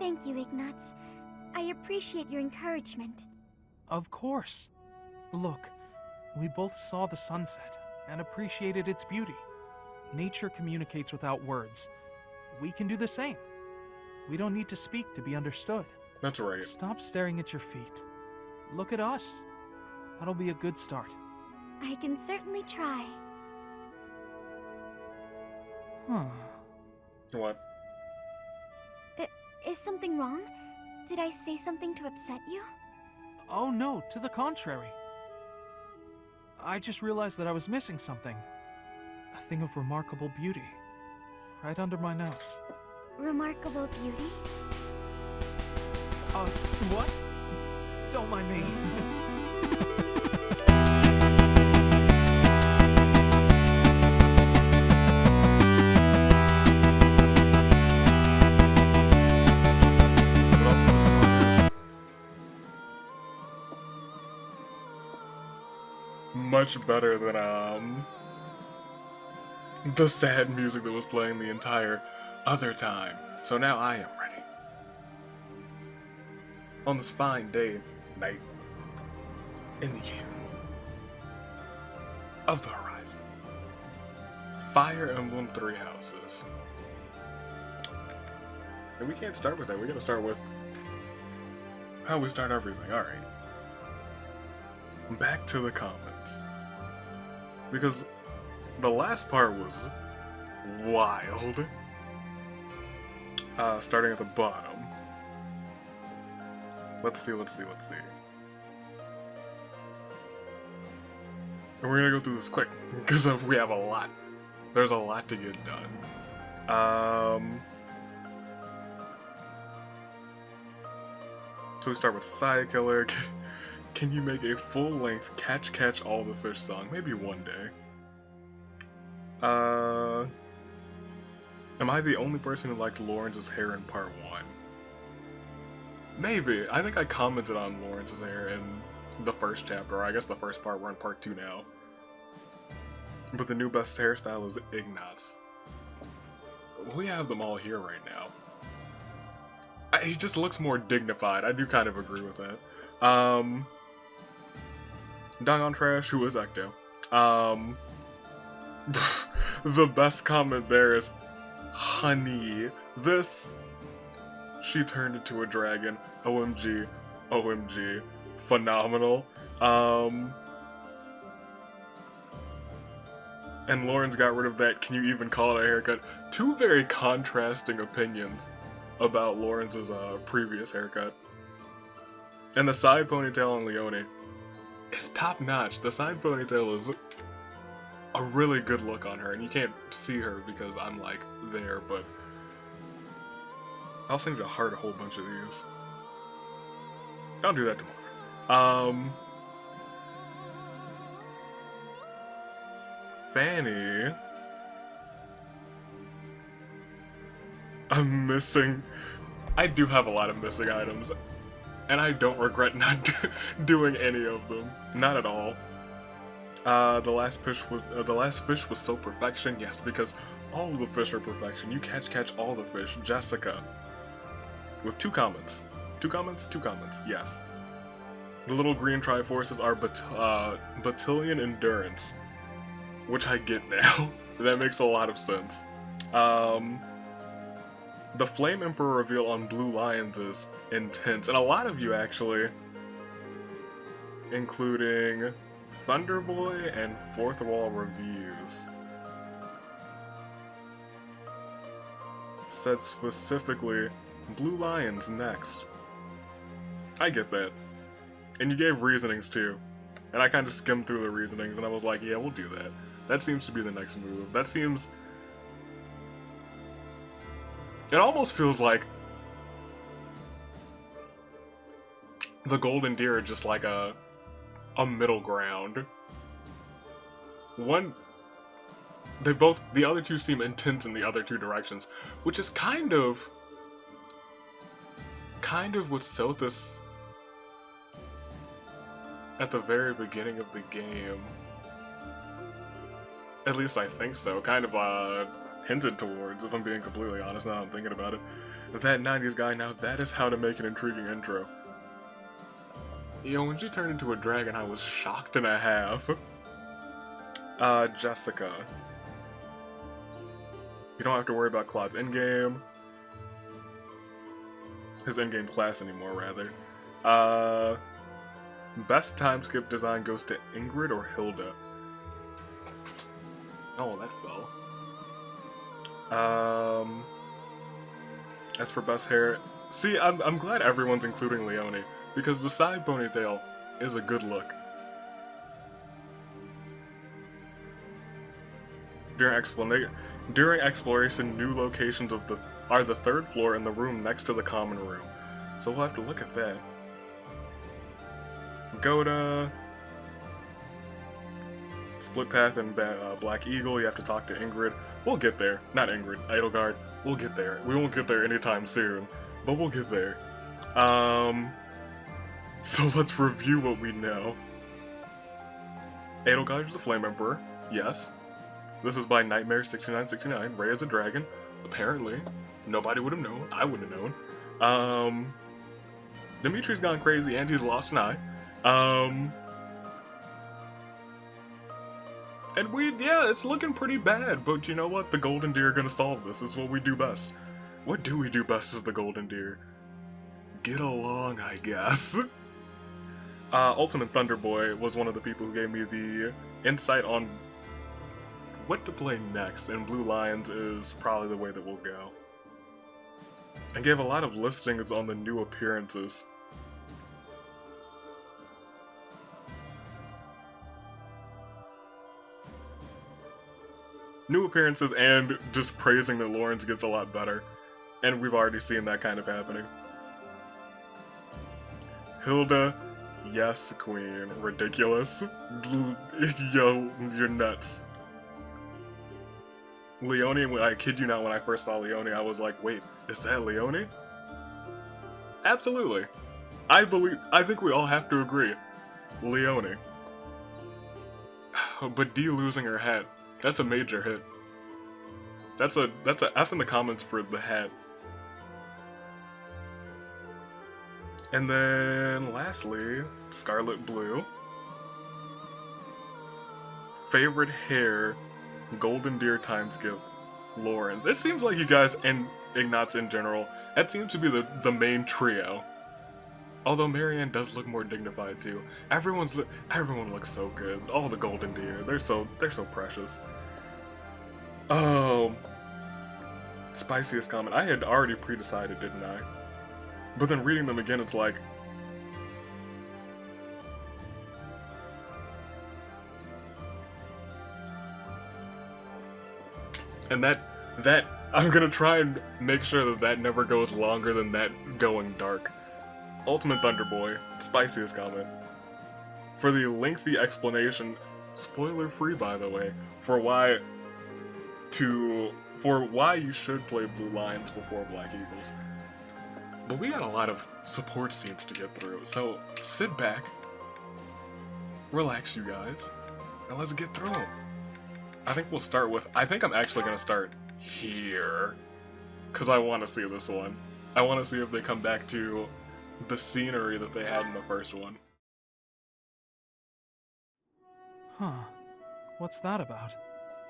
Thank you, Ignatz. I appreciate your encouragement. Of course. Look, we both saw the sunset and appreciated its beauty. Nature communicates without words. We can do the same. We don't need to speak to be understood. That's right. Stop staring at your feet. Look at us. That'll be a good start. I can certainly try. Huh. What? Is something wrong? Did I say something to upset you? Oh no, to the contrary. I just realized that I was missing something. A thing of remarkable beauty. Right under my nose. Remarkable beauty? What? Don't mind me. Much better than the sad music that was playing the entire other time. So now I am ready. On this fine night, in the year of the horizon, Fire Emblem Three Houses. And we can't start with that. We gotta start with how we start everything. Alright. Back to the comments. Because the last part was wild. Starting at the bottom. Let's see. And we're gonna go through this quick, because we have a lot. There's a lot to get done. So we start with Side Killer. Can you make a full-length Catch All the Fish song? Maybe one day. Am I the only person who liked Lawrence's hair in part 1? Maybe. I think I commented on Lawrence's hair in the first chapter, or I guess the first part. We're in part 2 now. But the new best hairstyle is Ignatz. We have them all here right now. He just looks more dignified. I do kind of agree with that. Doggone Trash, who is Ecto. The best comment there is, honey, this, she turned into a dragon, OMG, OMG, phenomenal. And Lawrence got rid of that, can you even call it a haircut? Two very contrasting opinions about Lawrence's previous haircut. And the side ponytail on Leone is top notch. The side ponytail is a really good look on her, and you can't see her because I'm like there, but I'll send you to heart a whole bunch of these. I'll do that tomorrow. Fanny. I'm missing. I do have a lot of missing items, and I don't regret not doing any of them. Not at all. The last fish was so perfection. Yes, because all of the fish are perfection. You catch all the fish. Jessica, with 2 comments. 2 comments. Yes. The little green Triforces are Battalion Endurance, which I get now. That makes a lot of sense. The Flame Emperor reveal on Blue Lions is intense, and a lot of you actually, including Thunderboy and Fourth Wall Reviews, said specifically, Blue Lions next. I get that. And you gave reasonings too. And I kind of skimmed through the reasonings and I was like, yeah, we'll do that. That seems to be the next move. That seems... It almost feels like the Golden Deer are just like a middle ground. The other two seem intense in the other two directions, which is kind of what Sothis at the very beginning of the game. At least I think so. Kind of hinted towards, if I'm being completely honest now I'm thinking about it. That 90s guy, now that is how to make an intriguing intro. Yo, when she turned into a dragon, I was shocked and a half. Jessica. You don't have to worry about Claude's endgame. His endgame class anymore, rather. Best time skip design goes to Ingrid or Hilda. Oh, that fell. As for best hair, see, I'm glad everyone's including Leone, because the side ponytail is a good look. During exploration, new locations are the third floor and the room next to the common room. So we'll have to look at that. Goda, Split Path, and Black Eagle. You have to talk to Ingrid. We'll get there. Not Ingrid, Edelgard. We'll get there. We won't get there anytime soon, but we'll get there. So let's review what we know. Edelgard is a Flame Emperor. Yes. This is by Nightmare6969. Rey is a dragon. Apparently. Nobody would have known. I wouldn't have known. Dimitri's gone crazy and he's lost an eye. And yeah, it's looking pretty bad, but you know what? The Golden Deer are gonna solve this. This is what we do best. What do we do best as the Golden Deer? Get along, I guess. Ultimate Thunderboy was one of the people who gave me the insight on what to play next, and Blue Lions is probably the way that we'll go. And gave a lot of listings on the new appearances. New appearances and just praising that Lawrence gets a lot better. And we've already seen that kind of happening. Hilda, yes, queen. Ridiculous. Yo, you're nuts. Leone, I kid you not, when I first saw Leone, I was like, wait, is that Leone? Absolutely. I think we all have to agree. Leone. But Dee losing her hat, that's a major hit. That's a F in the comments for the hat. And then, lastly, Scarlet Blue. Favorite hair, Golden Deer time skip, Lawrence. It seems like you guys, and Ignatz in general, that seems to be the main trio. Although Marianne does look more dignified too. Everyone looks so good. All the Golden Deer, they're so precious. Oh, spiciest comment. I had already pre-decided, didn't I? But then reading them again, it's like, and that I'm gonna try and make sure that never goes longer than that going dark. Ultimate Thunderboy, spiciest comment. For the lengthy explanation, spoiler free by the way, for why you should play Blue Lions before Black Eagles. But we got a lot of support scenes to get through, so sit back, relax you guys, and let's get through them. I think I'm actually gonna start here, because I want to see this one. I want to see if they come back to the scenery that they had in the first one. Huh. What's that about?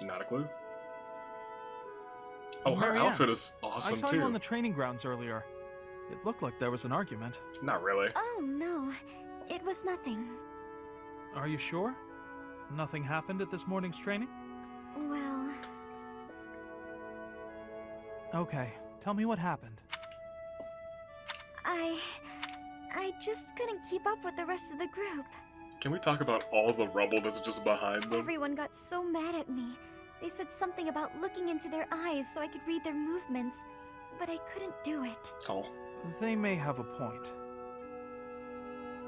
Not a clue. Oh, her Marianne, outfit is awesome I saw too. you on the training grounds earlier. It looked like there was an argument. Not really. Oh, no. It was nothing. Are you sure? Nothing happened at this morning's training? Well... Okay, tell me what happened. I just couldn't keep up with the rest of the group. Can we talk about all the rubble that's just behind them? Everyone got so mad at me. They said something about looking into their eyes so I could read their movements, but I couldn't do it. Oh. They may have a point.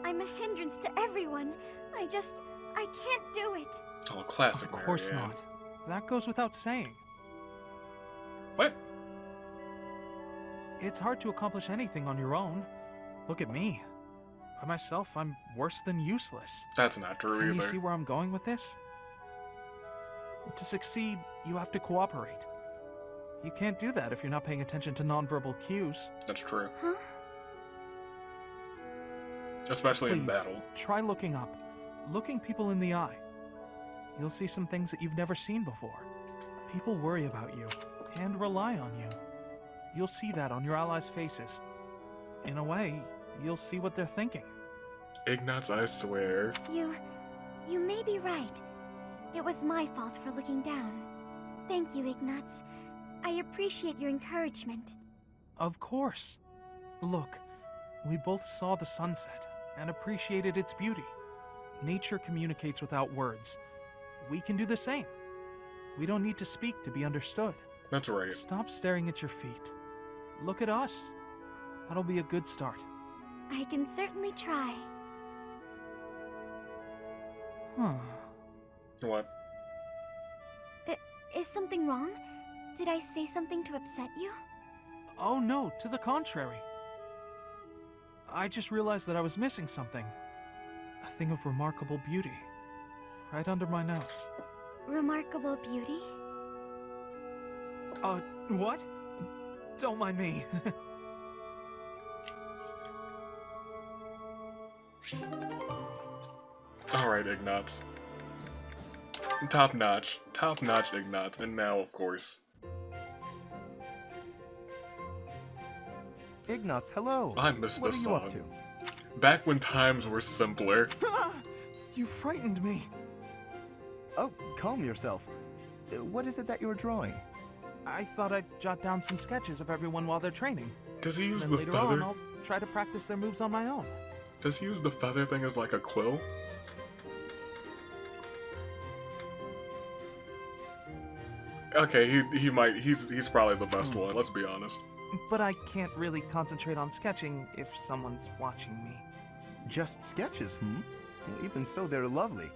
I'm a hindrance to everyone. I can't do it. Oh, classic Of course Marianne. not. That goes without saying. What? It's hard to accomplish anything on your own. Look at me. By myself, I'm worse than useless. That's not true Can either. you see where I'm going with this? To succeed, you have to cooperate. You can't do that if you're not paying attention to nonverbal cues. That's true. Huh? Especially in Please, battle. try looking up. Looking people in the eye. You'll see some things that you've never seen before. People worry about you and rely on you. You'll see that on your allies' faces. In a way, you'll see what they're thinking. Ignatz, I swear. You may be right. It was my fault for looking down. Thank you, Ignatz. I appreciate your encouragement. Of course. Look, we both saw the sunset and appreciated its beauty. Nature communicates without words. We can do the same. We don't need to speak to be understood. That's right. Stop staring at your feet. Look at us. That'll be a good start. I can certainly try. Huh. What? Is something wrong? Did I say something to upset you? Oh no, to the contrary. I just realized that I was missing something. A thing of remarkable beauty. Right under my nose. Remarkable beauty? What? Don't mind me. Alright, Ignatz. Top notch. Top notch Ignatz. And now, of course. Ignatz, hello. I miss What this are you up song. to? Back when times were simpler. You frightened me. Oh, calm yourself. What is it that you're drawing? I thought I'd jot down some sketches of everyone while they're training. Does he And use then the later feather? on, I'll try to practice their moves on my own. Does he use the feather thing as like a quill? Okay, he might. He's probably the best one. Let's be honest. But I can't really concentrate on sketching if someone's watching me. Just sketches, Well, even so, they're lovely.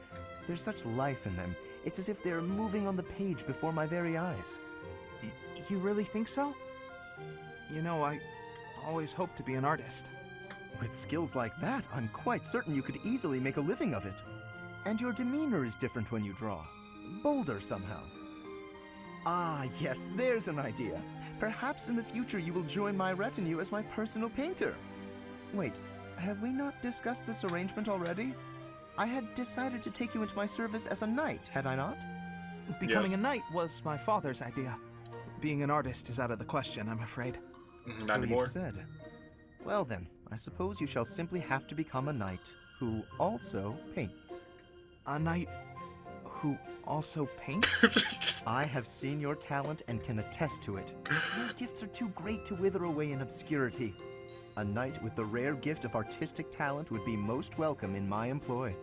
There's such life in them. It's as if they're moving on the page before my very eyes. You really think so? You know, I always hoped to be an artist. With skills like that, I'm quite certain you could easily make a living of it. And your demeanor is different when you draw. Bolder somehow. Ah, yes, there's an idea. Perhaps in the future you will join my retinue as my personal painter. Wait, have we not discussed this arrangement already? I had decided to take you into my service as a knight, had I not? Becoming Yes. a knight was my father's idea. Being an artist is out of the question, I'm afraid. Not So anymore. you've said. Well then, I suppose you shall simply have to become a knight who also paints. A knight who also paints? I have seen your talent and can attest to it. Your gifts are too great to wither away in obscurity. A knight with the rare gift of artistic talent would be most welcome in my employ.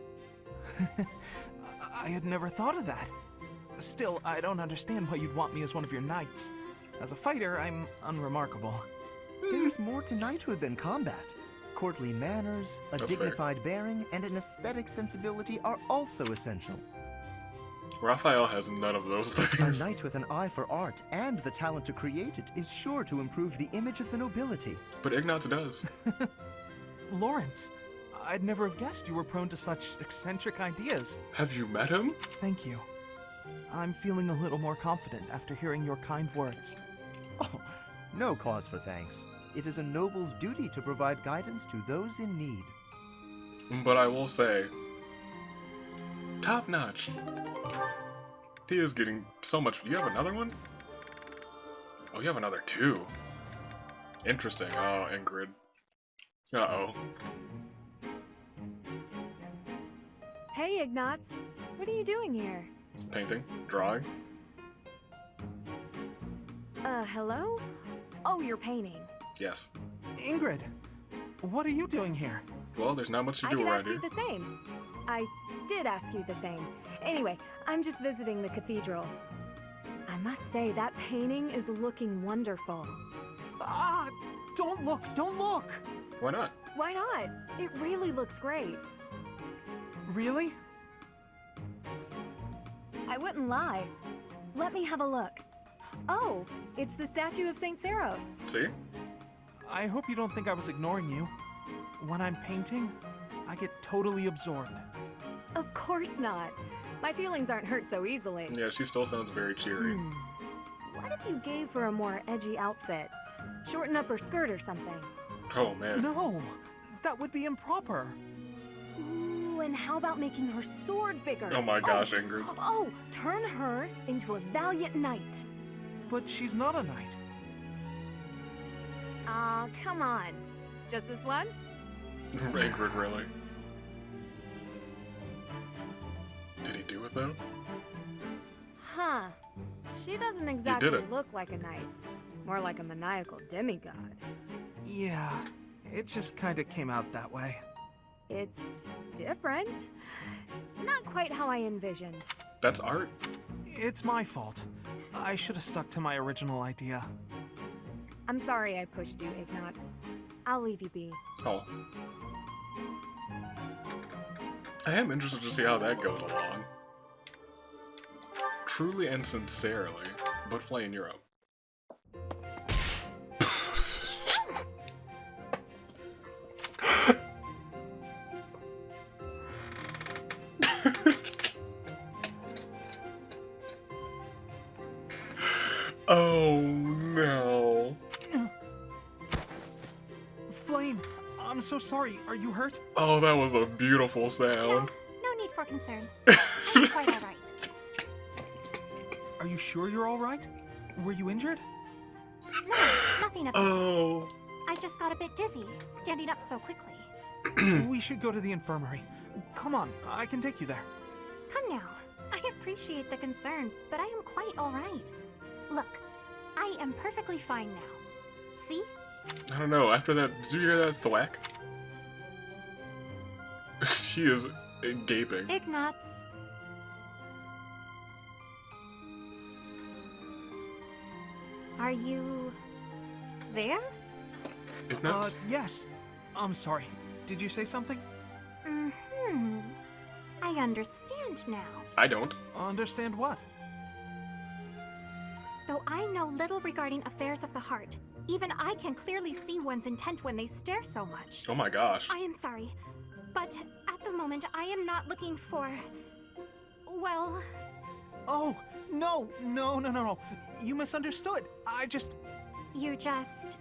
I had never thought of that. Still, I don't understand why you'd want me as one of your knights. As a fighter, I'm unremarkable. There's more to knighthood than combat. Courtly manners, a That's fair. dignified bearing, and an aesthetic sensibility are also essential. Raphael has none of those A things. knight with an eye for art and the talent to create it is sure to improve the image of the nobility. But Ignatz does. Lawrence, I'd never have guessed you were prone to such eccentric ideas. Have you met him? Thank you. I'm feeling a little more confident after hearing your kind words. Oh, no cause for thanks. It is a noble's duty to provide guidance to those in need. But I will say, top notch. He is getting so much. You have another one? Oh, you have another two. Interesting. Oh, Ingrid. Uh-oh. Hey, Ignatz. What are you doing here? Painting? Drawing? Hello? Oh, you're painting. Yes. Ingrid, what are you doing here? Well, there's not much to I do could around ask here. you the same. I did ask you the same. Anyway, I'm just visiting the cathedral. I must say, that painting is looking wonderful. Ah, don't look, don't look! Why not? Why not? It really looks great. Really? I wouldn't lie. Let me have a look. Oh, it's the statue of St. Saros. See? I hope you don't think I was ignoring you. When I'm painting, I get totally absorbed. Of course not. My feelings aren't hurt so easily. Yeah, she still sounds very cheery. What if you gave her a more edgy outfit? Shorten up her skirt or something. Oh man. No, that would be improper. Ooh, and how about making her sword bigger? Oh my gosh, Ingrid. Oh, turn her into a valiant knight. But she's not a knight. Aw, come on. Just this once? Ingrid, really? Did he do it though? Huh. She doesn't did exactly it. look like a knight. More like a maniacal demigod. Yeah, it just kind of came out that way. It's different. Not quite how I envisioned. That's art. It's my fault. I should have stuck to my original idea. I'm sorry I pushed you, Ignatz. I'll leave you be. Oh. I am interested to see how that goes along. Truly and sincerely, but Flame, you're up. Oh no. Flame, I'm so sorry. Are you hurt? Oh, that was a beautiful No, sound. no need for concern. I'm quite alright. Are you sure you're all right? Were you injured? No, nothing of the sort. Oh. I just got a bit dizzy, standing up so quickly. We should go to the infirmary. Come on, I can take you there. Come now. I appreciate the concern, but I am quite alright. Look, I am perfectly fine now. See? I don't know, after that, did you hear that thwack? She is gaping. Ignatz. Are you... there? Ignatz? Yes. I'm sorry. Did you say something? Mm-hmm. I understand now. I don't. Understand what? Though I know little regarding affairs of the heart, even I can clearly see one's intent when they stare so much. Oh my gosh. I am sorry, but at the moment I am not looking for... well... Oh, no. You misunderstood. I just... You just...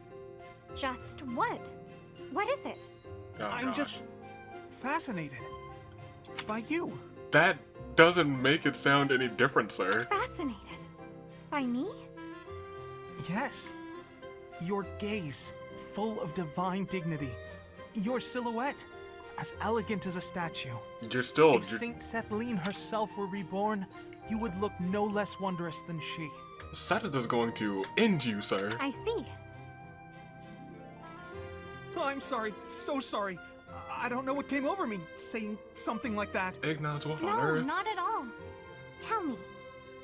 Just what? What is it? Oh, I'm gosh. just fascinated by you. That doesn't make it sound any different, sir. Fascinated. By me? Yes. Your gaze, full of divine dignity. Your silhouette, as elegant as a statue. You're still... If Saint Sethlene herself were reborn, you would look no less wondrous than she. Seth is going to end you, sir. I see. I'm sorry, so sorry. I don't know what came over me saying something like that. Ignatz, what on No, earth? not at all. Tell me,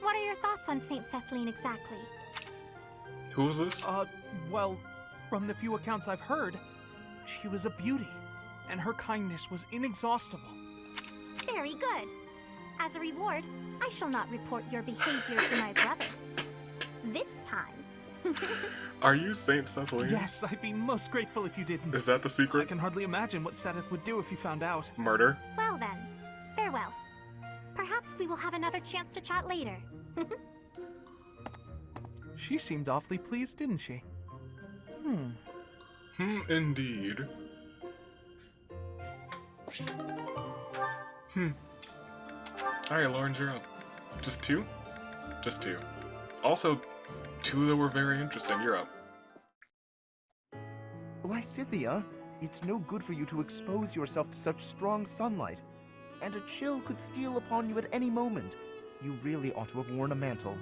what are your thoughts on Saint Sethlene exactly? Who is this? Well, from the few accounts I've heard, she was a beauty, and her kindness was inexhaustible. Very good. As a reward, I shall not report your behavior to my brother. This time. Are you Saint Sethlene? Yes, I'd be most grateful if you didn't. Is that the I secret? can hardly imagine what Seth would do if he found out. Murder? Well then, farewell. Perhaps we will have another chance to chat later. She seemed awfully pleased, didn't she? Indeed. Alright, Lauren, you're up. Just two? Just two. Also, two that were very interesting. You're up. Lysithea, it's no good for you to expose yourself to such strong sunlight. And a chill could steal upon you at any moment. You really ought to have worn a mantle.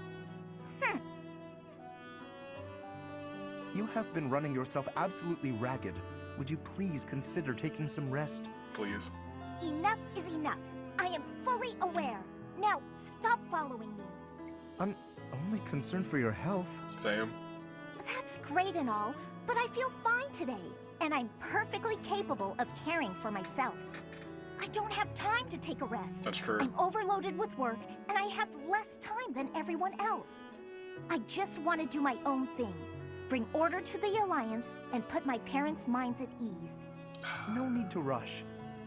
You have been running yourself absolutely ragged. Would you please consider taking some rest? Please. Enough is enough. I am fully aware. Now, stop following me. I'm only concerned for your health. Same. That's great and all, but I feel fine today. And I'm perfectly capable of caring for myself. I don't have time to take a rest. That's true. I'm overloaded with work, and I have less time than everyone else. I just want to do my own thing. Bring order to the Alliance, and put my parents' minds at ease. No need to rush.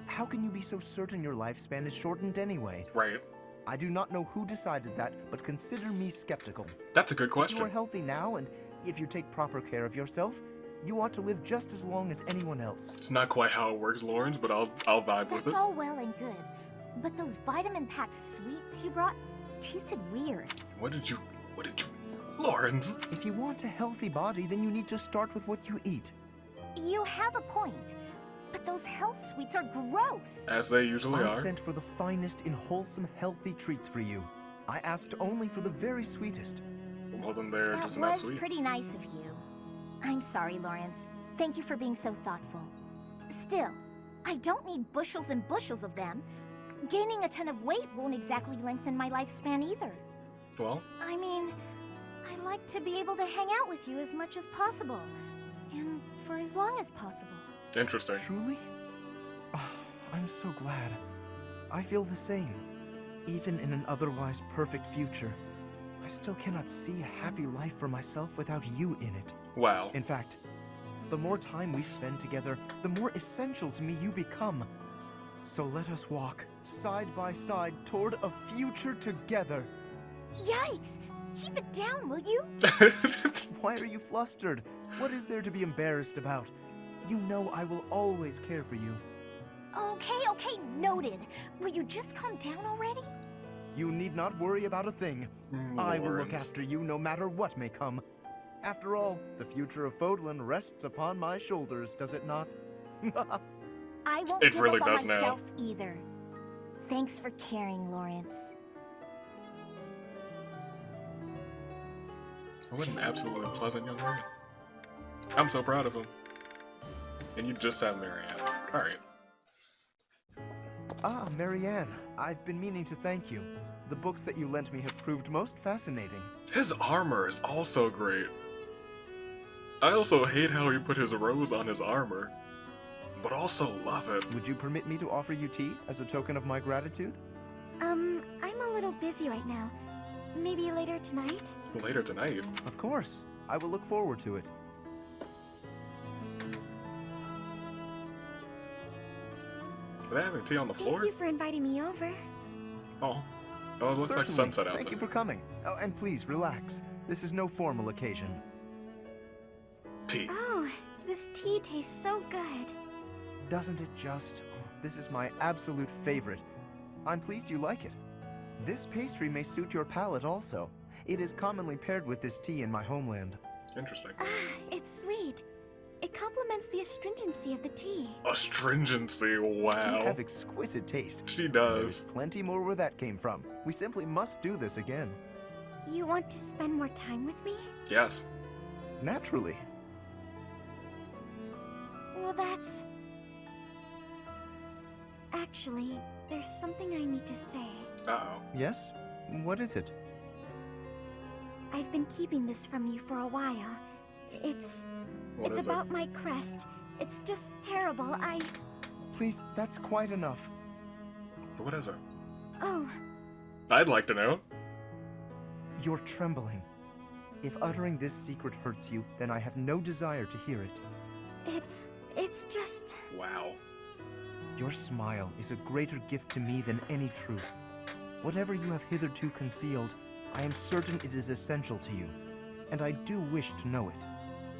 How can you be so certain your lifespan is shortened anyway? Right. I do not know who decided that, but consider me skeptical. That's a good If you question. are healthy now, and if you take proper care of yourself, you ought to live just as long as anyone else. It's not quite how it works, Lawrence, but I'll vibe with That's it. all well and good. But those vitamin-packed sweets you brought tasted weird. What did you, Lawrence? If you want a healthy body, then you need to start with what you eat. You have a point. But those health sweets are gross. As they usually I are. sent for the finest in wholesome, healthy treats for you. I asked only for the very sweetest. Well, then they're That just not was sweet. pretty nice of you. I'm sorry, Lawrence. Thank you for being so thoughtful. Still, I don't need bushels and bushels of them. Gaining a ton of weight won't exactly lengthen my lifespan either. Well, I mean, I like to be able to hang out with you as much as possible. And for as long as possible. interesting. Truly? Ah, I'm so glad. I feel the same. Even in an otherwise perfect future, I still cannot see a happy life for myself without you in it. Wow. In fact, the more time we spend together, the more essential to me you become. So let us walk side by side toward a future together. Yikes! Keep it down, will you? Why are you flustered? What is there to be embarrassed about? You know I will always care for you. Okay, noted. Will you just calm down already? You need not worry about a thing. I will look Lawrence. after you no matter what may come. After all, the future of Fodlan rests upon my shoulders, does it not? I won't It give really up on does now. myself either. Thanks for caring, Lawrence. What an absolutely pleasant young man. I'm so proud of him. And you just have Marianne. Alright. Ah, Marianne, I've been meaning to thank you. The books that you lent me have proved most fascinating. His armor is also great. I also hate how he put his rose on his armor, but also love it. Would you permit me to offer you tea as a token of my gratitude? I'm a little busy right now. Maybe later tonight? Later tonight. Of course. I will look forward to it. Are they having tea on the floor? Thank you for inviting me over. Oh. Oh, it looks like Certainly. sunset outside. Thank you for coming. Oh, and please, relax. This is no formal occasion. Tea. Oh, this tea tastes so good. Doesn't it just? Oh, this is my absolute favorite. I'm pleased you like it. This pastry may suit your palate also. It is commonly paired with this tea in my homeland. Interesting. Ah, it's sweet. It complements the astringency of the tea. Astringency, You wow. have exquisite taste. She There's does. plenty more where that came from. We simply must do this again. You want to spend more time with me? Yes. Naturally. Well, that's... Actually, there's something I need to say. Uh-oh. Yes? What is it? I've been keeping this from you for a while. It's What is about my crest. It's just terrible. Please, that's quite enough. it? What is it? Oh, I'd like to know. You're trembling. If uttering this secret hurts you, then I have no desire to hear it. it's just... Wow. Your smile is a greater gift to me than any truth. Whatever you have hitherto concealed, I am certain it is essential to you, and I do wish to know it.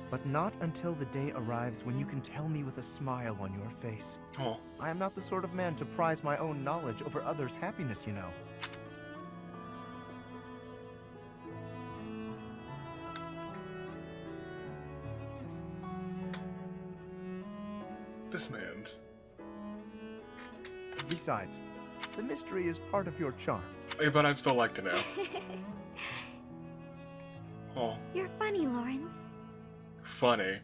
But not until the day arrives when you can tell me with a smile on your face. Oh. I am not the sort of man to prize my own knowledge over others' happiness, you know. This man's. Besides, the mystery is part of your charm. Hey, but I'd still like to know. Oh. You're funny, Lawrence. Funny.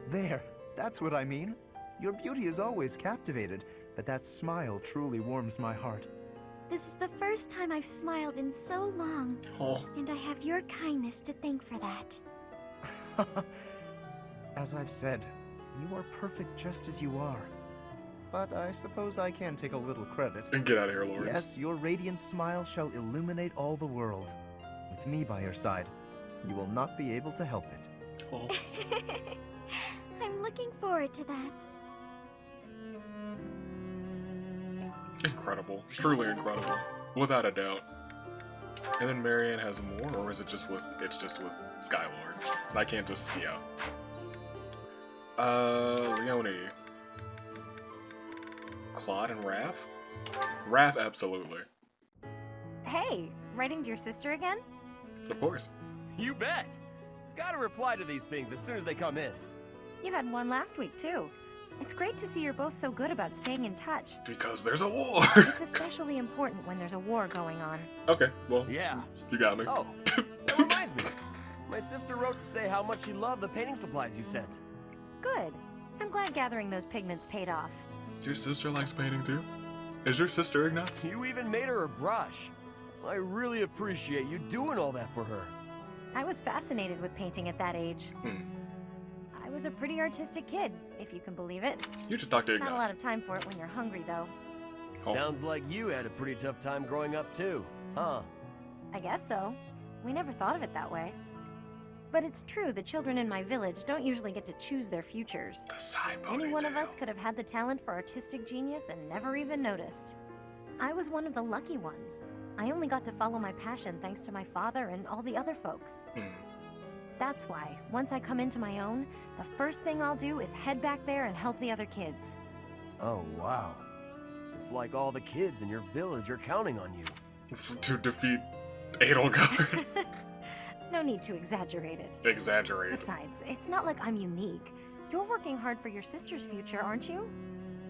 There, that's what I mean. Your beauty is always captivated, but that smile truly warms my heart. This is the first time I've smiled in so long, Oh. and I have your kindness to thank for that. As I've said, you are perfect just as you are. But I suppose I can take a little credit. And get out of here, Lawrence. Yes, your radiant smile shall illuminate all the world. With me by your side, you will not be able to help it. Oh. I'm looking forward to that. Incredible. Truly incredible. Without a doubt. And then Marianne has more, or is it just with Skylord? I can't just Leone. Claude and Raph? Raph, absolutely. Hey, writing to your sister again? Of course. You bet! Gotta reply to these things as soon as they come in. You had one last week, too. It's great to see you're both so good about staying in touch. Because there's a war! It's especially important when there's a war going on. Okay, well, Yeah. you got me. Oh, that reminds me. My sister wrote to say how much she loved the painting supplies you sent. Good. I'm glad gathering those pigments paid off. Your sister likes painting too? Is your sister Ignatz? You even made her a brush. I really appreciate you doing all that for her. I was fascinated with painting at that age. I was a pretty artistic kid, if you can believe it. You should talk to Not a Ignatz. lot of time for it when you're hungry, though. Oh. Sounds like you had a pretty tough time growing up too, huh? I guess so. We never thought of it that way. But it's true, the children in my village don't usually get to choose their futures. The side Any one of ponytail. us could have had the talent for artistic genius and never even noticed. I was one of the lucky ones. I only got to follow my passion thanks to my father and all the other folks. That's why, once I come into my own, the first thing I'll do is head back there and help the other kids. Oh, wow. It's like all the kids in your village are counting on you. To defeat Edelgard. No need to exaggerate it. Exaggerate. Besides, it's not like I'm unique. You're working hard for your sister's future, aren't you?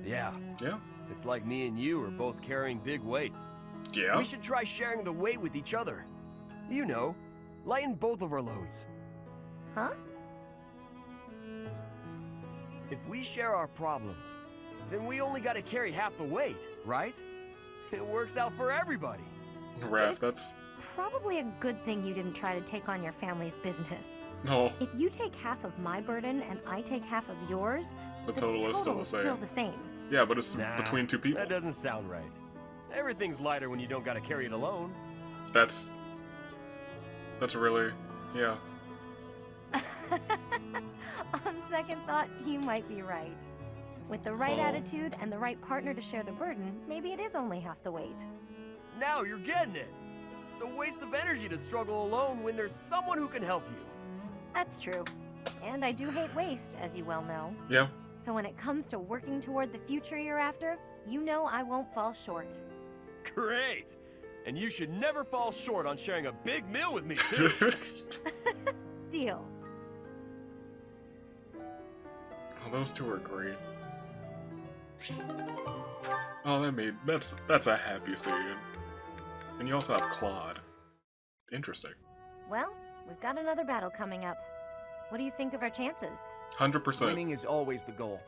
Yeah. Yeah. It's like me and you are both carrying big weights. Yeah. We should try sharing the weight with each other. You know, lighten both of our loads. Huh? If we share our problems, then we only gotta carry half the weight, right? It works out for everybody. Raph, It's that's probably a good thing you didn't try to take on your family's business. no. If you take half of my burden and I take half of yours, The total is still the is same. still the same. Yeah, but it's Nah, between two people. That doesn't sound right. Everything's lighter when you don't gotta carry it alone. That's really, yeah. On second thought, you might be right. With the right Oh. attitude and the right partner to share the burden, maybe it is only half the weight. Now you're getting it. It's a waste of energy to struggle alone when there's someone who can help you. That's true. And I do hate waste, as you well know. Yeah. So when it comes to working toward the future you're after, you know I won't fall short. Great! And you should never fall short on sharing a big meal with me, too. Deal. Oh, those two are great. Oh, that's a happy scene. And you also have Claude. Interesting. Well, we've got another battle coming up. What do you think of our chances? 100%. Winning is always the goal.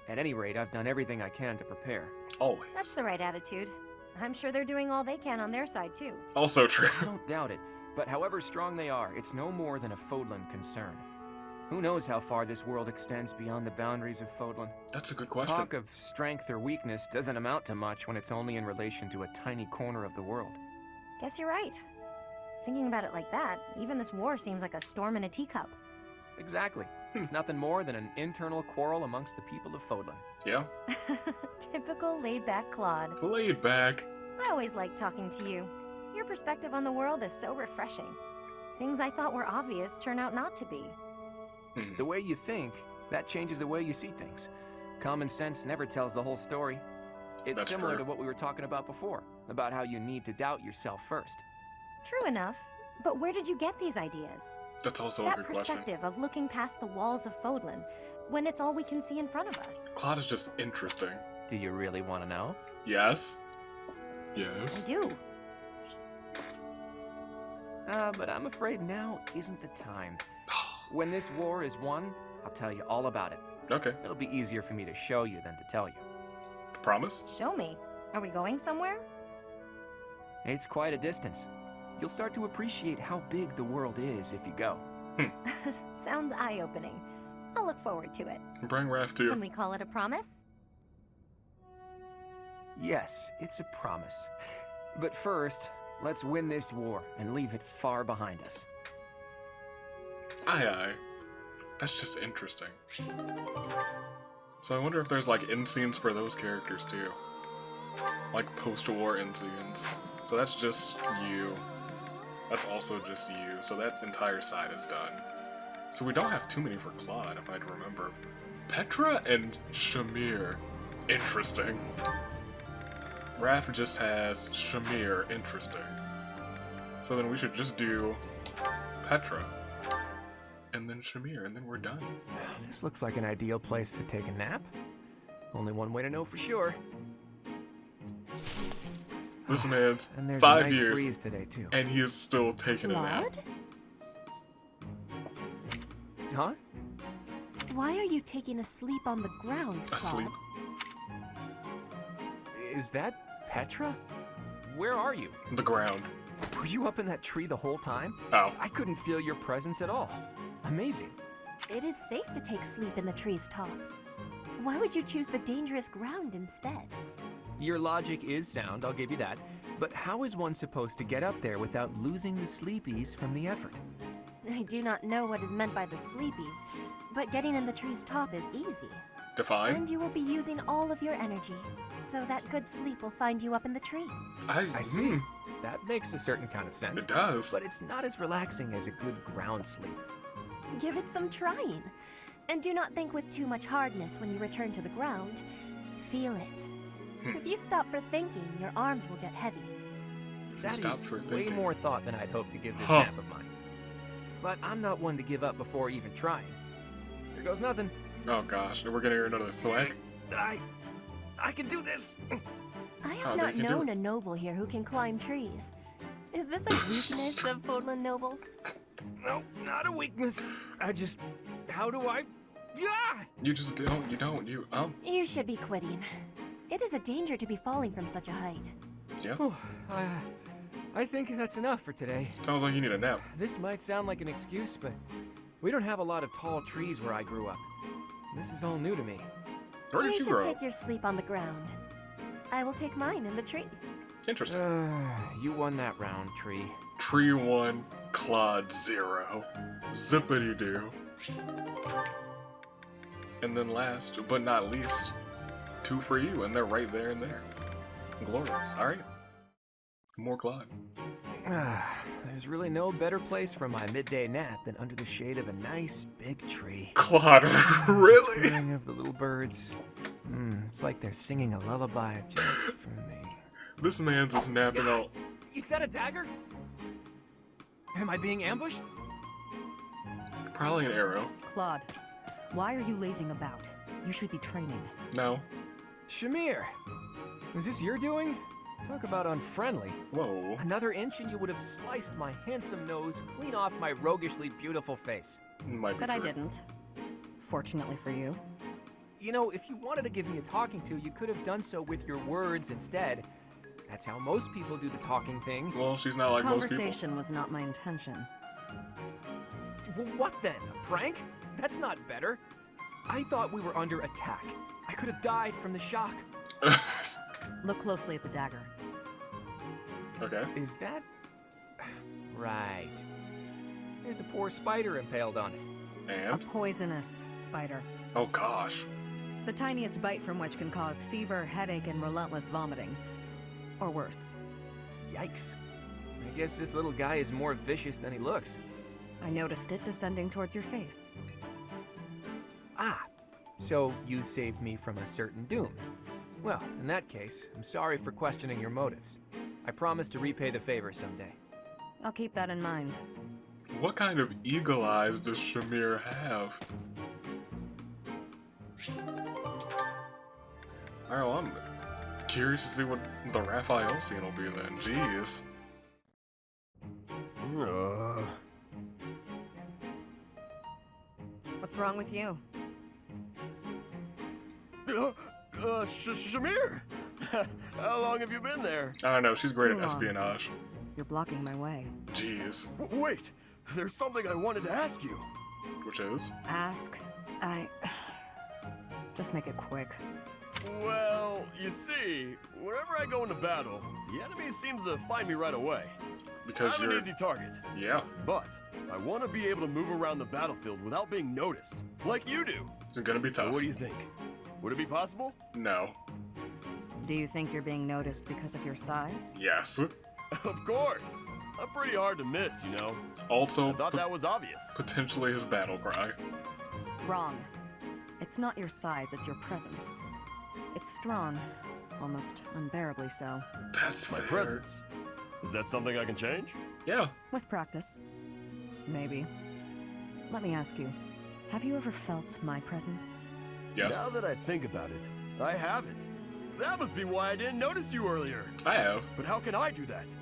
At any rate, I've done everything I can to prepare. Always. That's the right attitude. I'm sure they're doing all they can on their side, too. Also true. I don't doubt it, but however strong they are, it's no more than a Fodlan concern. Who knows how far this world extends beyond the boundaries of Fodlan? That's a good question. Talk of strength or weakness doesn't amount to much when it's only in relation to a tiny corner of the world. Guess you're right. Thinking about it like that, even this war seems like a storm in a teacup. Exactly. It's nothing more than an internal quarrel amongst the people of Fodlan. Yeah. Typical laid-back Claude. Laid back. I always like talking to you. Your perspective on the world is so refreshing. Things I thought were obvious turn out not to be. The way you think, that changes the way you see things. Common sense never tells the whole story. It's That's similar true. to what we were talking about before, about how you need to doubt yourself first. True enough, but where did you get these ideas? That's also a That good question. perspective of looking past the walls of Fodlan, when it's all we can see in front of us. Claude is just interesting. Do you really want to know? Yes. I Yes. do. But I'm afraid now isn't the time. When this war is won, I'll tell you all about it. Okay. It'll be easier for me to show you than to tell you. Promise? Show me. Are we going somewhere? It's quite a distance. You'll start to appreciate how big the world is if you go. Sounds eye-opening. I'll look forward to it. Bring Raph too. Can we call it a promise? Yes, it's a promise. But first, let's win this war and leave it far behind us. Aye aye. That's just interesting. So I wonder if there's like end scenes for those characters too. like post-war insigns. So that's just you. That's also just you. So that entire side is done. So we don't have too many for Claude, if I remember. Petra and Shamir. Interesting. Raph just has Shamir. Interesting. So then we should just do Petra. And then Shamir, and then we're done. This looks like an ideal place to take a nap. Only one way to know for sure. This man's And there's 5 a nice years, breeze today too. and he is still taking a nap. Claude? Huh? Why are you taking a sleep on the ground, Claude? Asleep. Is that Petra? Where are you? The ground. Were you up in that tree the whole time? Oh. I couldn't feel your presence at all. Amazing. It is safe to take sleep in the tree's top. Why would you choose the dangerous ground instead? Your logic is sound, I'll give you that. But how is one supposed to get up there without losing the sleepies from the effort? I do not know what is meant by the sleepies, but getting in the tree's top is easy. Define? And you will be using all of your energy, so that good sleep will find you up in the tree. I see. That makes a certain kind of sense. It does. But it's not as relaxing as a good ground sleep. Give it some trying. And do not think with too much hardness when you return to the ground. Feel it. If you stop for thinking, your arms will get heavy. That Stop is for way thinking. more thought than I'd hoped to give this Huh. nap of mine. But I'm not one to give up before even trying. Here goes nothing. Oh gosh, we're gonna hear another thwack. I can do this. I Oh, have they not can do known it. a noble here who can climb trees. Is this a weakness of Fodlan nobles? No, not a weakness. How do I? Yeah! You just don't, You should be quitting. It is a danger to be falling from such a height. yeah. I think that's enough for today. Sounds like you need a nap. This might sound like an excuse, but we don't have a lot of tall trees where I grew up. This is all new to me. Where did you should grow take up? your sleep on the ground. I will take mine in the tree. Interesting. You won that round, Tree. Tree 1, Claude 0. Zippity doo. And then last but not least, 2 for you, and they're right there and there. Glorious. Alright. More Claude. There's really no better place for my midday nap than under the shade of a nice big tree. Claude, really? Singing of the little birds. It's like they're singing a lullaby just for me. This man's is napping all. Is that a dagger? Am I being ambushed? Probably an arrow. Claude, why are you lazing about? You should be training. No. Shamir! Is this your doing? Talk about unfriendly. Whoa. Another inch and you would have sliced my handsome nose clean off my roguishly beautiful face. Might be But I true. didn't. Fortunately for you. You know, if you wanted to give me a talking to, you could have done so with your words instead. That's how most people do the talking thing. Well, she's not like most people. Conversation was not my intention. What then? A prank? That's not better. I thought we were under attack. I could have died from the shock. Look closely at the dagger. Okay. Is that... Right. There's a poor spider impaled on it. A And? poisonous spider. Oh gosh. The tiniest bite from which can cause fever, headache, and relentless vomiting. Or worse. Yikes. I guess this little guy is more vicious than he looks. I noticed it descending towards your face. Ah, so you saved me from a certain doom. Well, in that case, I'm sorry for questioning your motives. I promise to repay the favor someday. I'll keep that in mind. What kind of eagle eyes does Shamir have? Alright, well, I'm curious to see what the Raphael scene will be then. Jeez. What's wrong with you? Shamir! How long have you been there? I don't know, she's great Too at long. espionage. You're blocking my way. Jeez. Wait, there's something I wanted to ask you. Which is? Ask. Just make it quick. Well, you see, whenever I go into battle, the enemy seems to find me right away. Because I'm you're... an easy target, Yeah. but I want to be able to move around the battlefield without being noticed, like you do. It's gonna be So tough. what do you think? Would it be possible? No. Do you think you're being noticed because of your size? Yes. Of course. I'm pretty hard to miss, you know. Also, I thought that was obvious. potentially his battle cry. Wrong. It's not your size, it's your presence. It's strong. Almost unbearably so. That's My fair. presence. Is that something I can change? Yeah. With practice. Maybe. Let me ask you, have you ever felt my presence? Yes. Now that I think about it, I haven't. That must be why I didn't notice you earlier. I have. But how can I do that?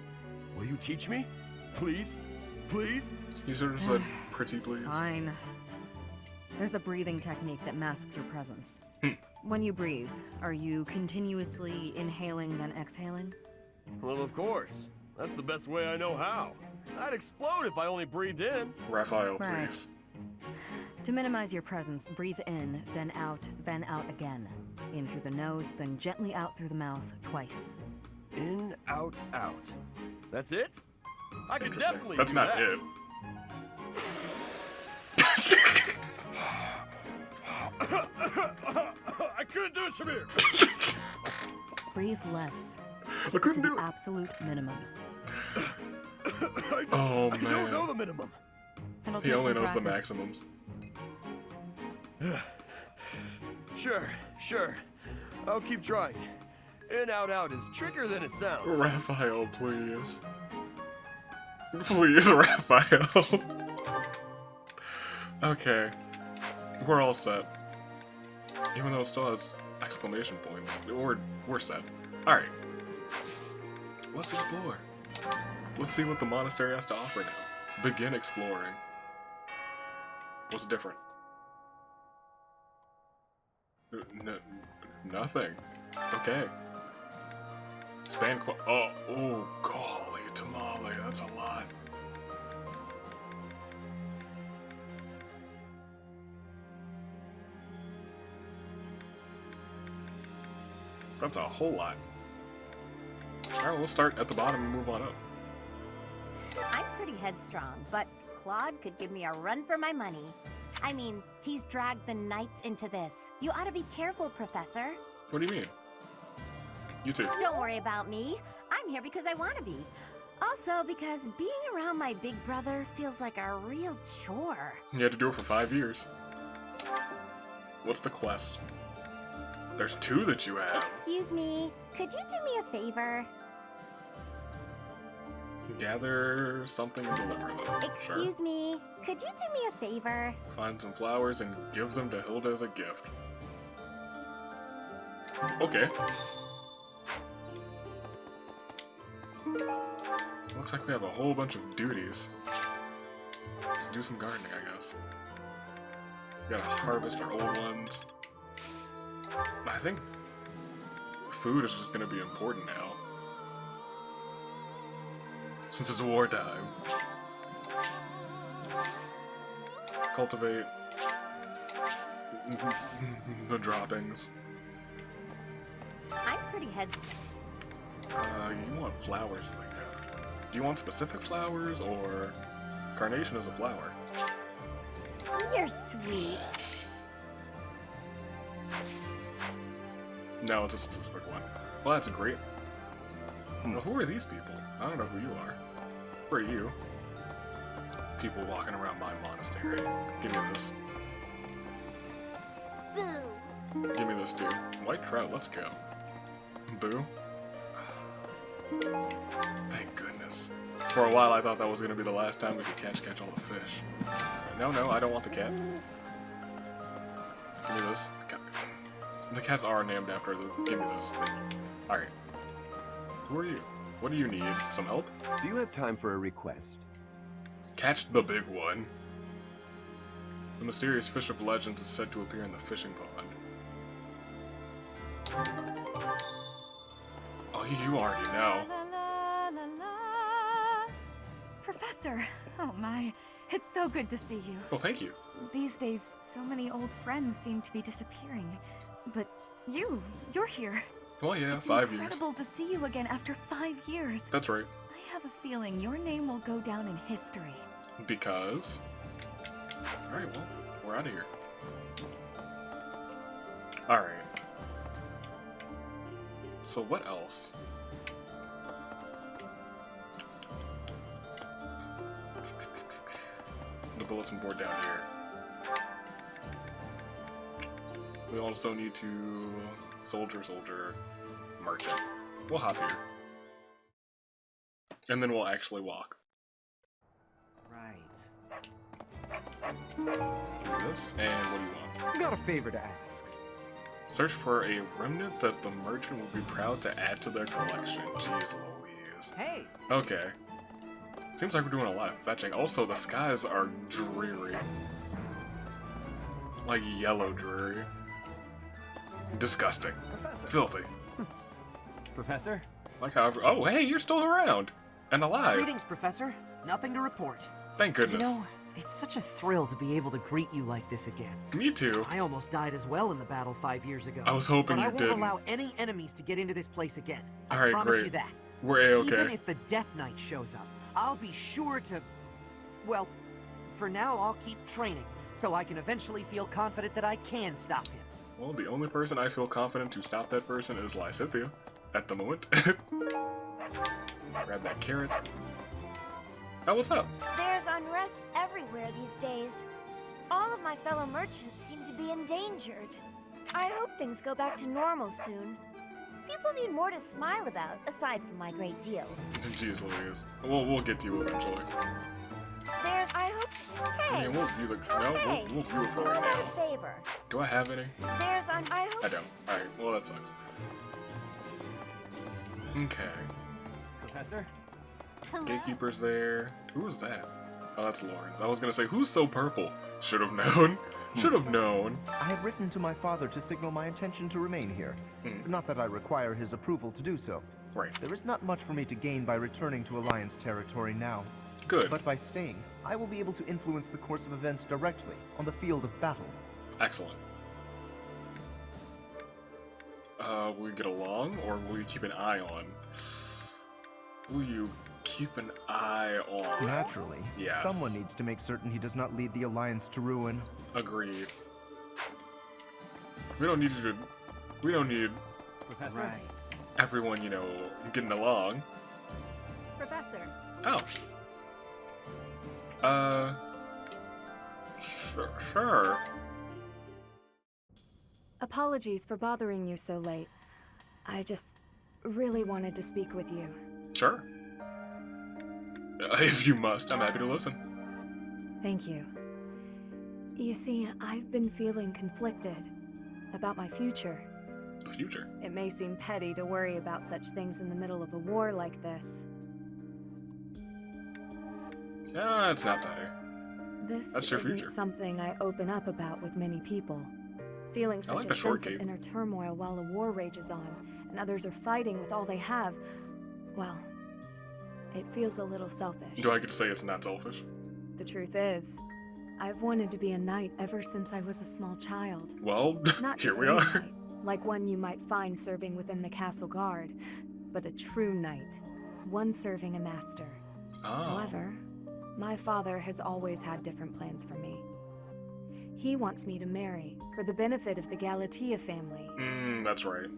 Will you teach me? Please? Please? He sort of said, pretty please. Fine. There's a breathing technique that masks your presence. When you breathe, are you continuously inhaling then exhaling? Well, of course. That's the best way I know how. I'd explode if I only breathed in. Raphael, Right. please. To minimize your presence, breathe in, then out again. In through the nose, then gently out through the mouth twice. In, out, out. That's it? I could Interesting. definitely That's do not that. it. I couldn't do it, Shamir. Breathe less. I To couldn't the do it. absolute minimum. Oh, I don't know man. the minimum. It'll He take only some knows the practice. maximums. Sure. I'll keep trying. In, out, out is trickier than it sounds. Raphael, please. Please, Raphael. Okay. We're all set. Even though it still has exclamation points. We're set. Alright. Let's explore. Let's see what the monastery has to offer now. Begin exploring. What's different? Nothing. Okay. Span oh, golly, tamale, that's a lot. That's a whole lot. Alright, we'll start at the bottom and move on up. I'm pretty headstrong, but Claude could give me a run for my money. I mean, he's dragged the knights into this. You ought to be careful, Professor. What do you mean? You too. Don't worry about me. I'm here because I want to be. Also, because being around my big brother feels like a real chore. You had to do it for 5 years. What's the quest? There's 2 that you have. Excuse me, could you do me a favor? Gather something and deliver them. Excuse me, could you do me a favor? Find some flowers and give them to Hilda as a gift. Okay. Looks like we have a whole bunch of duties. Let's do some gardening, I guess. We gotta harvest our old ones. I think food is just gonna be important now. Since it's wartime. Cultivate the droppings. I'm pretty headstrong. You want flowers as a gift. Do you want specific flowers or carnation as a flower? You're sweet. No, it's a specific one. Well, that's great. Well, who are these people? I don't know who you are. Who are you? People walking around my monastery. Give me this. Boo. Give me this, dude. White trout, let's go. Boo. Thank goodness. For a while, I thought that was going to be the last time we could catch all the fish. No, I don't want the cat. Give me this. The cats are named after the... Give me this. Thank you. Alright. Who are you? What do you need? Some help? Do you have time for a request? Catch the big one. The mysterious fish of legends is said to appear in the fishing pond. Oh, you already know. Professor! Oh my, it's so good to see you. Well, thank you. These days, so many old friends seem to be disappearing. But you're here. Well, yeah, It's 5 years. incredible to see you again after 5 years. That's right. I have a feeling your name will go down in history. Because... Alright, well, we're out of here. Alright. So what else? The bulletin board down here. We also need to soldier, merchant. We'll hop here. And then we'll actually walk. Right. Do this, and what do you want? Got a favor to ask. Search for a remnant that the merchant would be proud to add to their collection. Jeez Louise. Hey! Okay. Seems like we're doing a lot of fetching. Also, the skies are dreary. Like yellow dreary. Disgusting. Professor. Filthy. Professor? Like how... Oh, hey, you're still around. And alive. Greetings, Professor. Nothing to report. Thank goodness. You know, it's such a thrill to be able to greet you like this again. Me too. I almost died as well in the battle 5 years ago. I was hoping but you I won't didn't. allow any enemies to get into this place again. Alright, I promise great. you that. We're A-okay. Even if the Death Knight shows up, I'll be sure to... Well, for now I'll keep training, so I can eventually feel confident that I can stop him. Well, the only person I feel confident to stop that person is Lysithia. At the moment. Grab that carrot. Oh, what's up? There's unrest everywhere these days. All of my fellow merchants seem to be endangered. I hope things go back to normal soon. People need more to smile about, aside from my great deals. Jeez Louise. We'll get to you eventually. There's, I hope... I Hey! mean, we'll view the... No, Hey! we'll view it for How right about a now. favor? Do I have any? There's I hope... I don't. Alright, well that sucks. Okay. Professor? Gatekeeper's there. Who was that? Oh, that's Lawrence. I was gonna say, who's so purple? Should have known. Should have known. I have written to my father to signal my intention to remain here. Not that I require his approval to do so. Right. There is not much for me to gain by returning to Alliance territory now. Good. But by staying, I will be able to influence the course of events directly on the field of battle. Excellent. Will we get along, or will you keep an eye on? Will you keep an eye on? Naturally. Yes. Someone needs to make certain he does not lead the Alliance to ruin. Agreed. We don't need you to... We don't need Professor? Right. everyone, you know, getting along. Professor. Oh. Sure. Apologies for bothering you so late. I just really wanted to speak with you. Sure. If you must, I'm happy to listen. Thank you. You see, I've been feeling conflicted about my future. The future. It may seem petty to worry about such things in the middle of a war like this. It's not better. This That's your isn't future. something I open up about with many people. Feeling I such like a the short sense of game. inner turmoil while a war rages on, and others are fighting with all they have, well, it feels a little selfish. Do I get to say it's not selfish? The truth is, I've wanted to be a knight ever since I was a small child. Well, Not here just we any are. knight, like one you might find serving within the castle guard, but a true knight, one serving a master. Oh. However, my father has always had different plans for me. He wants me to marry for the benefit of the Galatea family. That's right.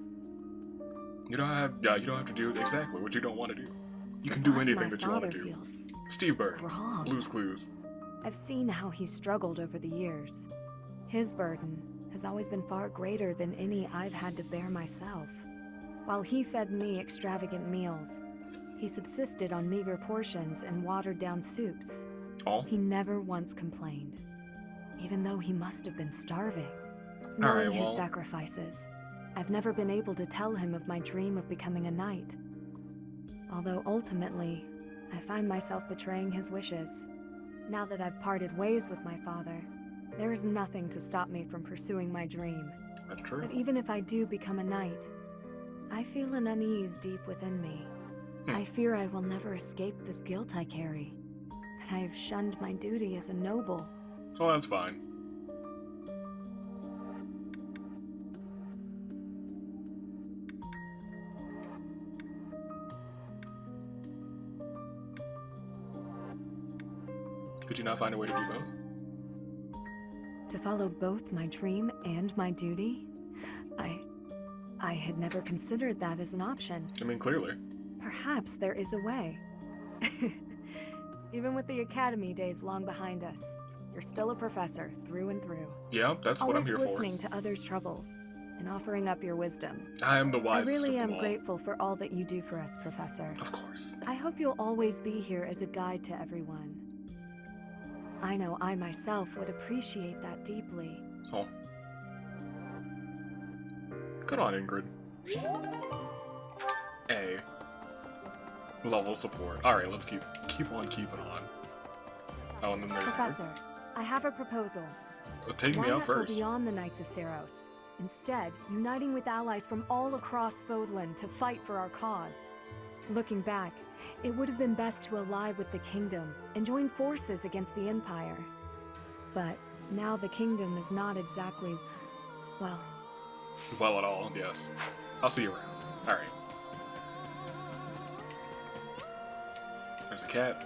You don't have to do exactly what you don't want to do. You can do anything that you want to do. Feels Steve Burns, wrong. Blue's Clues. I've seen how he's struggled over the years. His burden has always been far greater than any I've had to bear myself. While he fed me extravagant meals, he subsisted on meager portions and watered-down soups. Oh. He never once complained, even though he must have been starving. All right, Knowing his well- sacrifices, I've never been able to tell him of my dream of becoming a knight. Although ultimately, I find myself betraying his wishes. Now that I've parted ways with my father, there is nothing to stop me from pursuing my dream. That's true. But even if I do become a knight, I feel an unease deep within me. I fear I will never escape this guilt I carry, that I have shunned my duty as a noble. Oh, that's fine. Could you not find a way to do both? To follow both my dream and my duty, I I had never considered that as an option. I mean, clearly. Perhaps there is a way. Even with the academy days long behind us, you're still a professor through and through. Yeah, that's what I'm here Always for. listening to others' troubles and offering up your wisdom. I am the I wisest really of am them all. grateful for all that you do for us, Professor. Of course. I hope you'll always be here as a guide to everyone. I know I myself would appreciate that deeply. Oh. Good on, Ingrid. A. Level support. Alright, let's keep on keeping on. Oh, and then there's Professor, I have a proposal. take me Why out not first. go beyond the Knights of Ceros? Instead, uniting with allies from all across Fodlan to fight for our cause. Looking back, it would have been best to ally with the Kingdom and join forces against the Empire. But now the Kingdom is not exactly, well... Well at all, yes. I'll see you around. Alright. There's a cat.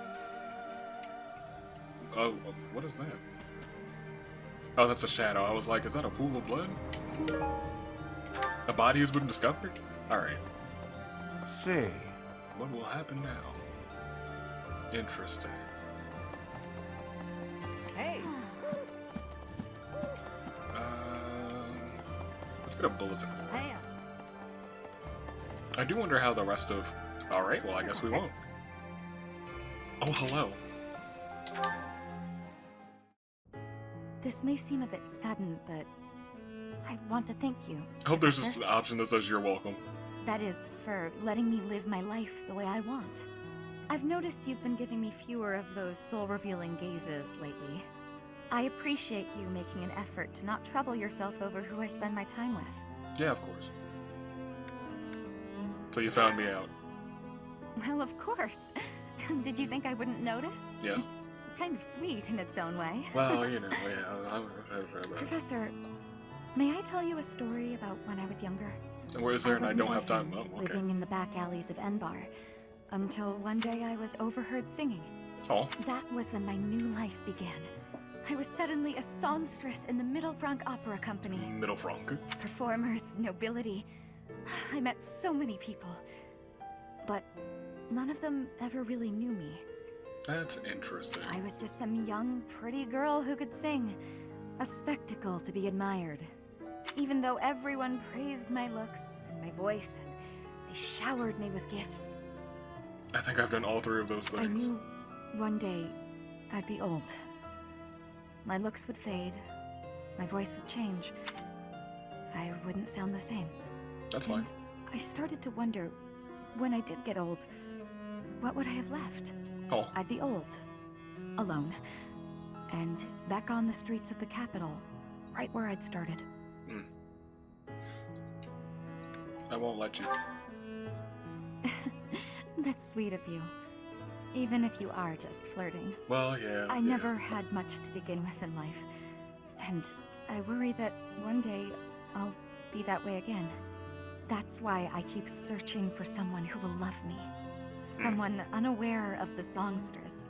Oh, what is that? Oh, that's a shadow. I was like, is that a pool of blood? A body has been discovered? Alright. Say, what will happen now? Interesting. Hey! Let's get a bulletin board. Hey, I do wonder how the rest of... Alright, well I guess we won't. Oh, hello. This may seem a bit sudden, but I want to thank you. I hope there's Professor. just an option that says you're welcome. That is, for letting me live my life the way I want. I've noticed you've been giving me fewer of those soul-revealing gazes lately. I appreciate you making an effort to not trouble yourself over who I spend my time with. Yeah, of course. So you found me out. Well, of course. Did you think I wouldn't notice? Yes. It's kind of sweet in its own way. Well, you know, yeah. Professor, may I tell you a story about when I was younger? Where is there and I was an don't have time? orphan, Oh, okay. living in the back alleys of Enbar, until one day I was overheard singing. Oh. That was when my new life began. I was suddenly a songstress in the Mittelfrank Opera Company. Mittelfrank. Performers, nobility. I met so many people. But none of them ever really knew me. That's interesting. I was just some young, pretty girl who could sing. A spectacle to be admired. Even though everyone praised my looks and my voice, and they showered me with gifts. I think I've done all three of those I things. knew one day I'd be old. My looks would fade, my voice would change. I wouldn't sound the same. That's fine. And I started to wonder, when I did get old, what would I have left? Oh. I'd be old, alone, and back on the streets of the capital, right where I'd started. I won't let you. That's sweet of you. Even if you are just flirting. Well, yeah. I never had much to begin with in life. And I worry that one day I'll be that way again. That's why I keep searching for someone who will love me. Someone unaware of the songstress.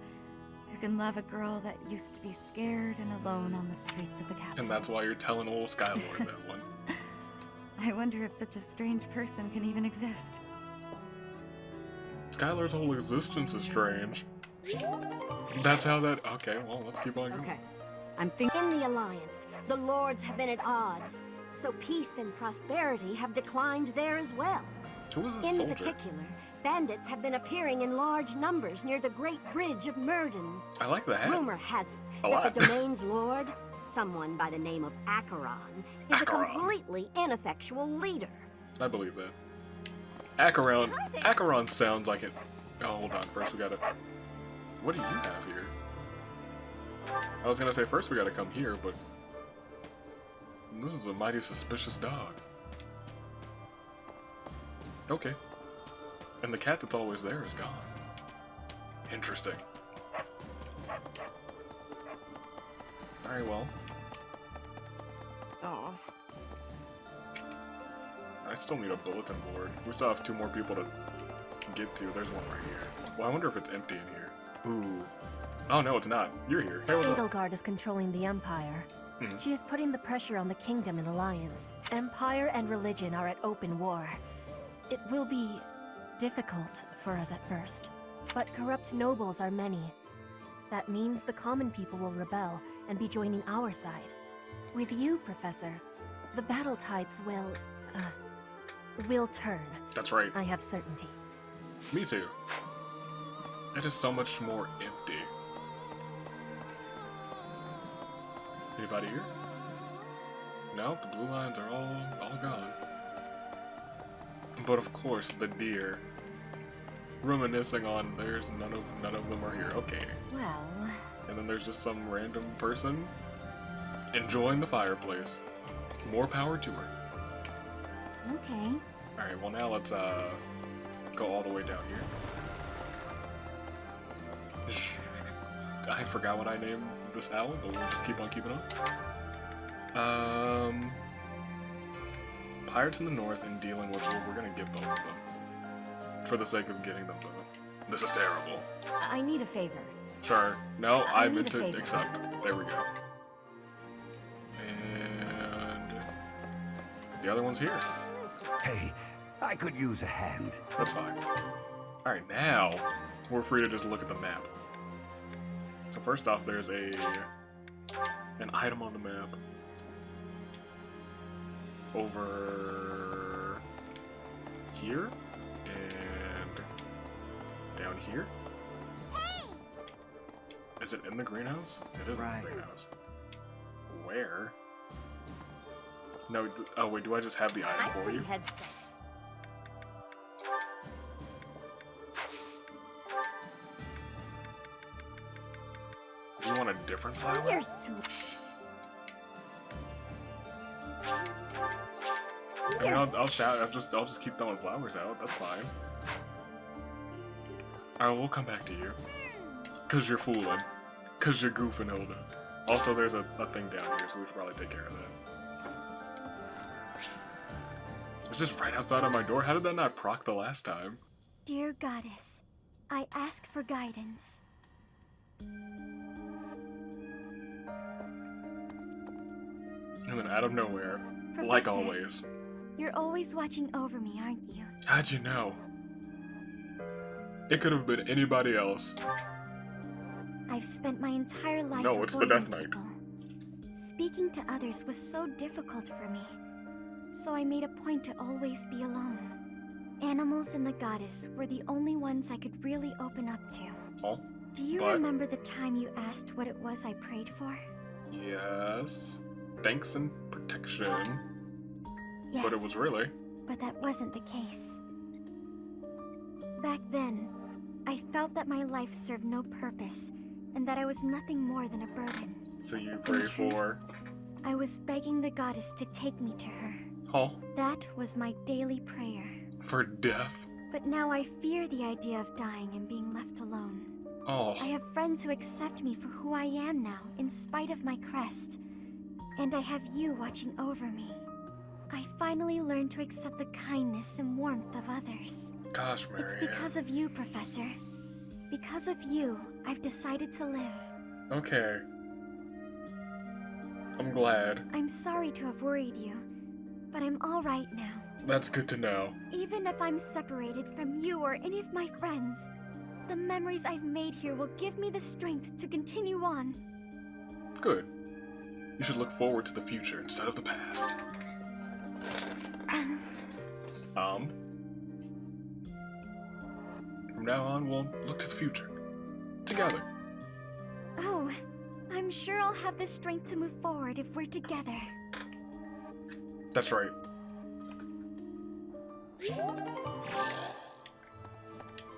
Who can love a girl that used to be scared and alone on the streets of the capital. And that's why you're telling old Skylord that one. I wonder if such a strange person can even exist. Skylar's whole existence is strange. That's how that... Okay, well, let's keep on going. Okay. I'm thinking... In the Alliance, the Lords have been at odds, so peace and prosperity have declined there as well. Who is this In soldier? particular, bandits have been appearing in large numbers near the Great Bridge of Murden. I like the hat. Rumor has it A that lot. the domain's lord, someone by the name of Acheron, is Acheron. a completely ineffectual leader. I believe that. Acheron. Acheron sounds like it. Oh, hold on. First, we gotta. What do you have here? I was gonna say first we gotta come here, but this is a mighty suspicious dog. Okay. And the cat that's always there is gone. Interesting. Very well. Oh. I still need a bulletin board. We still have 2 more people to get to. There's one right here. Well, I wonder if it's empty in here. Ooh. Oh, no, it's not. You're here. Hey, what's up? Edelgard is controlling the Empire. She is putting the pressure on the kingdom in alliance. Empire and religion are at open war. It will be difficult for us at first, but corrupt nobles are many. That means the common people will rebel and be joining our side. With you, Professor, the battle tides will turn. That's right. I have certainty. Me too. It is so much more empty. Anybody here? No, the blue lines are all gone. But of course, the deer. Reminiscing on there's none of them are here. Okay. Well. And then there's just some random person enjoying the fireplace. More power to her. Okay. Alright, well now let's go all the way down here. I forgot what I named this owl, but we'll just keep on keeping on. Pirates in the north and dealing with, well, we're gonna get both of them. For the sake of getting them both. This is terrible. I need a favor. Sure. No, I meant to favor. accept. There we go. And the other one's here. Hey, I could use a hand. That's fine. Alright, now we're free to just look at the map. So first off, there's an item on the map over here and down here. Is it in the greenhouse? It is in the greenhouse. Where? No, oh wait, do I just have the item for you? Do you want a different flower? You're sweet. I mean, I'll shout. I'll just keep throwing flowers out. That's fine. Alright, we'll come back to you. Cause you're fooling. Cause you're goofing, Hilda. Also, there's a thing down here, so we should probably take care of that. It's just right outside of my door. How did that not proc the last time? Dear Goddess, I ask for guidance. And then out of nowhere, like Professor, always. You're always watching over me, aren't you? How'd you know? It could have been anybody else. I've spent my entire life No, it's the avoiding Death Knight. people. Speaking to others was so difficult for me, so I made a point to always be alone. Animals and the goddess were the only ones I could really open up to. Oh, Do you but- remember the time you asked what it was I prayed for? Yes. Thanks and protection. Yes. But it was really. But that wasn't the case. Back then, I felt that my life served no purpose, and that I was nothing more than a burden. So you pray for. I was begging the goddess to take me to her. Oh. That was my daily prayer. For death. But now I fear the idea of dying and being left alone. Oh. I have friends who accept me for who I am now, in spite of my crest. And I have you watching over me. I finally learned to accept the kindness and warmth of others. Gosh, Marianne. It's because of you, Professor. Because of you, I've decided to live. Okay. I'm glad. I'm sorry to have worried you, but I'm all right now. That's good to know. Even if I'm separated from you or any of my friends, the memories I've made here will give me the strength to continue on. Good. You should look forward to the future instead of the past. From now on, we'll look to the future. Together. Oh, I'm sure I'll have the strength to move forward if we're together. That's right.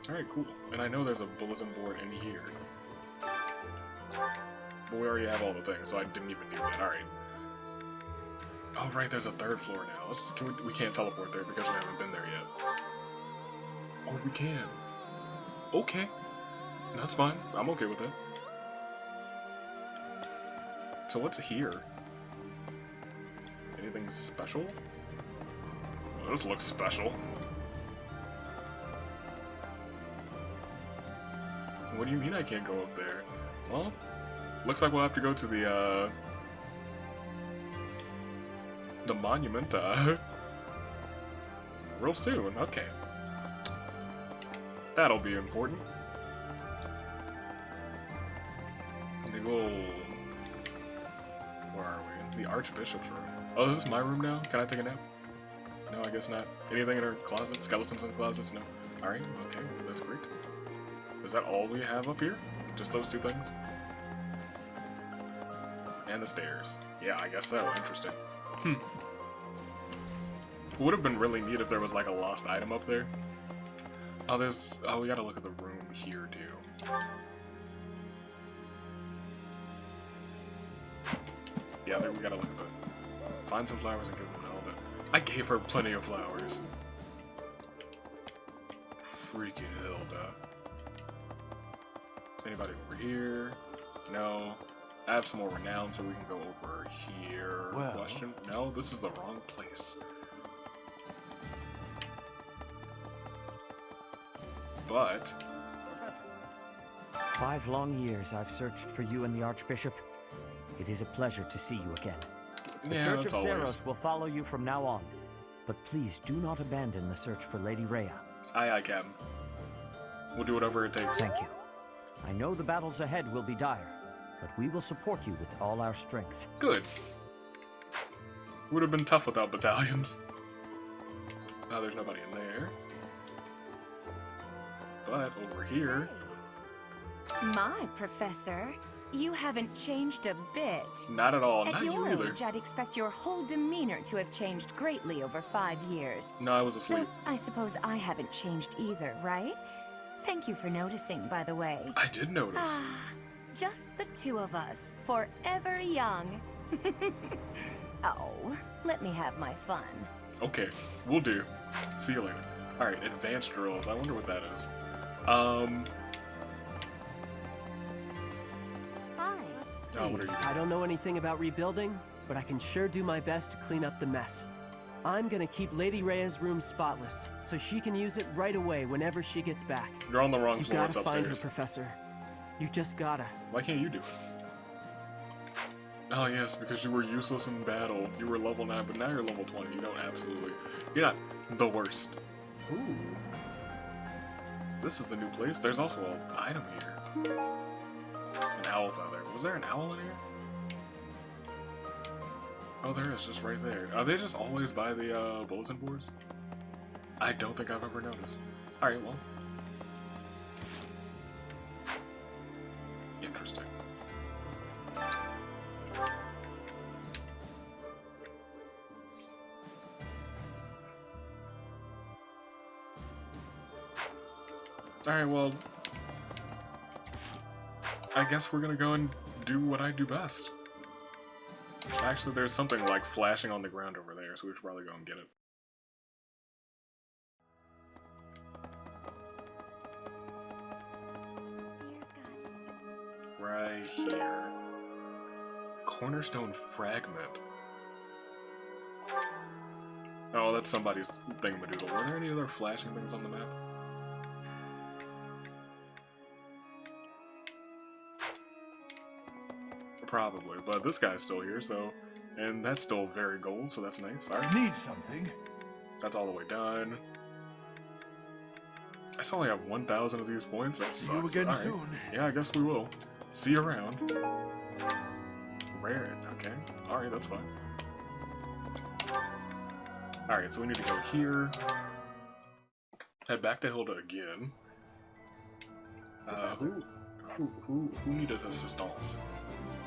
Alright, cool. And I know there's a bulletin board in here. But we already have all the things, so I didn't even need that. Alright. Oh, right, there's a third floor now. We can't teleport there because we haven't been there yet. Oh, we can. Okay. That's fine. I'm okay with it. So what's here? Anything special? Oh, this looks special. What do you mean I can't go up there? Well, looks like we'll have to go to the the monument, real soon. Okay. That'll be important. The old... Where are we? The Archbishop's room. Oh, this is my room now? Can I take a nap? No, I guess not. Anything in her closet? Skeletons in the closets? No. Alright, okay, well, that's great. Is that all we have up here? Just those two things? And the stairs. Yeah, I guess so. Interesting. Would have been really neat if there was like a lost item up there. Oh, there's... Oh, we gotta look at the room here, too. Yeah, there we gotta look at the... Find some flowers and give them all that. I gave her plenty of flowers. Freaking Hilda. Anybody over here? No. I have some more renown, so we can go over here. Well. Question? No, this is the wrong place. But... Professor. 5 long years I've searched for you and the Archbishop. It is a pleasure to see you again. The Yeah, Church of that's always. Zeros will follow you from now on. But please do not abandon the search for Lady Rhea. Aye, Captain. We'll do whatever it takes. Thank you. I know the battles ahead will be dire, but we will support you with all our strength. Good. Would have been tough without battalions. Now there's nobody in there. But over here... My Professor, you haven't changed a bit. Not at all. At Not you your either. age, I'd expect your whole demeanor to have changed greatly over 5 years. No, I was asleep. Though I suppose I haven't changed either, right? Thank you for noticing, by the way. I did notice. Ah, just the two of us, forever young. Oh, let me have my fun. Okay, we'll do. See you later. Alright, advanced drills. I wonder what that is. Hi. Oh, what are you doing? I don't know anything about rebuilding, but I can sure do my best to clean up the mess. I'm gonna keep Lady Rhea's room spotless, so she can use it right away whenever she gets back. You're on the wrong You've floor. gotta It's find her, upstairs. Professor. You just gotta. Why can't you do it? Oh yes, because you were useless in battle. You were level 9, but now you're level 20. You don't absolutely... You're not the worst. Ooh. This is the new place. There's also an item here. An owl feather. Was there an owl in here? Oh, there is, just right there. Are they just always by the bulletin boards? I don't think I've ever noticed. Alright, well. Interesting. Alright, well, I guess we're gonna go and do what I do best. Actually, there's something like flashing on the ground over there, so we should probably go and get it. Right here. Cornerstone fragment. Oh, that's somebody's thingamadoodle. Were there any other flashing things on the map? Probably, but this guy's still here, so... And that's still very gold, so that's nice. Alright. Need something? That's all the way done. I still only have 1,000 of these points. That See you sucks. again Alright. soon. Yeah, I guess we will. See you around. Rare it. Okay. Alright, that's fine. Alright, so we need to go here. Head back to Hilda again. Who needed assistance?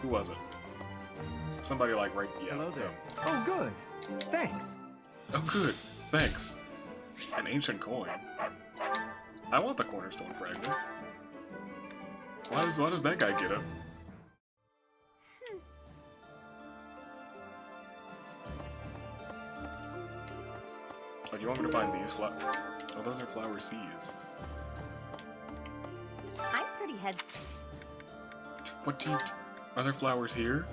Who was it? Somebody like right... Yeah. Hello there. Oh, good. Thanks. Oh, good. Thanks. An ancient coin. I want the cornerstone fragment. Why does that guy get it? Oh, do you want me to find these flowers? Oh, those are flower seeds. I'm pretty heads. What do you... Are there flowers here?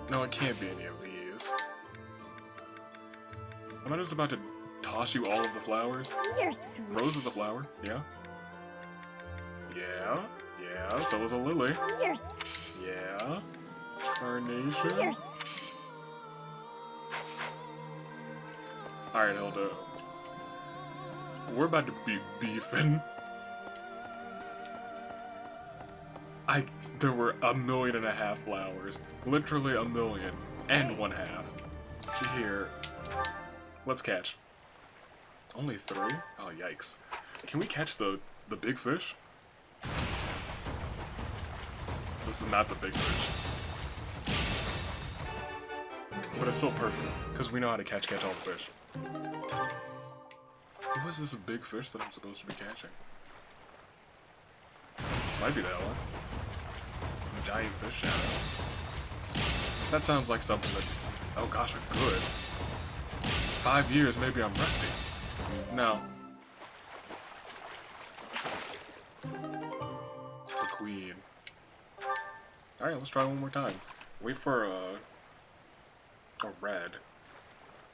No, it can't be any of these. Am I just about to toss you all of the flowers? You're sweet. Rose is a flower, yeah. Yeah, yeah. Yeah, so was a lily. Yes. Yeah. Carnation. Yes. Alright, Hilda. We're about to be beefing. There were 1.5 million flowers. Literally 1.5 million. Here. Let's catch. Only 3? Oh, yikes. Can we catch the big fish? This is not the big fish. But it's still perfect, because we know how to catch all the fish. Who is this big fish that I'm supposed to be catching? Might be that one. A giant fish shadow. That sounds like something that... Oh gosh, I could. 5 years, maybe I'm rusty. No. The queen. Alright, let's try one more time. Wait for a red.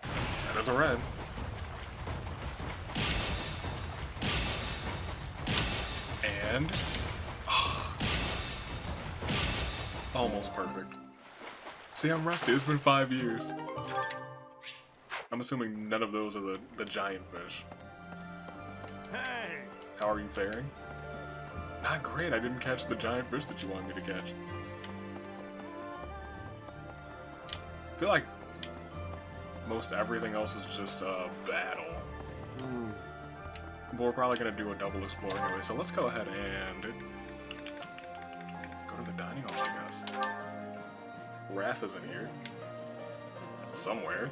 That is a red. And... almost perfect. See, I'm rusty. It's been 5 years. I'm assuming none of those are the giant fish. Hey! How are you faring? Not great. I didn't catch the giant fish that you wanted me to catch. I feel like most everything else is just a battle. But we're probably going to do a double explore anyway, so let's go ahead and go to the dining hall, I guess. Raph is in here. Somewhere.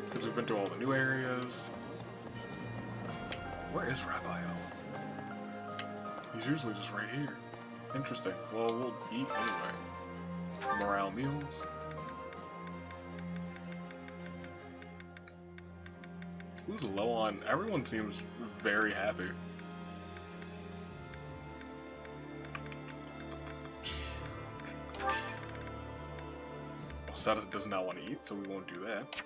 Because we've been to all the new areas. Where is Raphael? He's usually just right here. Interesting. Well, we'll eat anyway. Morale meals. Who's low on? Everyone seems very happy. Well, Sada does not want to eat, so we won't do that.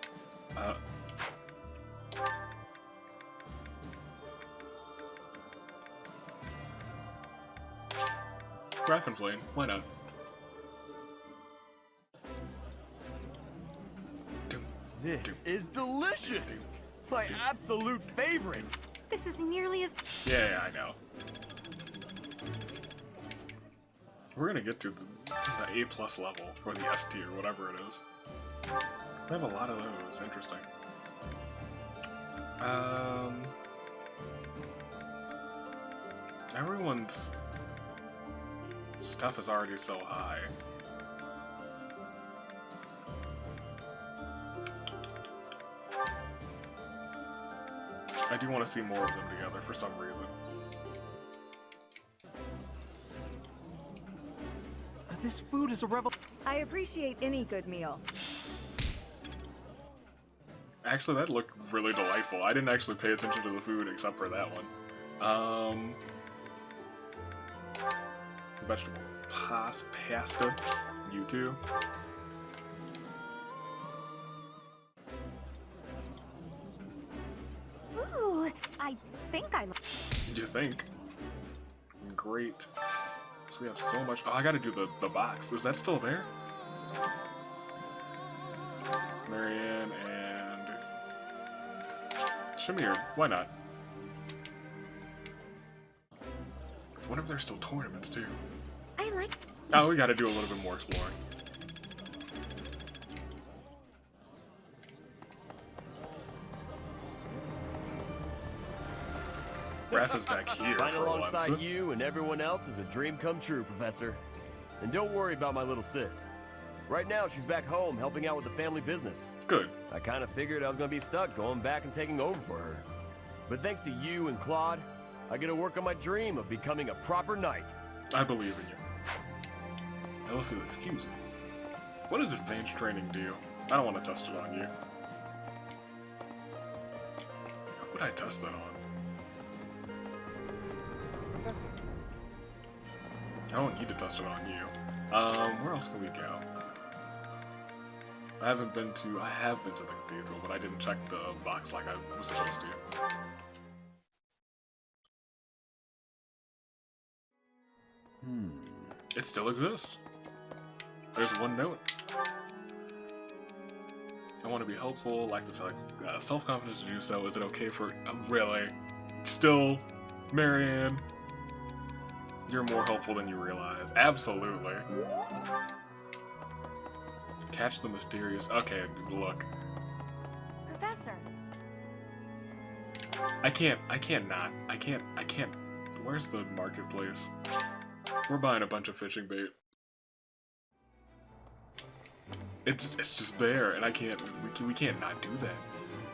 Raph and Flame, why not? This is delicious! My absolute favorite! This is nearly as... Yeah, I know. We're gonna get to the A+ level, or the S tier, whatever it is. We have a lot of those, interesting. Everyone's stuff is already so high. I do want to see more of them together for some reason. This food is a revel. I appreciate any good meal. Actually, that looked really delightful. I didn't actually pay attention to the food except for that one. Vegetable pasta. You too. Ooh, I think I... You think? Great. So we have so much. Oh, I gotta do the box. Is that still there? Marianne and Shamir. Why not? I wonder if there's still tournaments too. I like... Oh, we gotta do a little bit more exploring. Raph is back here Right for alongside once. you and everyone else is a dream come true, Professor. And don't worry about my little sis. Right now, she's back home helping out with the family business. Good. I kind of figured I was going to be stuck going back and taking over for her. But thanks to you and Claude, I get to work on my dream of becoming a proper knight. I believe in you. Ella Felix, excuse me. What does advanced training do? I don't want to test it on you. Who would I test that on? Professor. I don't need to test it on you. Where else can we go? I have been to the cathedral, but I didn't check the box like I was supposed to. It still exists. There's one note. I want to be helpful, like this, self-confidence to do so. Is it okay for... really? Still, Marianne, you're more helpful than you realize. Absolutely. Catch the mysterious... Okay, look. Professor. I can't. Where's the marketplace? We're buying a bunch of fishing bait. It's just there, and I can't. We can't not do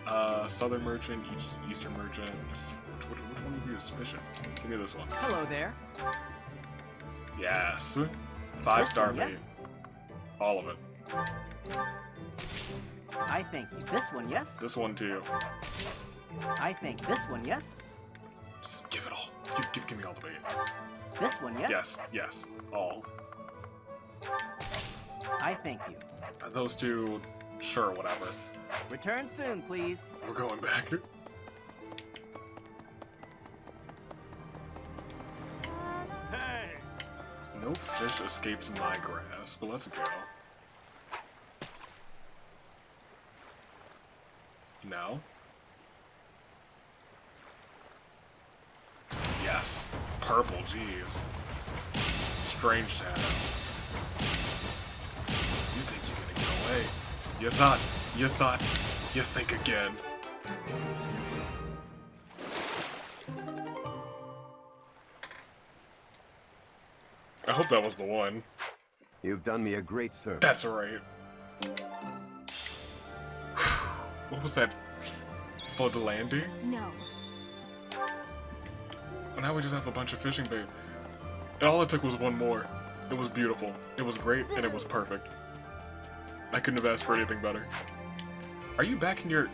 that. Southern merchant, Eastern merchant. Which one of you is fishing? Give me this one. Hello there. Yes. 5-star bait. Yes. All of it. I thank you. This one, yes? This one too. I think this one, yes? Just give it all. Give me all the bait. This one, yes? Yes. All. I thank you. Those two, sure, whatever. Return soon, please. We're going back. Hey! No fish escapes my grasp, but let's go. No? Yes. Purple, jeez. Strange shadow. You think you're gonna get away? You think again. I hope that was the one. You've done me a great service. That's right. What was that? Fodlandi? No. Well, now we just have a bunch of fishing bait. And all it took was one more. It was beautiful. It was great, and it was perfect. I couldn't have asked for anything better. Are you back in your...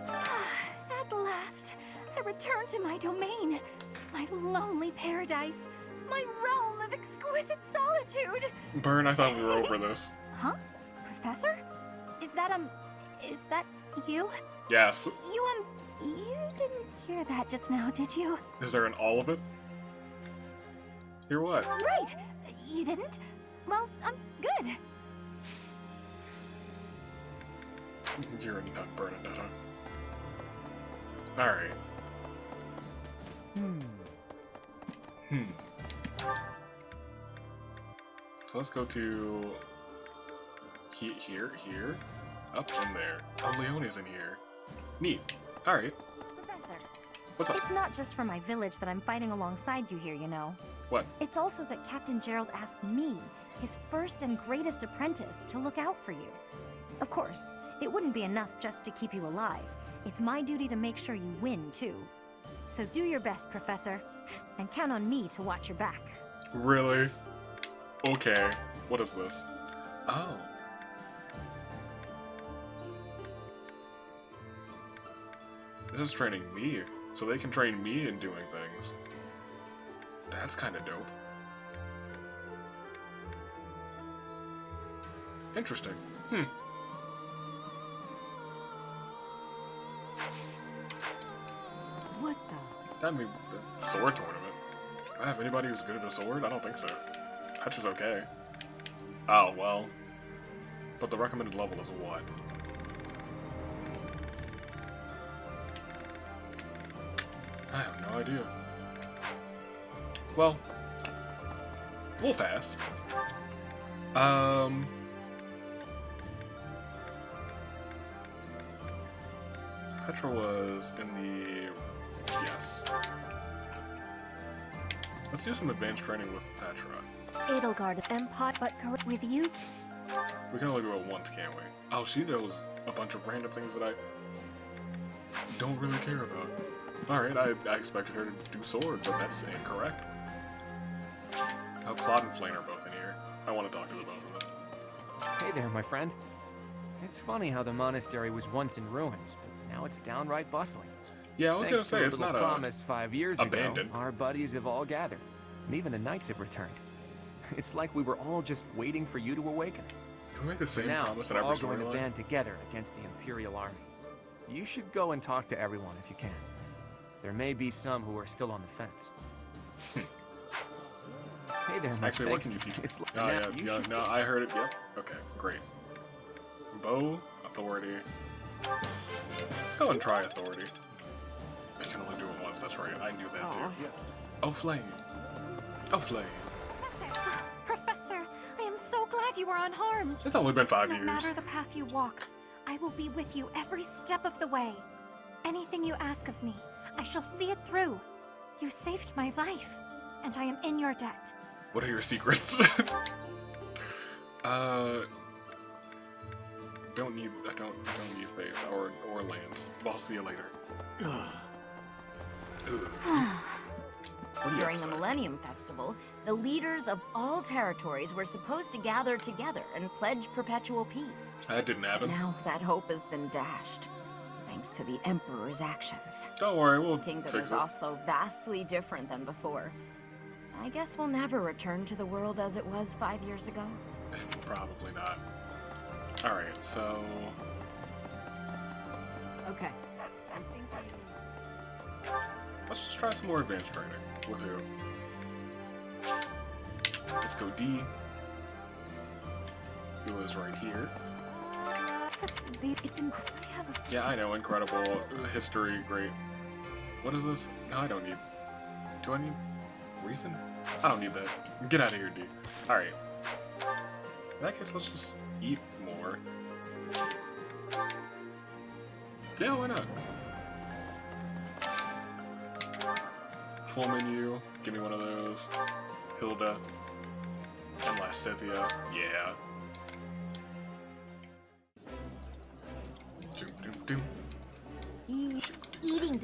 At last, I return to my domain. My lonely paradise. My realm of exquisite solitude. Burn, I thought we were over this. Huh? Professor? Is that you? Yes. You didn't hear that just now, did you? Is there an all of it? Hear what? Right! You didn't? Well, good. You're a nut, Bernadetta. Alright. So let's go to... Here? Up in there. Oh, Leone's in here. Neat. Alright. Professor. What's up? It's not just for my village that I'm fighting alongside you here, you know. What? It's also that Captain Gerald asked me, his first and greatest apprentice, to look out for you. Of course, it wouldn't be enough just to keep you alive. It's my duty to make sure you win, too. So do your best, Professor, and count on me to watch your back. Really? Okay. What is this? Oh. This is training me, so they can train me in doing things. That's kind of dope. Interesting. What the? That mean the sword tournament. Do I have anybody who's good at a sword? I don't think so. Petra's okay. Oh, well. But the recommended level is what? I have no idea. Well, we'll pass. Petra was in the... Yes. Let's do some advanced training with Petra. Edelgard Empire, but with you? We can only do it once, can't we? Oh, she knows a bunch of random things that I don't really care about. Alright, I expected her to do swords, but that's incorrect. Oh, Claude and Flane are both in here. I want to talk to them both of them. Hey there, my friend. It's funny how the monastery was once in ruins, but now it's downright bustling. Yeah, I was gonna Thanks say, to a it's little not promise 5 years abandoned. ago, our buddies have all gathered, and even the knights have returned. It's like we were all just waiting for you to awaken. We make the same now, promise in we're every all going to storyline. band together against the Imperial Army. You should go and talk to everyone if you can. there may be some who are still on the fence. Hey there, my Actually, what thanks can you to- teach me? It's like, Oh, now yeah, you yeah, should- no, I heard it. Yep. Okay, great. Bow, authority. Let's go and try authority. I can only do it once, that's right. I knew that too. Oh, flame. Oh, flame. Professor, I am so glad you are unharmed. It's only been 5 No years. matter the path you walk, I will be with you every step of the way. Anything you ask of me, I shall see it through. You saved my life, and I am in your debt. What are your secrets? don't need faith or lands. Well, I'll see you later. What do you During have the to say? Millennium Festival, the leaders of all territories were supposed to gather together and pledge perpetual peace. That didn't happen. Now that hope has been dashed, thanks to the Emperor's actions. Don't worry, we'll The kingdom fix is it. also vastly different than before. I guess we'll never return to the world as it was 5 years ago. Probably not. Alright, so... Okay. let's just try some more advanced training. With who? Let's go D. He lives right here. It's incredible. Yeah, I know, incredible. History, great. What is this? No, I don't need... do I need... reason? I don't need that. Get out of here, D. Alright. In that case, let's just eat more. Yeah, why not? Full menu. Give me one of those. Hilda. And Lysithia. Yeah. Doom, doom, doom. Eating.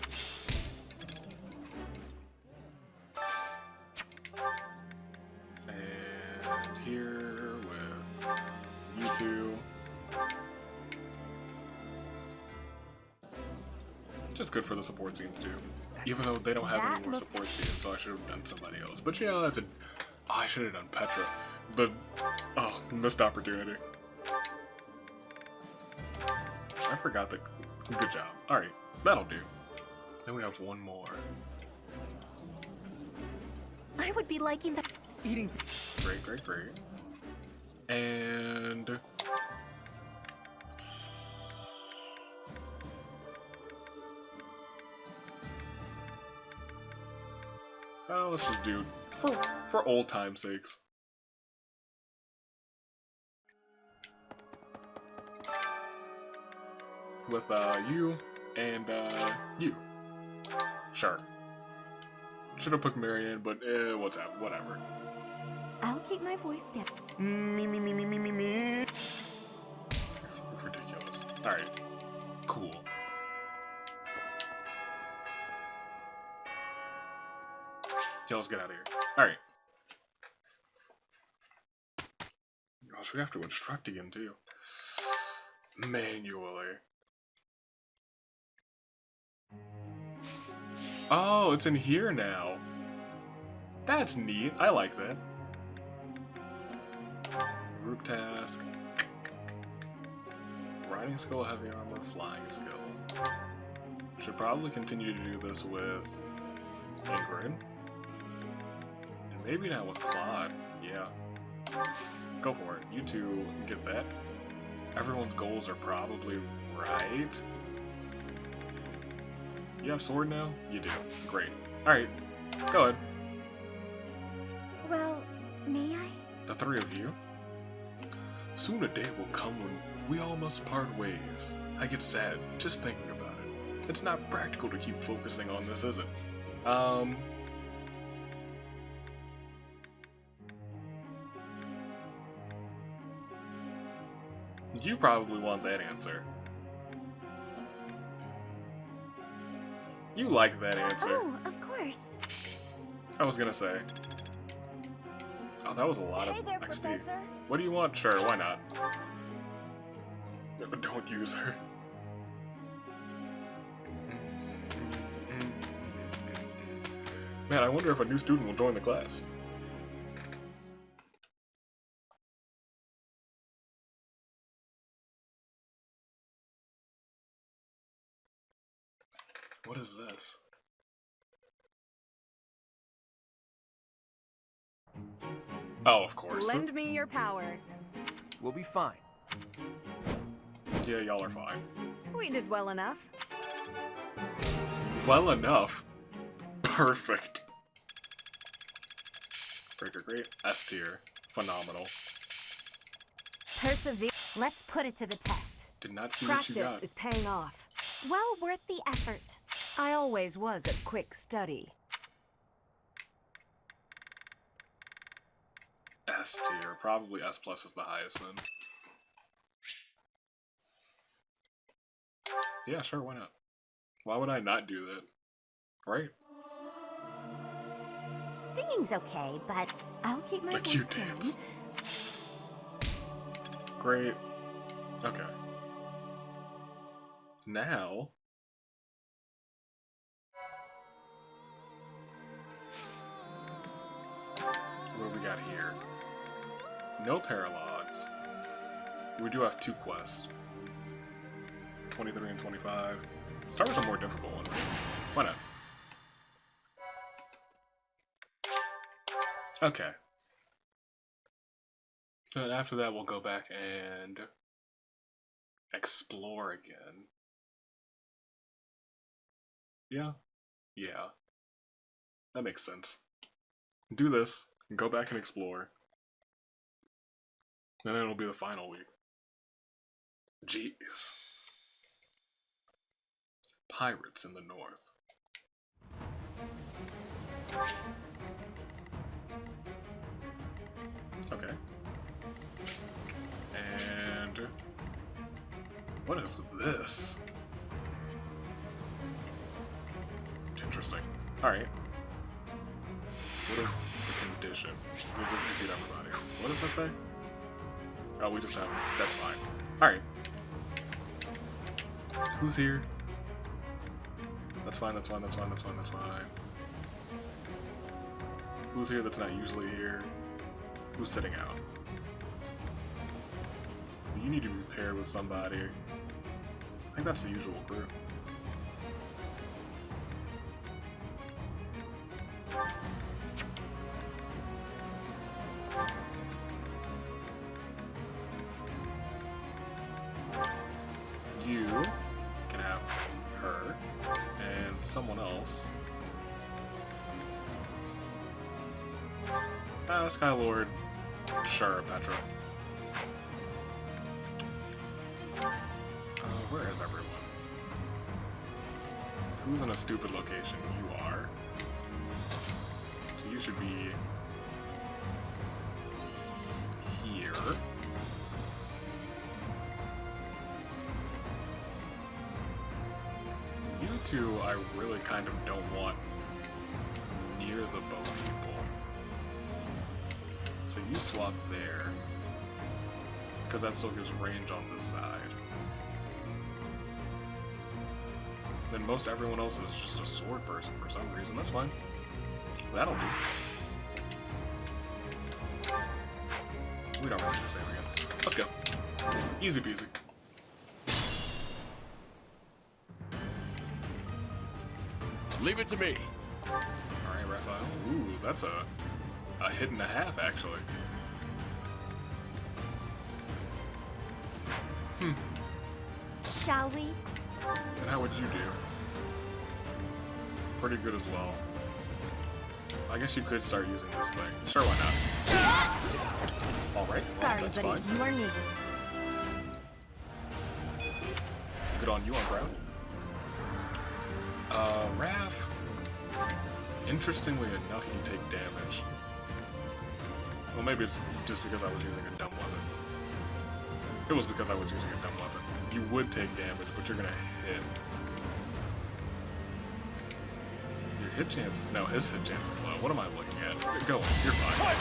And here with you two. Just good for the support scenes too. Even though they don't have any more support scenes, so I should have done somebody else. But you know, that's a... oh, I should have done Petra. The... oh, missed opportunity. I forgot the... good job. Alright, that'll do. Then we have one more. I would be liking the eating. Great, great, great. And... oh, let's just do for old time's sakes. With you and you. Sure. Should have put Marianne, but what's up? Whatever. I'll keep my voice down. Me. Ridiculous. All right. Cool. Yeah, let's get out of here. Alright. Gosh, we have to instruct again, too. Manually. Oh, it's in here now. That's neat. I like that. Group task. Riding skill, heavy armor, flying skill. Should probably continue to do this with Ingrid. Maybe not with Claude. Yeah. Go for it. You two get that. Everyone's goals are probably right. You have sword now? You do. Great. Alright. Go ahead. Well, may I? The three of you. Soon a day will come when we all must part ways. I get sad just thinking about it. It's not practical to keep focusing on this, is it? You probably want that answer. You like that answer. Oh, of course. I was gonna say. Oh, that was a lot Hey of there, XP. Professor. What do you want? Sure, why not? Yeah, but don't use her. Man, I wonder if a new student will join the class. What is this? Oh, of course. Lend me your power. We'll be fine. Yeah, y'all are fine. We did well enough. Well enough. Perfect. Breaker great. S tier. Phenomenal. Persevere. Let's put it to the test. Did not see what you Practice got. is paying off. Well worth the effort. I always was a quick study. S tier. Probably S plus is the highest then. Yeah, sure, why not? Why would I not do that? Right? Singing's okay, but I'll keep my A cute voice down. dance. Great. Okay. Now... what do we got here? No paralogs. We do have 2 quests. 23 and 25. Start with a more difficult one. Why not? Okay. Then after that, we'll go back and explore again. Yeah. Yeah. That makes sense. Do this, and go back and explore. And then it'll be the final week. Jeez. Pirates in the North. Okay. And... what is this? Interesting. Alright. What is the condition? We just defeat everybody. What does that say? Oh, we just have... that's fine. Alright. Who's here? That's fine, that's fine, that's fine, that's fine, that's fine. Who's here that's not usually here? Who's sitting out? You need to be paired with somebody. I think that's the usual crew. You can have her and someone else. Skylord. Sure, Petra. Where is everyone? Who's in a stupid location? You are. So you should be here. You two, I really kind of don't want near the boat people. So you swap there, because that still gives range on this side. Then most everyone else is just a sword person for some reason. That's fine. That'll do. We don't really just aim again. Let's go. Easy peasy. Leave it to me. Alright, Raphael. Ooh, that's a hit and a half, actually. Shall we? And how would you do? Pretty good as well. I guess you could start using this thing. Sure, why not? Alright, Sorry, that's but fine. it's your needed. Good on you on ground. Raph. Interestingly enough, you take damage. Well, maybe it's just because I was using a dumb weapon. It was because I was using a dumb weapon. You would take damage, but you're gonna hit. Your hit chances? No, his hit chance is low. What am I looking at? Go on, you're fine.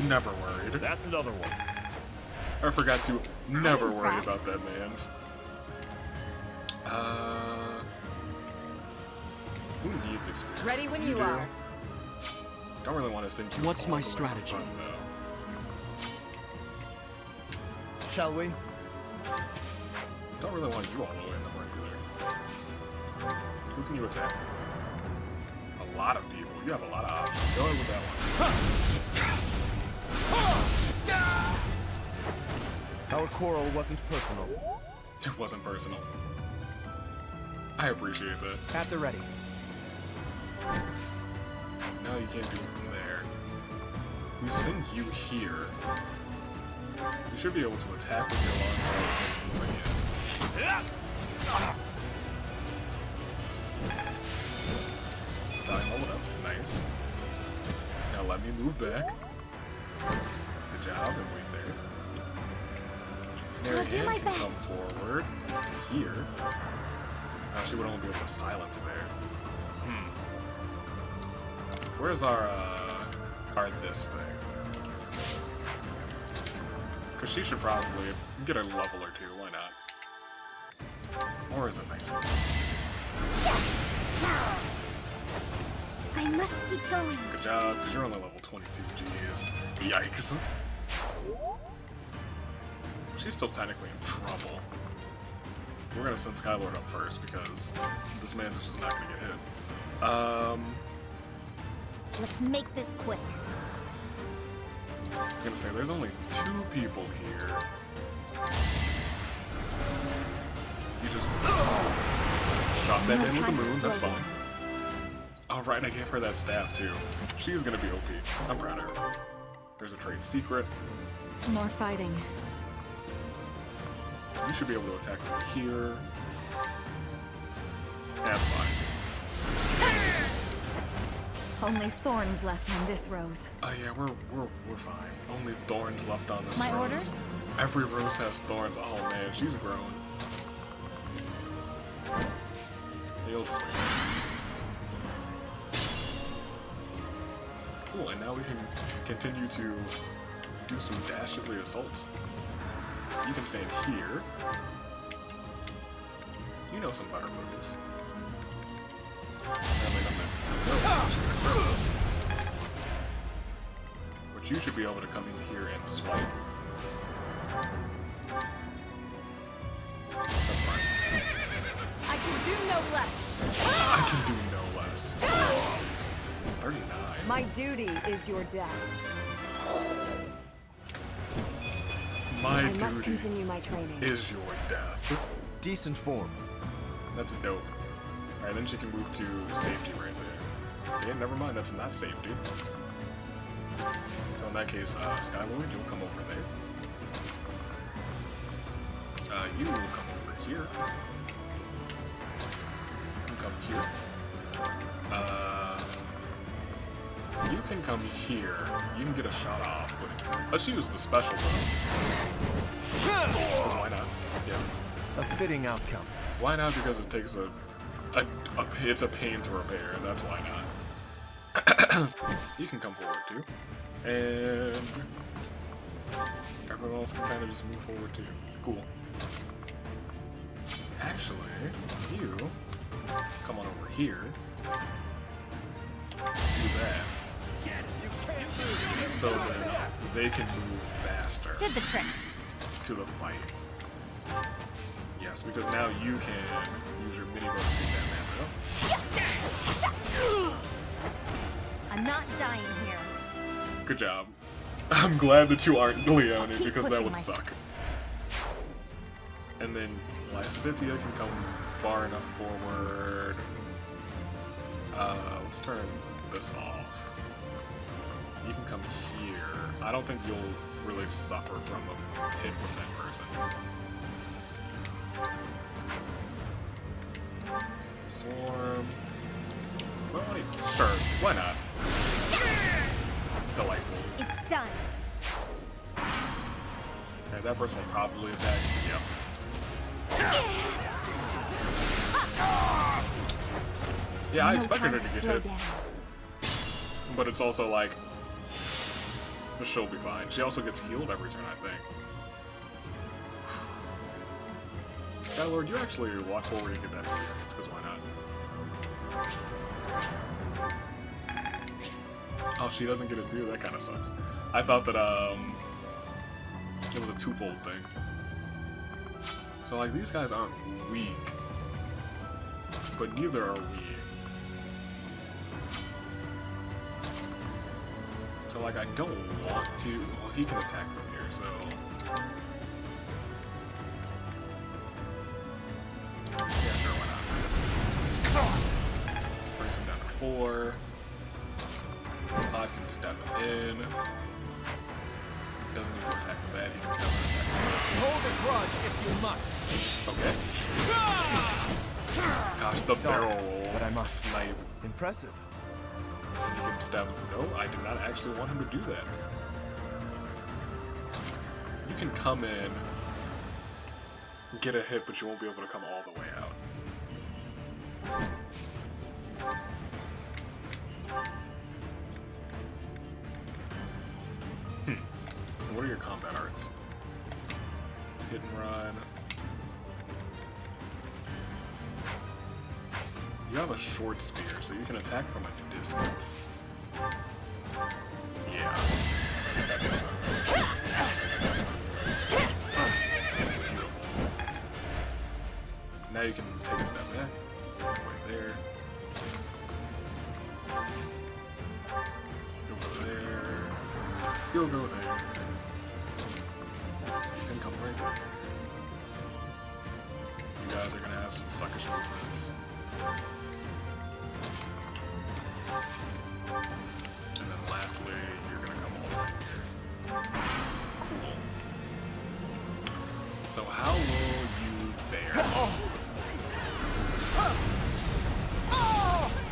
Never worried. That's another one. I forgot to never worry about that man's. Who needs experience? Ready when you are. Don't really want to sink you. What's all my the way strategy? in front, though. Shall we? Don't really want you all the way in the front either. Who can you attack? A lot of people. You have a lot of options. Go ahead with that one. Our quarrel wasn't personal. It wasn't personal. I appreciate that. At the ready. No, you can't do it from there. We send you here. You should be able to attack with your long bow. Time hold up. Nice. Now let me move back. Good job, and wait there. I'll do Mary my Ann can best. come forward here. She would only be able to silence there. Where's our this thing? Because she should probably get a level or two, why not? Or is it nice? I must keep going. Good job, because you're only level 22, jeez. Yikes. She's still technically in trouble. We're gonna send Skylord up first, because this man's just not gonna get hit. Let's make this quick. I was gonna say, there's only 2 people here. You just shot that in with the moon, that's fine. Alright, I gave her that staff too. She's gonna be OP. I'm proud of her. There's a trade secret. More fighting. You should be able to attack from here. That's fine. Only thorns left on this rose. Oh yeah, we're fine. Only thorns left on this My rose. orders? Every rose has thorns. Oh man, she's grown. You'll just wait. Cool, and now we can continue to do some dastardly assaults. You can stand here. You know some better moves. But you should be able to come in here and swipe. That's fine. I can do no less. I can do no less. 39. My duty is your death. My I must duty continue my training. is your death. Decent form. That's dope. Alright, then she can move to safety right there. Okay, never mind, that's not safety. So in that case, Skylord, you'll come over there. You will come over here. You can come here. You can come here. You can get a shot off with. Let's use the special though. Because why not? Yeah. A fitting outcome. Why not? Because it takes it's a pain to repair. That's why not. You can come forward too, and everyone else can kind of just move forward too. Cool. Actually, you come on over here. Do that. So that they can move faster. Did the trick. To the fight. Yes, because now you can use your mini bow to take that mantle. I'm not dying here. Good job. I'm glad that you aren't Leone keep because that pushing would myself. suck. And then Lysithea can come far enough forward. Let's turn this off. You can come here. I don't think you'll really suffer from a hit from that person. Swarm. Well, sure, why not? Delightful. It's done. Okay, that person will probably attack. Yep. Yeah, I expected her to get hit. But it's also like, she'll be fine. She also gets healed every turn, I think. Skylord, you actually walk forward and get that experience, because why not? Oh, she doesn't get it too? That kind of sucks. I thought that, it was a twofold thing. So, like, these guys aren't weak, but neither are we. So, like, I don't want to... Well, he can attack from here, so... Yeah, sure, why not? Brings him down to 4. Cloud can step in. Doesn't need to attack with that, he can step in and attack with this. Hold a grudge if you must. Okay. Gosh, the barrel roll. But I must snipe. Impressive. And he can step. No, I did not actually want him to do that. You can come in, get a hit, but you won't be able to come all the way out. What are your combat arts? Hit and run. You have a short spear, so you can attack from a distance. Yeah. That's not good. Now you can take a step back. Right there. You'll go there. You'll go there. You can come right there. You guys are gonna have some suckish movements. And then lastly, you're gonna come all the way here. Cool. So how will you fare?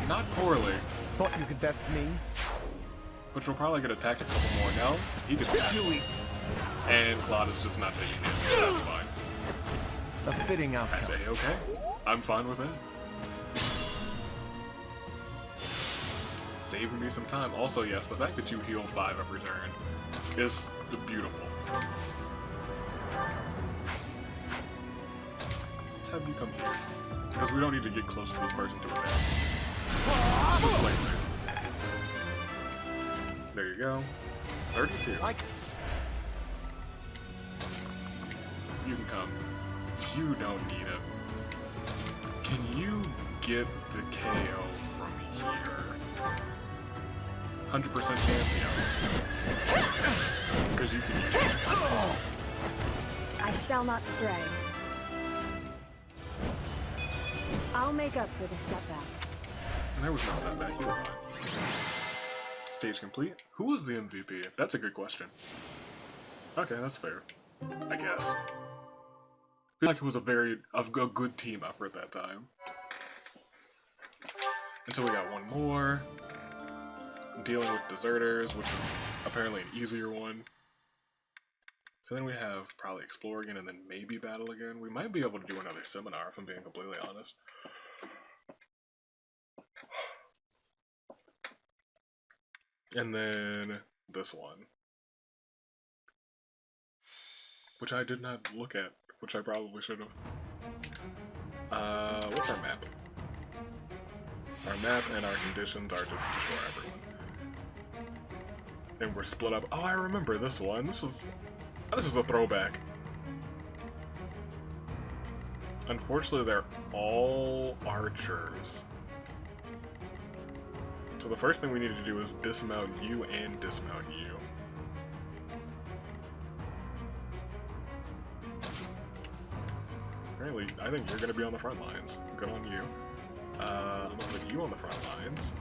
Not poorly. Thought you could best me? But you'll probably get attacked a couple more. No, he gets too easy. And Claude is just not taking it, so that's fine. A fitting outcome. I'd say okay. I'm fine with it. Saving me some time. Also, yes, the fact that you heal 5 every turn is beautiful. Let's have you come here. Because we don't need to get close to this person to attack. Just place it. There you go. 32. You can come. You don't need it. Can you get the KO from here? 100% chance, yes. Because you can use it. I shall not stray. I'll make up for the setback. And there was no setback. You were fine. Stage complete. Who was the MVP? That's a good question. Okay, that's fair. I guess. I feel like it was a good team effort at that time. Until we got one more. Dealing with deserters, which is apparently an easier one. So then we have probably explore again and then maybe battle again. We might be able to do another seminar if I'm being completely honest. And then this one. Which I did not look at, which I probably should have. What's our map? Our map and our conditions are just destroy everyone. And we're split up. Oh, I remember this one. This is a throwback. Unfortunately, they're all archers. So the first thing we need to do is dismount you and dismount you. Apparently, I think you're gonna be on the front lines. Good on you. I'm gonna put you on the front lines.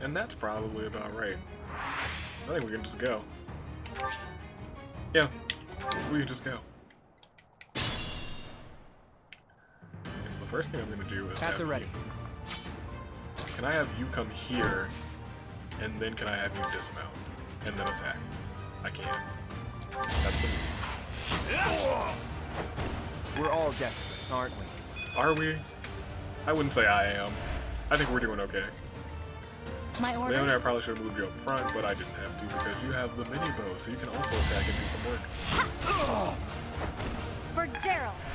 And that's probably about right. I think we can just go. Yeah, we can just go. Okay, so the first thing I'm gonna do is At the ready. Can I have you come here, and then can I have you dismount, and then attack? I can. That's the moves. We're all desperate, aren't we? Are we? I wouldn't say I am. I think we're doing okay. My orders? Leona, I probably should have moved you up front, but I didn't have to because you have the mini bow, so you can also attack and do some work. For Gerald.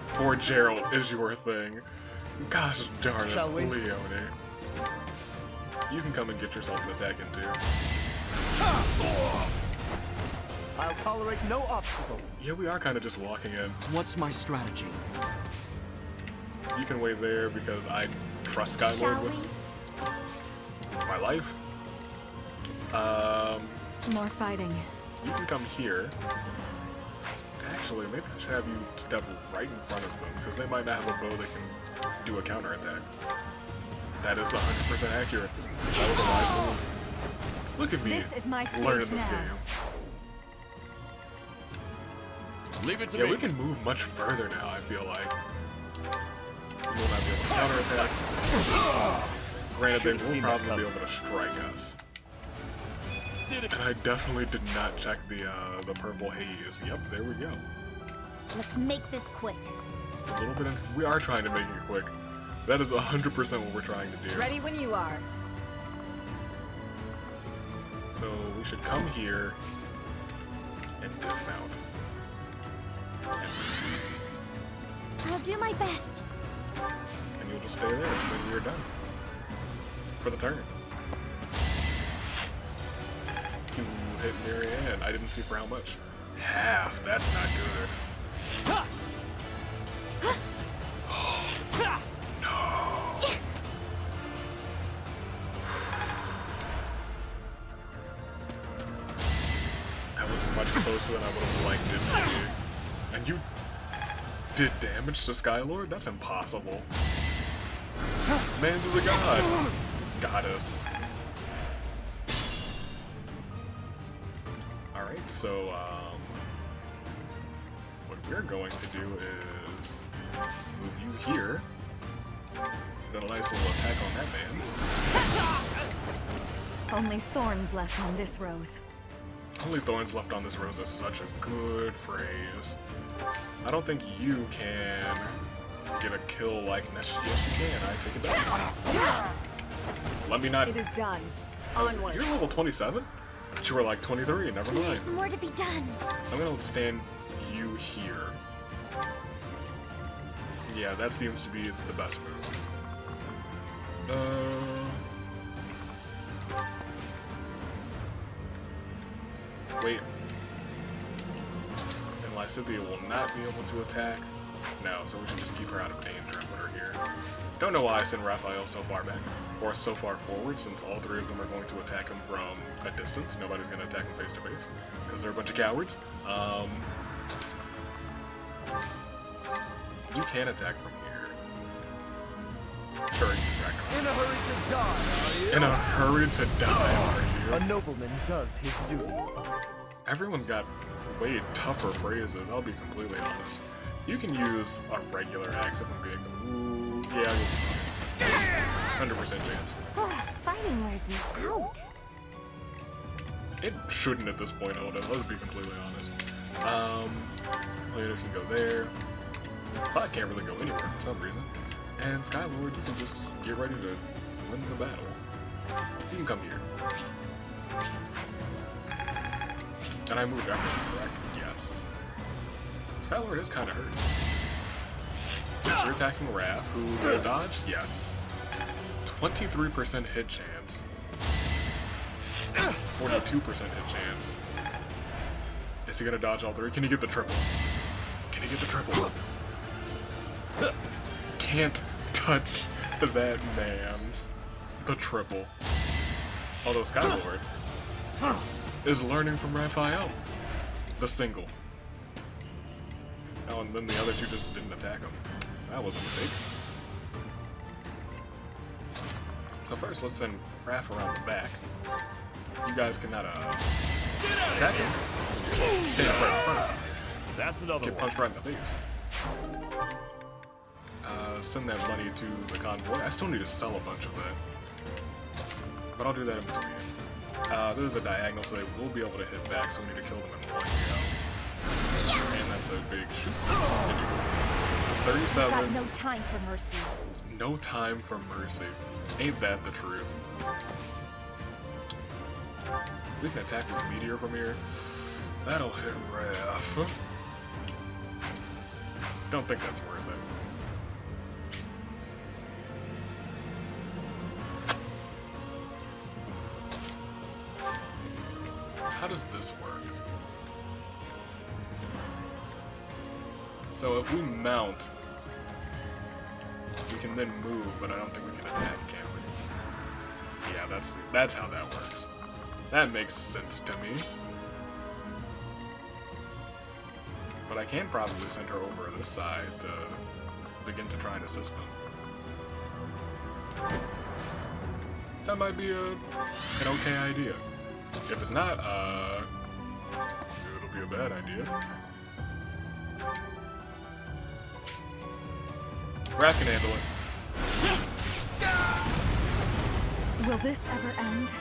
For Gerald is your thing. Gosh darn Shall we? it, Leone. You can come and get yourself an attack in too. I'll tolerate no obstacle. Yeah, we are kind of just walking in. What's my strategy? you can wait there because I trust Skylord with my life. More fighting. You can come here. Actually, maybe I should have you step right in front of them because they might not have a bow that can do a counterattack. That is 100% accurate. That was a wise move. Look at me This is my stage learning this now. game. Leave it to Yeah, me. we can move much further now, I feel like. We will not be able to counterattack. Granted, Should've they seen will that probably be coming. able to strike us. And I definitely did not check the purple haze. Yep, there we go. Let's make this quick. A little bit of, we are trying to make it quick. That is 100% what we're trying to do. Ready when you are. So we should come here and dismount. I'll do my best. And you'll just stay there when you're done. For the turn. You hit Marianne. I didn't see for how much. Half. That's not good. That was much closer than I would have liked it to be. And you did damage to Skylord? That's impossible. Mans is a god. Goddess. Alright, so, what we're going to do is move you here. Got a nice little attack on that man's. Only thorns left on this rose. Only thorns left on this rose is such a good phrase. I don't think you can get a kill like Nesh. Yes, you can. I take it back. Let me not. It is done. Oh, Onward. you're level 27? But you were like 23. Never mind. There's more to be done. I'm gonna stand you here. Yeah, that seems to be the best move. Wait. And Lysithea will not be able to attack. No, so we should just keep her out of danger and put her here. Don't know why I sent Raphael so far back, or so far forward, since all three of them are going to attack him from a distance. Nobody's going to attack him face to face, because they're a bunch of cowards. You can attack from here. Sure, he's back on. In a hurry to die, are you? In a hurry to die, are you? A nobleman does his duty. Everyone's got way tougher phrases, I'll be completely honest. You can use a regular axe if I'm being... Ooh, yeah, you'll be fine. 100% chance. Fighting wears me out. It shouldn't at this point, Oda, let's be completely honest. Lena can go there. Cloud can't really go anywhere for some reason. And Skylord, you can just get ready to win the battle. You can come here. And I moved after, correct? Yes. Skylord is kind of hurt. Yes, you're attacking Raph, who did a dodge? Yes. 23% hit chance. 42% hit chance. Is he gonna dodge all three? Can he get the triple? Can he get the triple? Can't touch that man's the triple. Although Skylord is learning from Raphael. The single. Oh, and then the other two just didn't attack him. That was a mistake. So first, let's send Raph around the back. You guys cannot attack him. Stand right in front of him. That's another Get one. punched right in the face. Send that money to the convoy. I still need to sell a bunch of that. But I'll do that in between. There's a diagonal, so they will be able to hit back, so we need to kill them in one go. And that's a big shoot. 37. Got no time for mercy. No time for mercy. Ain't that the truth? We can attack with Meteor from here. That'll hit Raph. Don't think that's worth it. How does this work? So if we mount can then move, but I don't think we can attack, can we? Yeah, that's how that works. That makes sense to me. But I can probably send her over this side to begin to try and assist them. That might be an okay idea. If it's not, it'll be a bad idea. Raph can handle it. Will this ever end?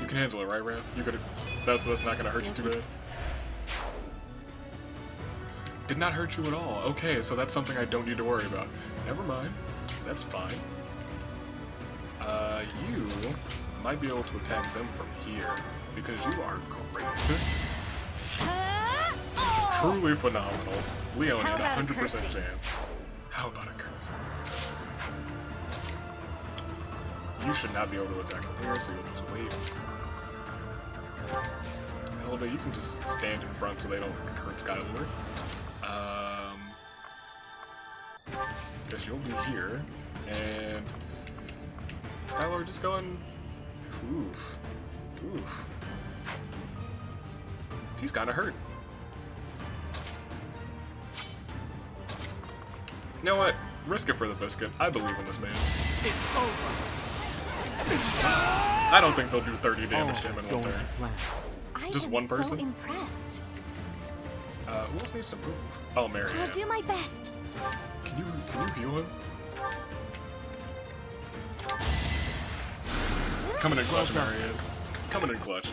You can handle it, right, Raph? You could. That's not gonna hurt you too bad. Did not hurt you at all. Okay, so that's something I don't need to worry about. Never mind. That's fine. You might be able to attack them from here because you are great. Truly phenomenal. Leon had a 100% chance. How about a curse? You should not be able to attack from here, so you'll just wait. Hilda, you can just stand in front so they don't hurt Skylord. Guess you'll be here, and Skylord just going. Oof. Oof. He's kinda hurt. You know what? Risk it for the biscuit. I believe in this man. It's over. I don't think they'll do 30 damage to him in one turn. Just one person? I'm so impressed. Who else needs to move? Oh, Mary. I'll do my best. Can you heal him? Coming in clutch, Marianne. Coming in clutch.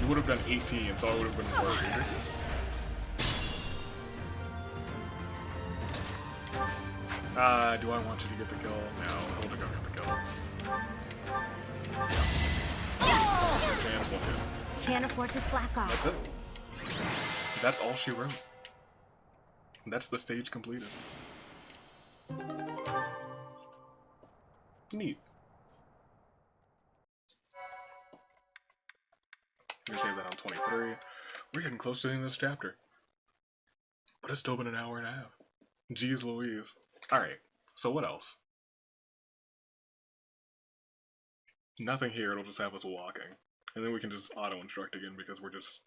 You would have done 18, so I would have been worried. Do I want you to get the kill? No, Hilda go get the kill. Chance, one hit. Can't afford to slack off. That's it. That's all she wrote. That's the stage completed. Neat. We're gonna save that on 23. We're getting close to the end of this chapter. But it's still been an hour and a half. Jeez Louise. Alright, so what else? Nothing here, it'll just have us walking. And then we can just auto-instruct again because we're just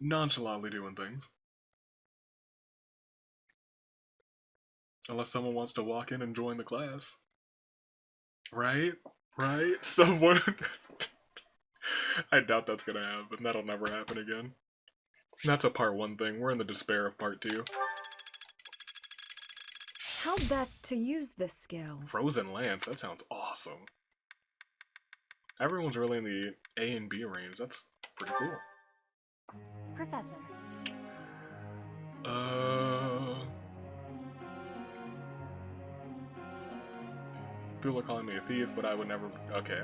nonchalantly doing things. Unless someone wants to walk in and join the class. Right? Right? Someone... I doubt that's gonna happen. That'll never happen again. That's a part 1 thing. We're in the despair of part 2. How best to use this skill? Frozen Lance, that sounds awesome. Everyone's really in the A and B range. That's pretty cool. Professor. People are calling me a thief, but I would never... Okay.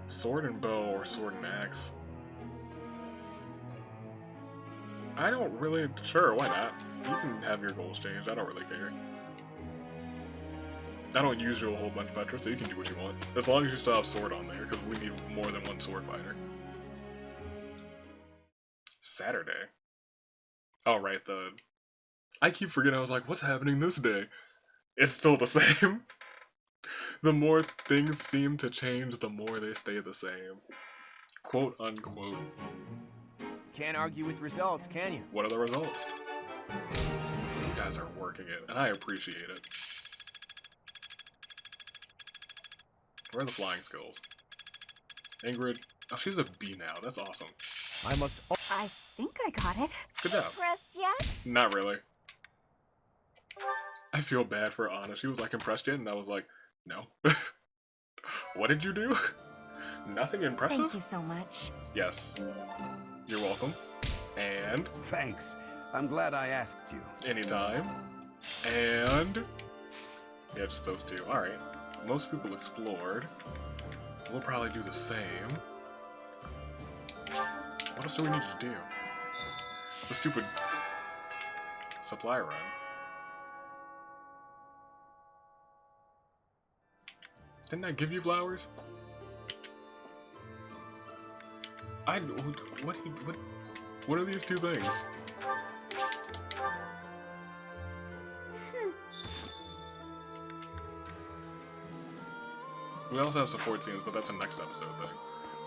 Sword and bow or sword and axe? I don't really... Sure, why not? You can have your goals changed. I don't really care. I don't use you a whole bunch, Petra, so you can do what you want. As long as you still have sword on there, because we need more than one sword fighter. Saturday. Oh, right, I keep forgetting, I was like, what's happening this day? It's still the same. The more things seem to change, the more they stay the same. Quote, unquote. Can't argue with results, can you? What are the results? You guys are working it, and I appreciate it. Where are the flying skills? Ingrid. Oh, she's a B now. That's awesome. I must... I think I got it. Good job. Impressed yet? Not really. I feel bad for Anna. She was like, impressed yet? And I was like, no. What did you do? Nothing impressive? Thank you so much. Yes. You're welcome. And... Thanks. I'm glad I asked you. Anytime. And... Yeah, just those two. Alright. Most people explored. We'll probably do the same. What else do we need to do? The stupid supply run. Didn't I give you flowers? What are these two things? We also have support scenes, but that's a next episode thing.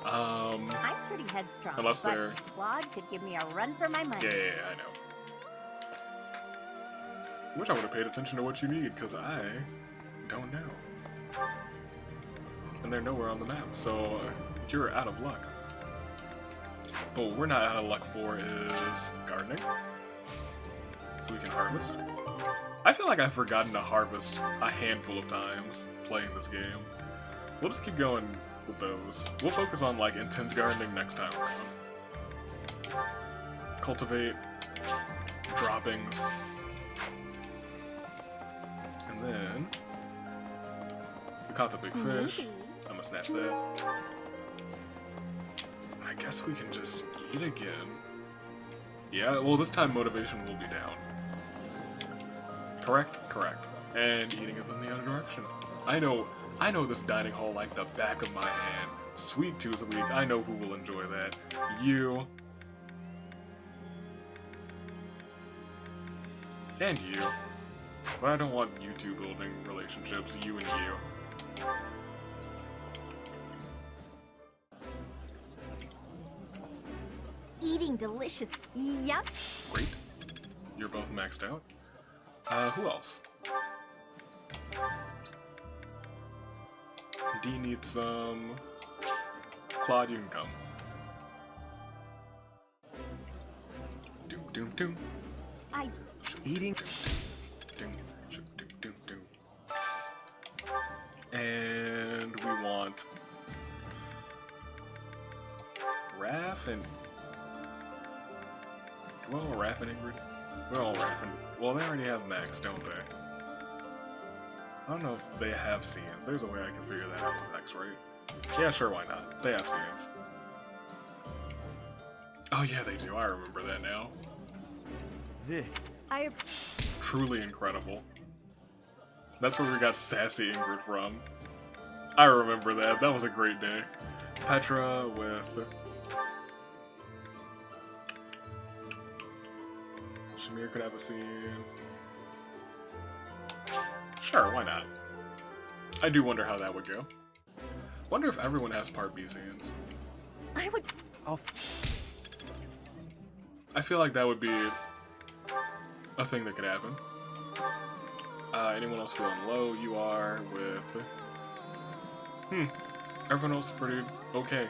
I'm pretty headstrong, Unless but they're... Claude could give me a run for my money. Yeah, I know. Wish I would have paid attention to what you need, because I don't know. And they're nowhere on the map, so you're out of luck. But what we're not out of luck for is gardening. So we can harvest. I feel like I've forgotten to harvest a handful of times playing this game. We'll just keep going with those. We'll focus on like intense gardening next time around. Cultivate, droppings, and then we caught the big fish. I'm gonna snatch that. I guess we can just eat again. Yeah, well this time motivation will be down. Correct? Correct. And eating is in the other direction. I know this dining hall like the back of my hand. Sweet Tooth Week, I know who will enjoy that. You. And you. But I don't want you two building relationships, you and you. Eating delicious. Yup. Great. You're both maxed out. Who else? D needs some... Claude, you can come. Doom, doom, doom. Eating. Doom, doom, doom, doom, doom. And we want... Raph and... Well, Raph and Ingrid. Well, Raph and... Well, they already have Max, don't they? I don't know if they have scenes. There's a way I can figure that out with X, right? Yeah, sure, why not? They have scenes. Oh yeah, they do. I remember that now. Truly incredible. That's where we got Sassy Ingrid from. I remember that. That was a great day. Petra with... Shamir could have a scene. Sure, why not? I do wonder how that would go. Wonder if everyone has Part B scenes. I feel like that would be a thing that could happen. Anyone else feeling low? You are with... Everyone else is pretty okay.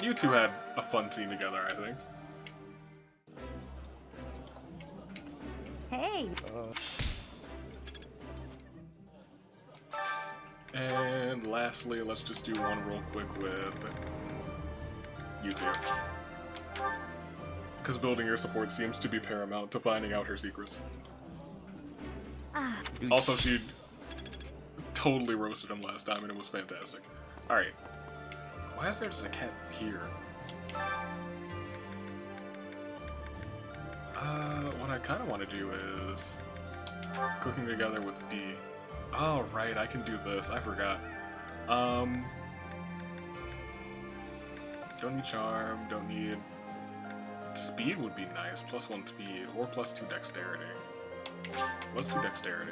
You two had a fun scene together, I think. Hey! And lastly, let's just do one real quick with you two. Because building your support seems to be paramount to finding out her secrets. Also, she totally roasted him last time and it was fantastic. Alright. Why is there just a cat here? What I kind of want to do is cooking together with D. Oh, right, I can do this. I forgot. Don't need charm, don't need... Speed would be nice. +1 speed, or +2 dexterity. Let's do dexterity.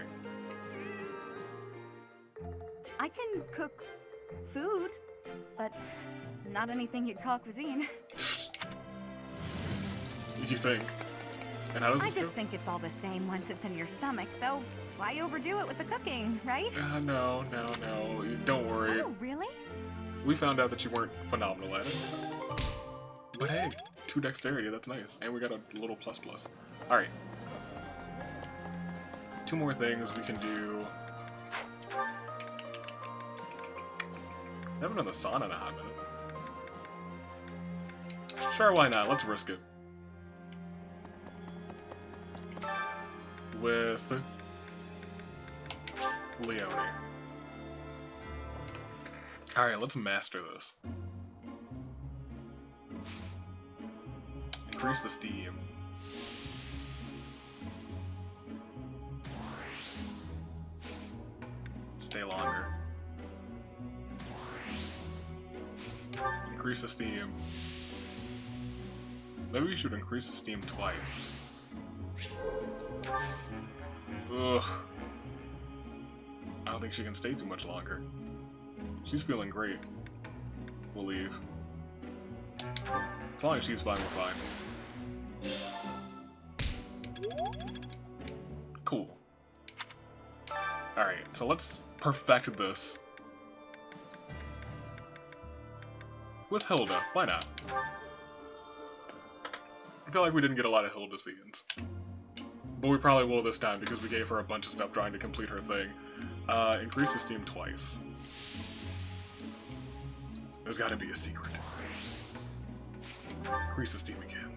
I can cook food, but not anything you'd call cuisine. You think? And how does I this just go? think it's all the same once it's in your stomach, so why overdo it with the cooking, right? No. Don't worry. Oh, really? We found out that you weren't phenomenal at it. But hey, 2 dexterity, that's nice. And we got a little ++. Alright. 2 more things we can do. I haven't done the sauna in a hot minute. Sure, why not? Let's risk it. With Leone. Alright, let's master this. Increase the steam. Stay longer. increase the steam. Maybe we should increase the steam twice. Ugh. I don't think she can stay too much longer. She's feeling great. We'll leave. As long as she's fine, we're fine. Cool. Alright, so let's perfect this. With Hilda, why not? I feel like we didn't get a lot of Hilda scenes. But we probably will this time because we gave her a bunch of stuff trying to complete her thing. Increase the steam twice. There's gotta be a secret. Increase the steam again.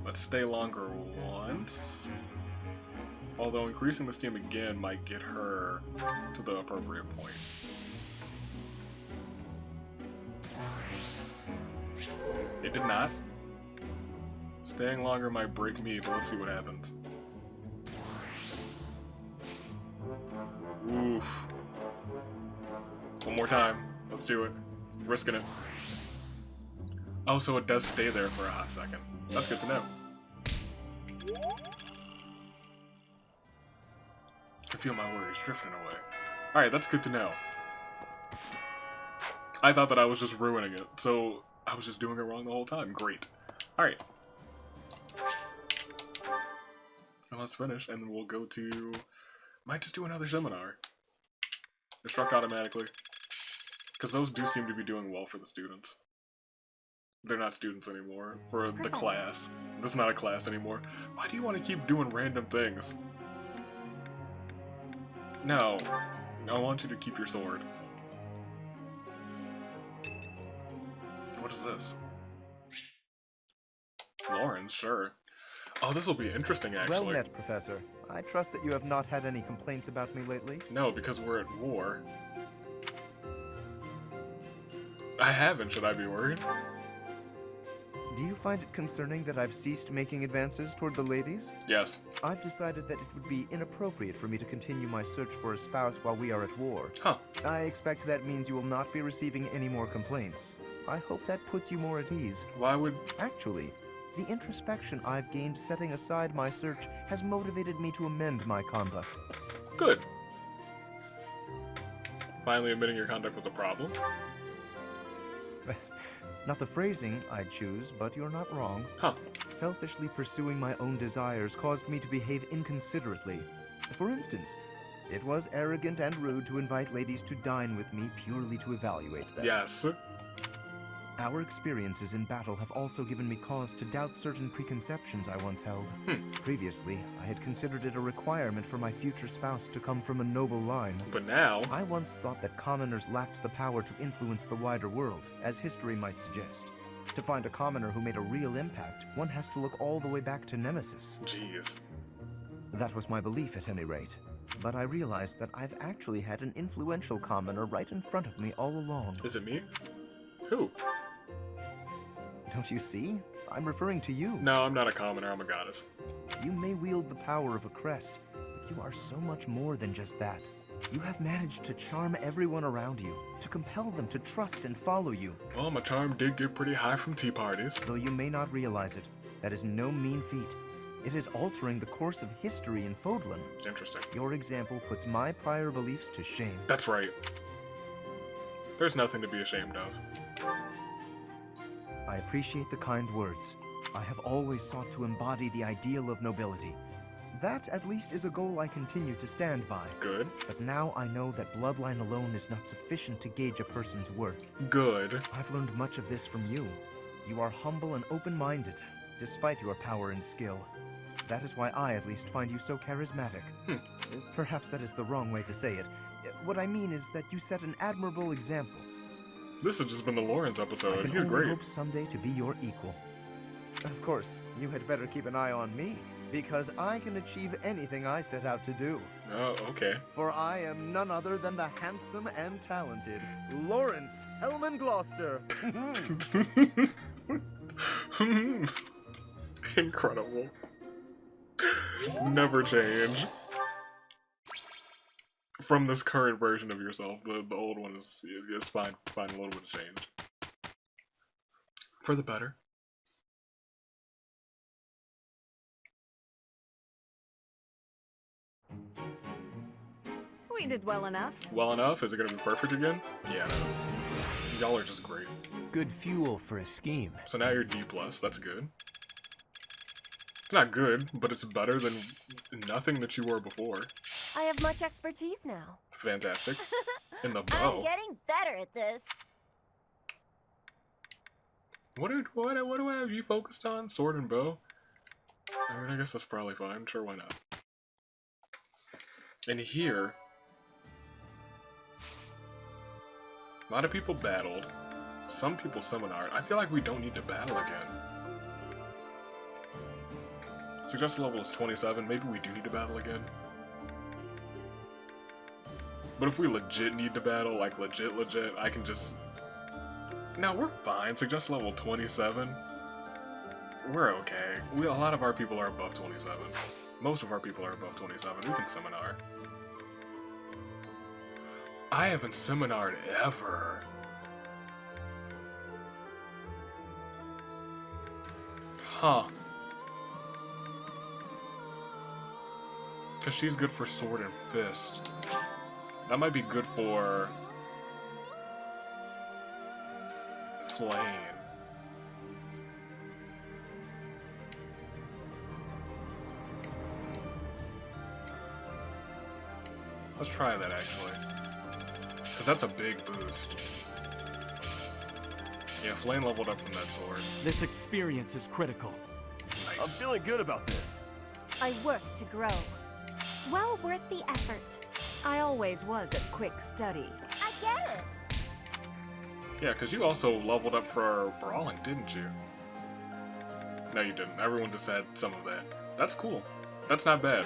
Let's stay longer once. Although increasing the steam again might get her to the appropriate point. It did not. Staying longer might break me, but let's see what happens. Oof. One more time. Let's do it. Risking it. Oh, so it does stay there for a hot second. That's good to know. I can feel my worries drifting away. Alright, that's good to know. I thought that I was just ruining it, so I was just doing it wrong the whole time. Great. Alright. And let's finish, and we'll go to... Might just do another seminar. Instruct automatically. Because those do seem to be doing well for the students. They're not students anymore. For the class. This is not a class anymore. Why do you want to keep doing random things? No. I want you to keep your sword. What is this? Lawrence, sure. Oh, this will be interesting, actually. Well met, Professor. I trust that you have not had any complaints about me lately. No, because we're at war. I haven't, should I be worried? Do you find it concerning that I've ceased making advances toward the ladies? Yes. I've decided that it would be inappropriate for me to continue my search for a spouse while we are at war. Huh. I expect that means you will not be receiving any more complaints. I hope that puts you more at ease. Why would... Actually, the introspection I've gained setting aside my search has motivated me to amend my conduct. Good. Finally admitting your conduct was a problem? Not the phrasing I'd choose, but you're not wrong. Huh. Selfishly pursuing my own desires caused me to behave inconsiderately. For instance, it was arrogant and rude to invite ladies to dine with me purely to evaluate them. Yes. Our experiences in battle have also given me cause to doubt certain preconceptions I once held. Previously, I had considered it a requirement for my future spouse to come from a noble line. But now... I once thought that commoners lacked the power to influence the wider world, as history might suggest. To find a commoner who made a real impact, one has to look all the way back to Nemesis. Jeez. That was my belief at any rate. But I realized that I've actually had an influential commoner right in front of me all along. Is it me? Who? Don't you see? I'm referring to you. No, I'm not a commoner, I'm a goddess. You may wield the power of a crest, but you are so much more than just that. You have managed to charm everyone around you, to compel them to trust and follow you. Well, my charm did get pretty high from tea parties. Though you may not realize it, that is no mean feat. It is altering the course of history in Fodlan. Interesting. Your example puts my prior beliefs to shame. That's right. There's nothing to be ashamed of. I appreciate the kind words. I have always sought to embody the ideal of nobility. That, at least, is a goal I continue to stand by. Good. But now I know that bloodline alone is not sufficient to gauge a person's worth. Good. I've learned much of this from you. You are humble and open-minded, despite your power and skill. That is why I, at least, find you so charismatic. Perhaps that is the wrong way to say it. What I mean is that you set an admirable example. This has just been the Lawrence episode. I can He's only great. hope someday to be your equal. Of course, you had better keep an eye on me, because I can achieve anything I set out to do. Oh, okay. For I am none other than the handsome and talented Lawrence Hellman Gloucester. Incredible. Never change. from this current version of yourself. The old one is fine. Find a little bit of change for the better. We did well enough. Well enough? Is it gonna be perfect again? Yeah, it is. Y'all are just great. Good fuel for a scheme. So now you're D+. That's good. It's not good, but it's better than nothing that you were before. I have much expertise now. Fantastic. In the bow. I'm getting better at this. What do I have you focused on? Sword and bow? I mean, I guess that's probably fine. Sure, why not? And here, a lot of people battled. Some people summoned. I feel like we don't need to battle again. Suggested level is 27. Maybe we do need to battle again. But if we legit need to battle, like legit, I can just... No, we're fine. Suggest level 27. We're okay. A lot of our people are above 27. Most of our people are above 27. We can seminar. I haven't seminared ever. Huh. Because she's good for sword and fist. That might be good for... flame. Let's try that, actually. Because that's a big boost. Yeah, flame leveled up from that sword. This experience is critical. Nice. I'm feeling good about this. I work to grow. Well worth the effort. I always was a quick study. I get it. Yeah, because you also leveled up for brawling, didn't you? No, you didn't. Everyone just had some of that. That's cool. That's not bad.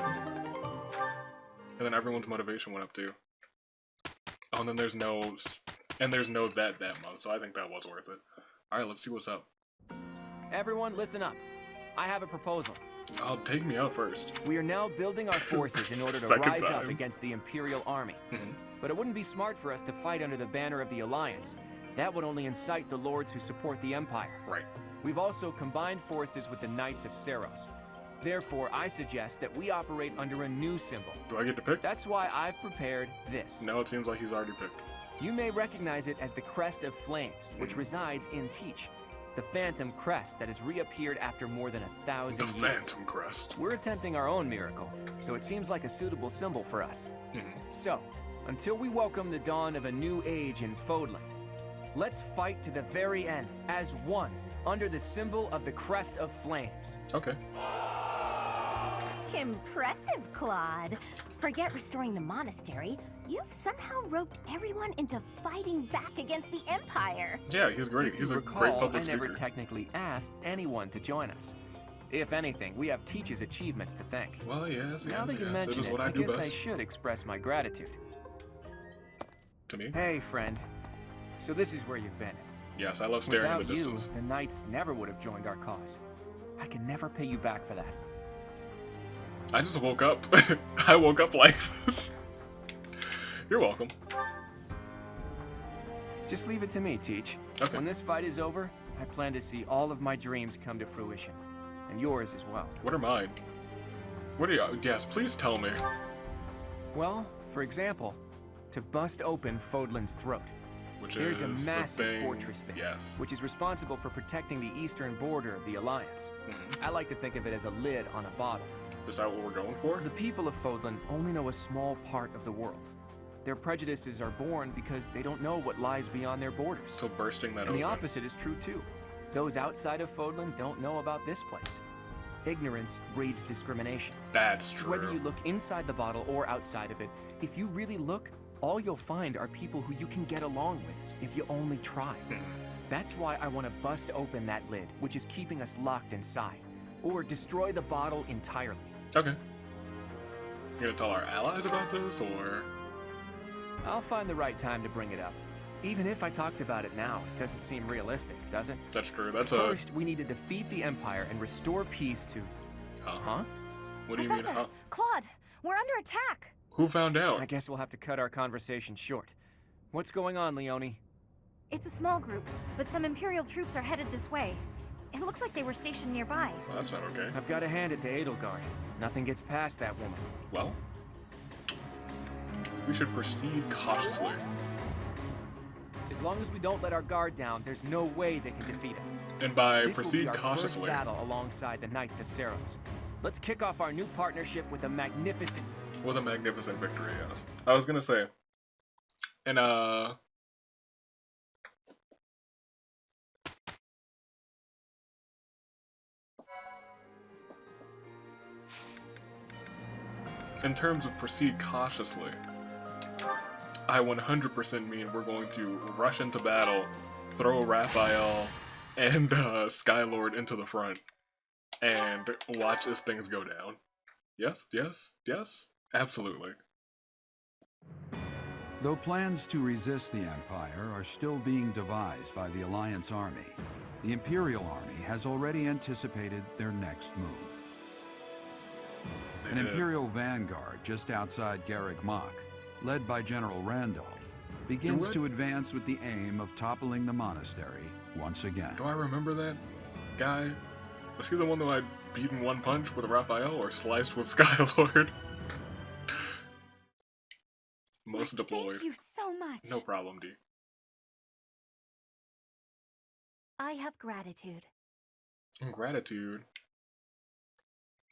And then everyone's motivation went up too. Oh, and then there's no... And there's no that mode, so I think that was worth it. Alright, let's see what's up. Everyone, listen up. I have a proposal. I'll take me out first. We are now building our forces in order to Second rise up time. against the Imperial Army. But it wouldn't be smart for us to fight under the banner of the Alliance. That would only incite the lords who support the Empire. Right. We've also combined forces with the Knights of Seros. Therefore, I suggest that we operate under a new symbol. Do I get to pick? That's why I've prepared this. No, it seems like he's already picked. You may recognize it as the Crest of Flames, which resides in Teach. The Phantom Crest that has reappeared after more than 1,000 years. The Phantom Crest. We're attempting our own miracle, so it seems like a suitable symbol for us. So, until we welcome the dawn of a new age in Fodlan, let's fight to the very end, as one, under the symbol of the Crest of Flames. Okay. Impressive, Claude. Forget restoring the monastery. You've somehow roped everyone into fighting back against the Empire. Yeah, he's great. He's a great public speaker. I never technically asked anyone to join us. If anything, we have Teach's achievements to thank. Well, yes, Now that you mention it, I guess I should express my gratitude. To me? Hey, friend. So this is where you've been. Yes, I love staring Without in the distance. you, the Knights never would have joined our cause. I can never pay you back for that. I just woke up. I woke up like this. You're welcome. Just leave it to me, Teach. Okay. When this fight is over, I plan to see all of my dreams come to fruition. And yours as well. What are mine? What are you? Yes, please tell me. Well, for example, to bust open Fodlan's throat. There's a massive fortress there, which is responsible for protecting the eastern border of the Alliance. I like to think of it as a lid on a bottle. Is that what we're going for? The people of Fodlan only know a small part of the world. Their prejudices are born because they don't know what lies beyond their borders. So bursting that and open. The opposite is true too. Those outside of Fodlan don't know about this place. Ignorance breeds discrimination. That's true. Whether you look inside the bottle or outside of it, if you really look, all you'll find are people who you can get along with if you only try. That's why I want to bust open that lid, which is keeping us locked inside, or destroy the bottle entirely. Okay. You gonna tell our allies about this, or? I'll find the right time to bring it up. Even if I talked about it now, it doesn't seem realistic, does it? That's true. That's First, we need to defeat the Empire and restore peace to... Huh? What do you mean, huh? Claude, we're under attack. Who found out? I guess we'll have to cut our conversation short. What's going on, Leonie? It's a small group, but some Imperial troops are headed this way. It looks like they were stationed nearby. Well, that's not okay. I've got to hand it to Edelgard. Nothing gets past that woman. Well, we should proceed cautiously. As long as we don't let our guard down, there's no way they can defeat us. And by this proceed will be our cautiously, first battle alongside the Knights of Seros. Let's kick off our new partnership with a magnificent victory, yes. I was gonna say, and in terms of proceed cautiously, I 100% mean we're going to rush into battle, throw Raphael and Skylord into the front, and watch as things go down. Yes, yes, yes, absolutely. Though plans to resist the Empire are still being devised by the Alliance Army, the Imperial Army has already anticipated their next move. An Imperial vanguard just outside Garreg Mach, led by General Randolph, begins to advance with the aim of toppling the monastery once again. Do I remember that guy? Was he the one that I beat in one punch with Raphael or sliced with Skylord? Most deployed. Thank you so much. No problem, D. I have gratitude. Gratitude.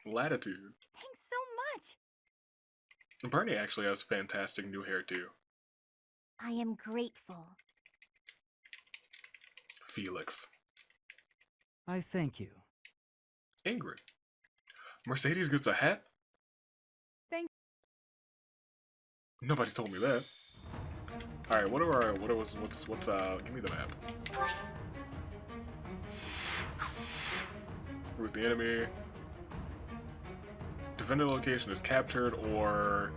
Latitude. Thanks so much. And Bernie actually has fantastic new hair too. I am grateful. Felix. I thank you. Ingrid. Mercedes gets a hat? Thank Nobody told me that. Alright, give me the map. Route the enemy. Defender location is captured or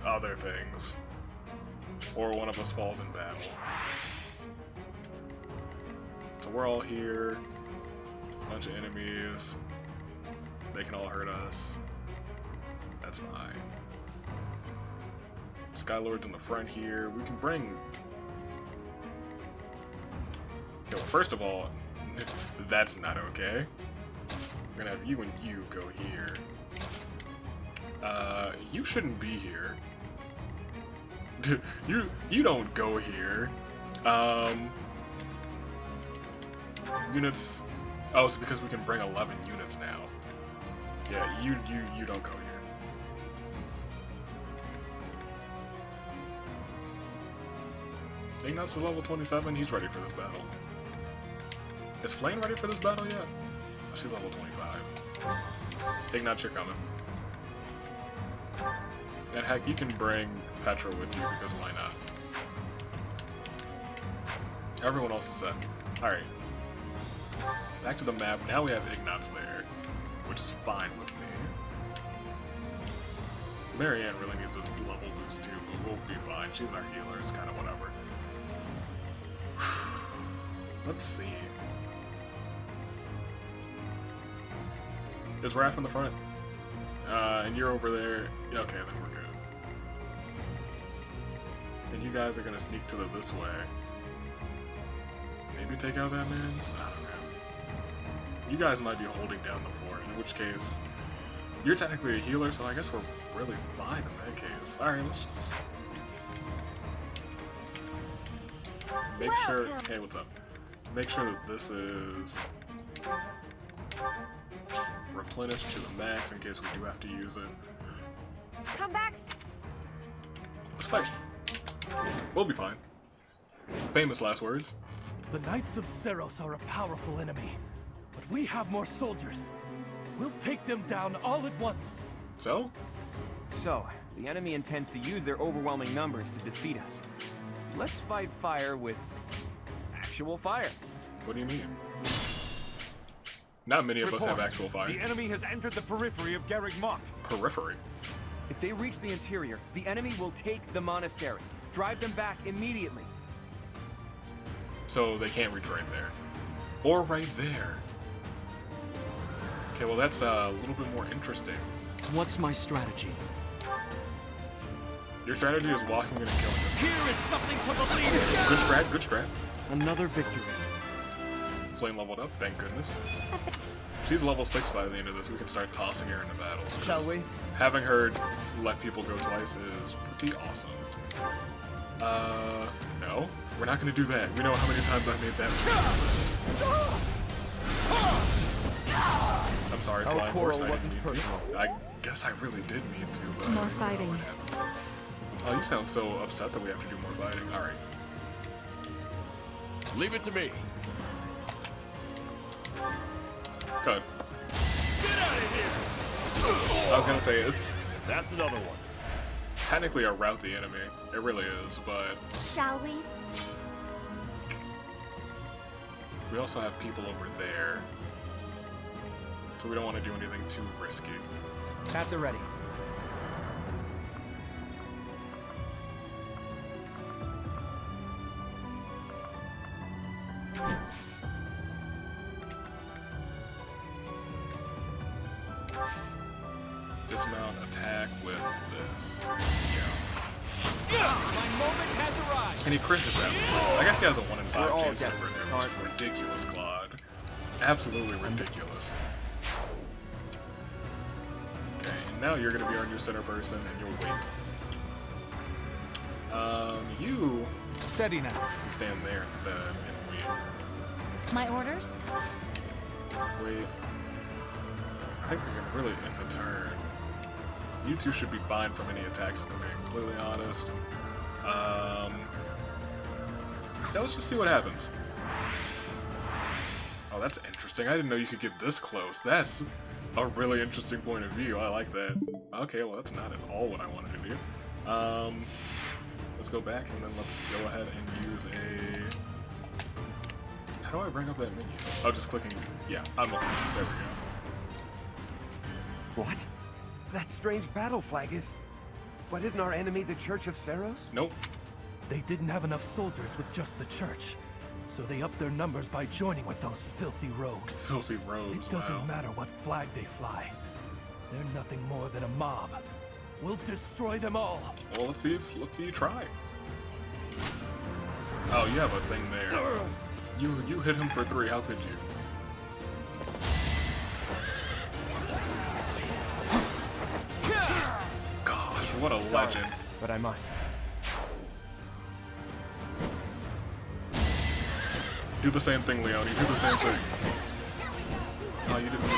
other things. Or one of us falls in battle. So we're all here. There's a bunch of enemies. They can all hurt us. That's fine. Skylord's in the front here. We can bring... Okay, well, first of all, that's not okay. We're gonna have you and you go here. You shouldn't be here. You don't go here. Units. Oh, it's because we can bring 11 units now. Yeah, you don't go here. Ignatz is level 27. He's ready for this battle. Is Flame ready for this battle yet? Oh, she's level 25. Ignatz, you're coming. And heck, you can bring Petra with you because why not? Everyone else is set. Alright. Back to the map. Now we have Ignatz there, which is fine with me. Marianne really needs a level boost too, but we'll be fine. She's our healer. It's kind of whatever. Let's see. Is Raph in the front? And you're over there. Okay, then we're good. And you guys are gonna sneak to this way. Maybe take out that man's? I don't know. You guys might be holding down the fort, in which case, you're technically a healer, so I guess we're really fine in that case. Alright, let's just... make sure... Hey, what's up? Make sure that this is... replenished to the max in case we do have to use it. Come back. Let's fight. We'll be fine. Famous last words. The Knights of Seros are a powerful enemy, but we have more soldiers. We'll take them down all at once. So? So, the enemy intends to use their overwhelming numbers to defeat us. Let's fight fire with actual fire. What do you mean? Not many of us have actual fire. The enemy has entered the periphery of Garreg Mach. Periphery? If they reach the interior, the enemy will take the monastery. Drive them back immediately. So they can't reach right there. Or right there. Okay, well that's a little bit more interesting. What's my strategy? Your strategy is walking in and killing this person. Here is something to believe in! Good strat, good strat. Another victory. Flame leveled up, thank goodness. She's level 6 by the end of this. We can start tossing her into battles. Shall we? Having her let people go twice is pretty awesome. No. We're not gonna do that. We know how many times I've made that mistake. I'm sorry, Our Flying quarrel Horse. wasn't personal. I guess I really did mean to, but... More fighting. Oh, you sound so upset that we have to do more fighting. Alright. Leave it to me. Good. I was gonna say, it's... That's another one. Technically a rout the enemy. It really is, but... Shall we? We also have people over there. So we don't want to do anything too risky. At the ready. Dismount, attack with this. My moment has arrived. And he crit hits after this. I guess he has a 1 in 5 We're all chance to desperate, crit him, which aren't is we? ridiculous, Claude. Absolutely ridiculous. Okay, and now you're gonna be our new center person, and you'll wait. You Steady now. can stand there instead and wait. My orders? Wait. I think we're gonna really end the turn. You two should be fine from any attacks, if I'm being completely honest. Yeah, let's just see what happens. Oh, that's interesting. I didn't know you could get this close. That's a really interesting point of view. I like that. Okay, well, that's not at all what I wanted to do. Let's go back and then let's go ahead and use a... How do I bring up that menu? Oh, just clicking. Yeah, I'm okay. There we go. What? That strange battle flag is... What, isn't our enemy the Church of Seros? Nope. They didn't have enough soldiers with just the church, so they upped their numbers by joining with those filthy rogues. Filthy rogues, It doesn't wow. matter what flag they fly. They're nothing more than a mob. We'll destroy them all. Well, let's see you try. Oh, you have a thing there. You hit him for 3. How could you? Gosh, what a Sorry, legend. but I must. Do the same thing, Leone. Do the same thing. Oh, you didn't even...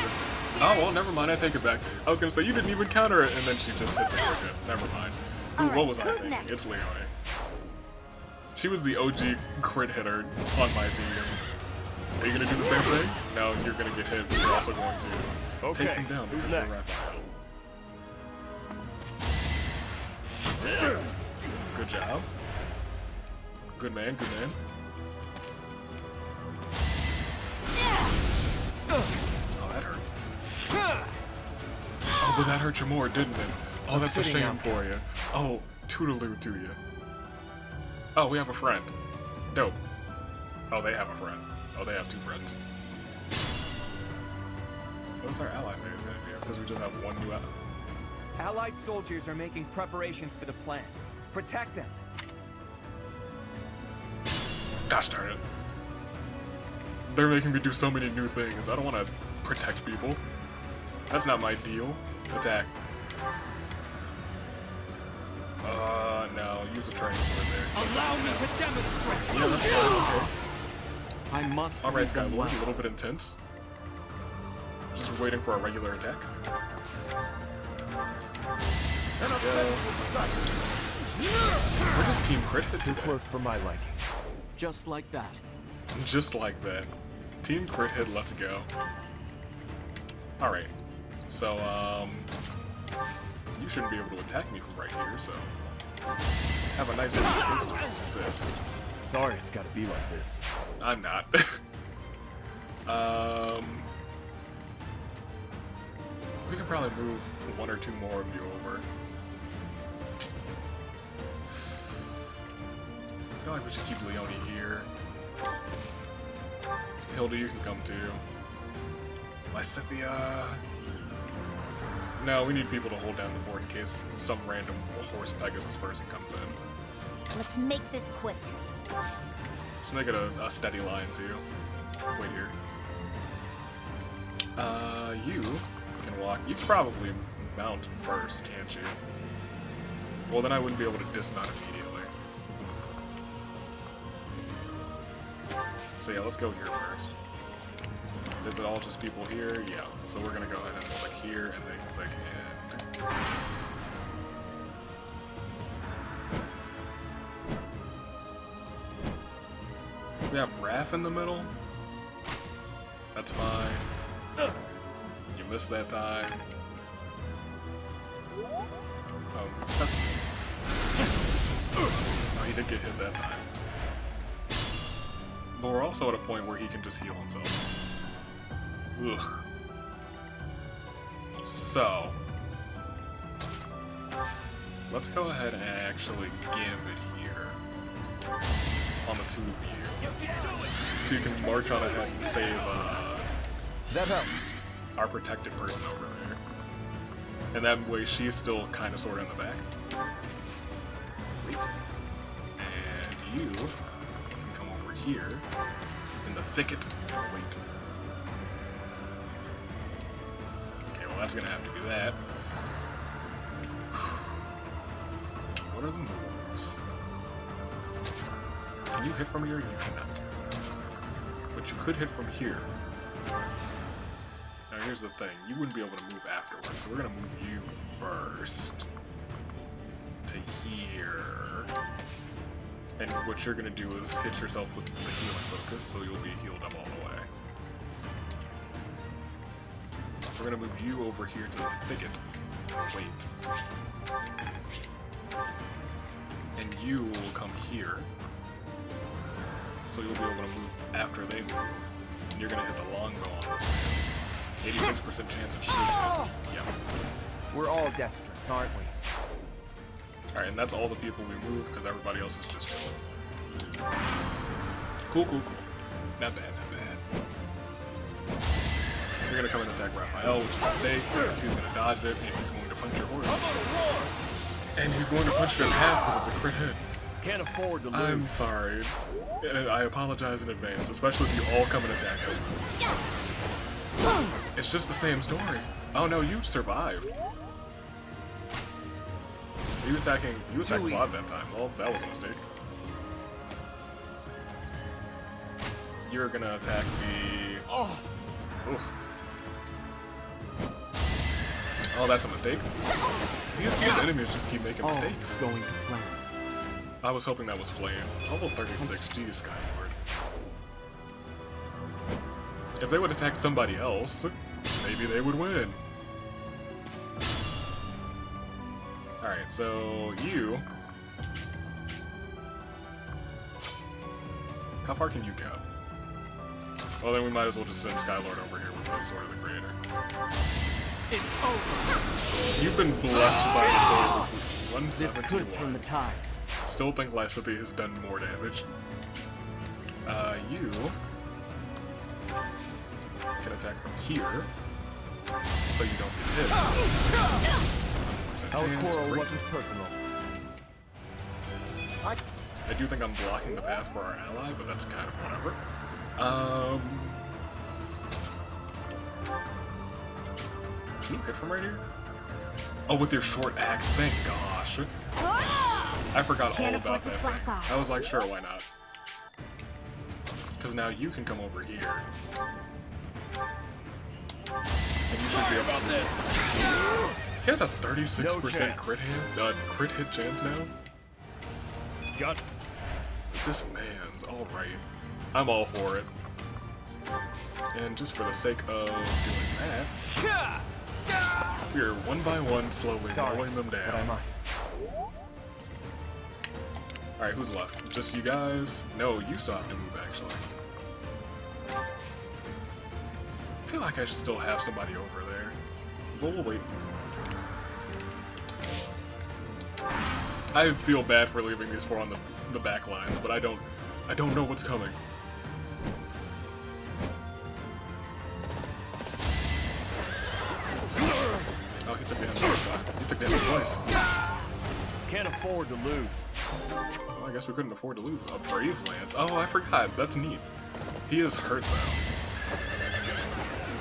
Oh, well, never mind. I take it back. I was gonna say, you didn't even counter it, and then she just hits it for good. Never mind. Ooh, what was I thinking? next? It's Leone. She was the OG crit hitter on my team. Are you gonna do the same thing? No, you're gonna get hit, but you're also going to Okay, take him down. who's because you're next? Raphael. Good job. Good man, good man. Oh, that hurt. Oh, but that hurt you more, didn't it? Oh, that's a Fitting shame outcome. for you. Oh, toodaloo to you. Oh, we have a friend. Dope. Oh, they have a friend. Oh, they have 2 friends. What's our ally favorite here? Because we just have one new ally. Allied soldiers are making preparations for the plan. Protect them. Gosh darn it. They're making me do so many new things. I don't want to protect people. That's not my deal. Attack. No. Use a training sword there. Allow me to demonstrate. Yeah, that's fine. Okay. I must. Alright, lead them Skylord, well. a little bit intense. Just waiting for a regular attack. We're just team crit hit Too today. close for my liking. Just like that. Just like that. Team crit hit, let's go. Alright. So, you shouldn't be able to attack me from right here, so... Have a nice little taste of this. Sorry it's gotta be like this. I'm not. We can probably move 1 or 2 more of you over. I feel like we should keep Leone here. Hilda, you can come too. Lysithia. No, we need people to hold down the fort in case some random horse Pegasus person comes in. Let's make this quick. Just make it a steady line, too. Wait here. You can walk. You can probably mount first, can't you? Well, then I wouldn't be able to dismount immediately. So yeah, let's go here first. Is it all just people here? Yeah. So we're gonna go ahead and click here and then click and... We have Raph in the middle? That's fine. You missed that time. Oh, that's... Oh, he did get hit that time. But we're also at a point where he can just heal himself. Ugh. So... let's go ahead and actually gambit here. On the two of you. So you can march on ahead and save, that helps. Our protected person over there. And that way she's still kind of sort of in the back. Wait. And you can come over here in the thicket and wait. Okay, well that's gonna have to do that. What are the moves? Can you hit from here? You cannot. But you could hit from here. Now here's the thing, you wouldn't be able to move afterwards, so we're gonna move you first to here. And what you're gonna do is hit yourself with the healing focus, so you'll be healed up all the way. We're gonna move you over here to the thicket. Wait. And you will come here. So you'll be able to move after they move. And you're gonna hit the longbow on this man's. 86% chance of shooting it. Yep. We're all desperate, aren't we? Alright, and that's all the people we move, because everybody else is just chilling. Cool, cool, cool. Not bad, not bad. You're gonna come and attack Raphael, which is a mistake, because he's gonna dodge it, and he's going to punch your horse. And he's going to punch it in half, because it's a crit hit. Can't afford to lose. I'm sorry. I apologize in advance, especially if you all come and attack him. It's just the same story. Oh no, you survived. You attacked Claude that time. Well, that was a mistake. You're gonna attack the... Oh! Oof. Oh, that's a mistake? These enemies just keep making mistakes. Going to plan. I was hoping that was Flame. Level 36, geez, Skyward. If they would attack somebody else, maybe they would win. Alright, so you... How far can you go? Well, then we might as well just send Skylord over here with the Sword of the Creator. It's over. You've been blessed by the Sword. This could turn the tides. Still think Lysithea has done more damage. You can attack from here, so you don't get hit. Our quarrel wasn't personal. I do think I'm blocking the path for our ally, but that's kind of whatever. Can you hit from right here? Oh, with your short axe, thank gosh. I forgot all about that thing. I was like, sure, why not? Because now you can come over here. And you should be able to... He has a 36% crit hit chance now? Got it. This man's alright. I'm all for it. And just for the sake of doing that, we're one by one slowly mowing them down. But I must. Alright, who's left? Just you guys? No, you still have to move, actually. I feel like I should still have somebody over there. But we'll wait. I feel bad for leaving these four on the back lines, but I don't know what's coming. Oh, He took damage this time. He took damage twice. Can't afford to lose. Well, I guess we couldn't afford to lose. A Brave Lance. Oh, I forgot. That's neat. He is hurt though.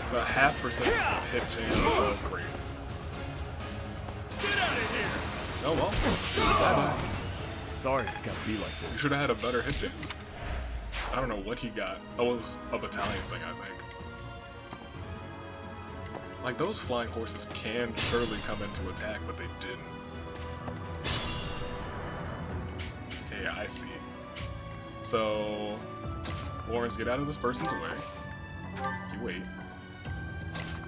It's a 0.5% hit chance, so great. Get out of here! Oh well. Bye-bye. Sorry it's gotta be like You this. should have had a better hit chance. I don't know what he got. Oh, it was a battalion thing, I think. Like, those flying horses can surely come into attack, but they didn't. Okay, I see. So, Lawrence, get out of this person's way. You wait.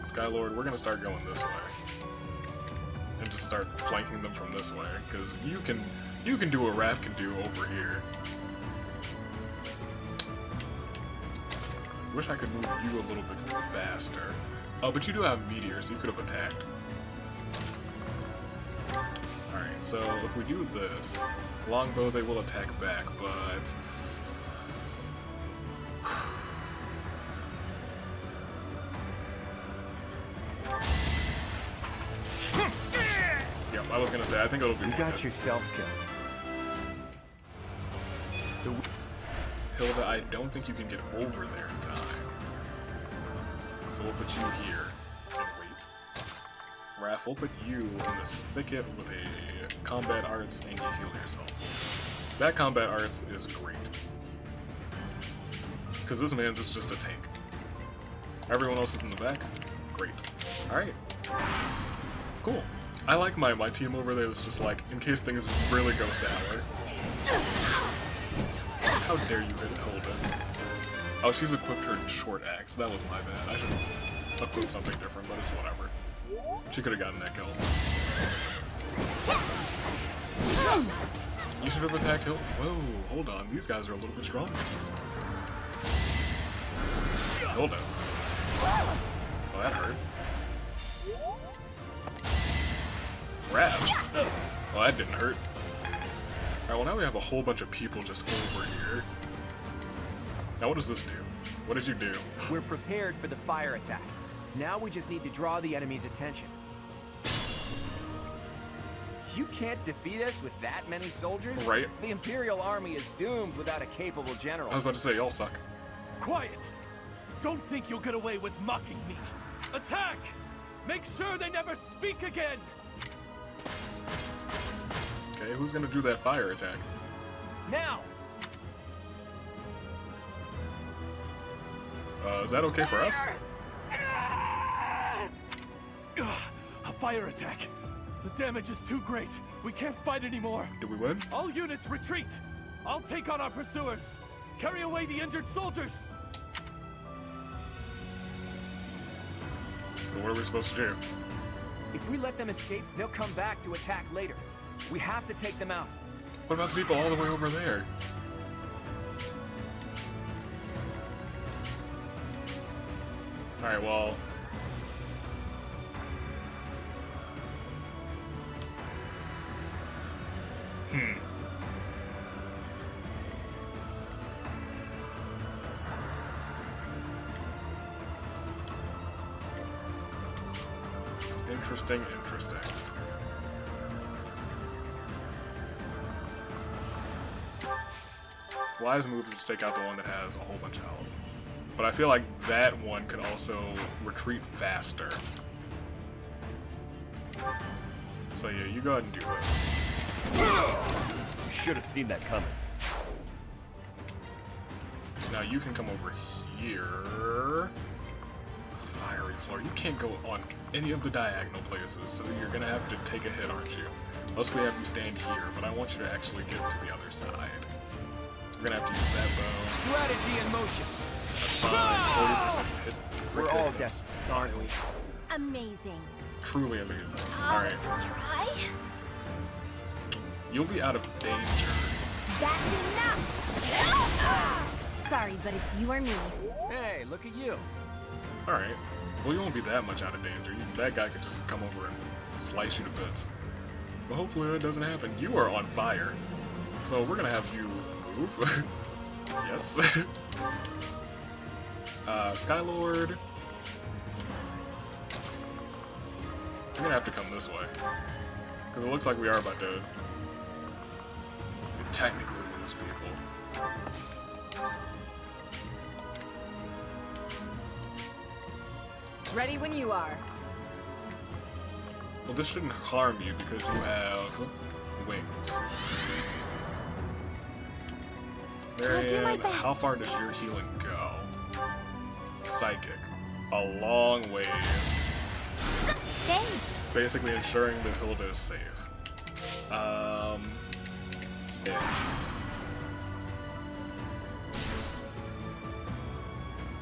Skylord, we're gonna start going this way. And just start flanking them from this way, because you can do what Raph can do over here. Wish I could move you a little bit faster. Oh, but you do have meteors, so you could have attacked. Alright, so if we do this, longbow they will attack back, but... Yep, I was gonna say, I think it'll be... You got yourself killed. Hilda, I don't think you can get over there in time. So we'll put you here and wait. Raph, we'll put you in this thicket with a combat arts and you heal yourself. That combat arts is great. Because this man's is just a tank. Everyone else is in the back? Great. Alright. Cool. I like my team over there that's just like, in case things really go sour. How dare you hit Hilda? Oh, she's equipped her short axe. That was my bad. I should have equipped something different, but it's whatever. She could have gotten that kill. You should have attacked Hilda. Whoa, hold on. These guys are a little bit strong. Hilda. Oh, that hurt. Raph. Oh, that didn't hurt. Alright, well now we have a whole bunch of people just over here. Now what does this do? What did you do? We're prepared for the fire attack. Now we just need to draw the enemy's attention. You can't defeat us with that many soldiers? Right. The Imperial Army is doomed without a capable general. I was about to say, y'all suck. Quiet! Don't think you'll get away with mocking me. Attack! Make sure they never speak again! Okay, who's gonna do that fire attack? Now! Is that okay for us? A fire attack! The damage is too great. We can't fight anymore. Did we win? All units retreat! I'll take on our pursuers! Carry away the injured soldiers! But what are we supposed to do? If we let them escape, they'll come back to attack later. We have to take them out. What about the people all the way over there? Alright, well... Interesting, interesting. Wise move is to take out the one that has a whole bunch of health. But I feel like that one could also retreat faster. So yeah, you go ahead and do this. You should have seen that coming. Now you can come over here. Fiery floor. You can't go on any of the diagonal places, so you're gonna have to take a hit, aren't you? Unless we have you stand here, but I want you to actually get to the other side. We're gonna have to use that bow. Strategy in motion. That's fine. 40% hit. We're all desperate, aren't we? Amazing. Truly amazing. I'll Alright. try. You'll be out of danger. That's enough! Sorry, but it's you or me. Hey, look at you. Alright. Well, you won't be that much out of danger. That guy could just come over and slice you to bits. But hopefully that doesn't happen. You are on fire. So we're gonna have you move. Yes. Skylord. I'm gonna have to come this way. Because it looks like we are about to technically lose people. Ready when you are. Well, this shouldn't harm you because you have wings. I'll do my Marianne, best. how far does your healing go? Psychic. A long ways. Thanks. Basically ensuring that Hilda is safe. Yeah.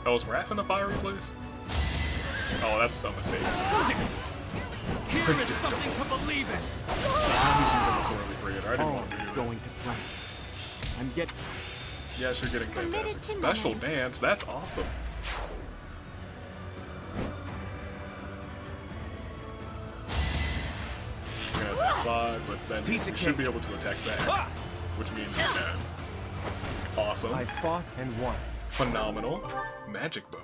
Oh, is Raph in the fiery place? Oh, that's a mistake. Here is something to believe in. He's using this early creator. I didn't want to do It's that. going to plan. I'm getting. Yes, you're getting Committed fantastic. to Special memory. dance, that's awesome. You're gonna attack Claude, but then you should be able to attack back, which means you can. Awesome. I fought and won. Phenomenal. Magic bow.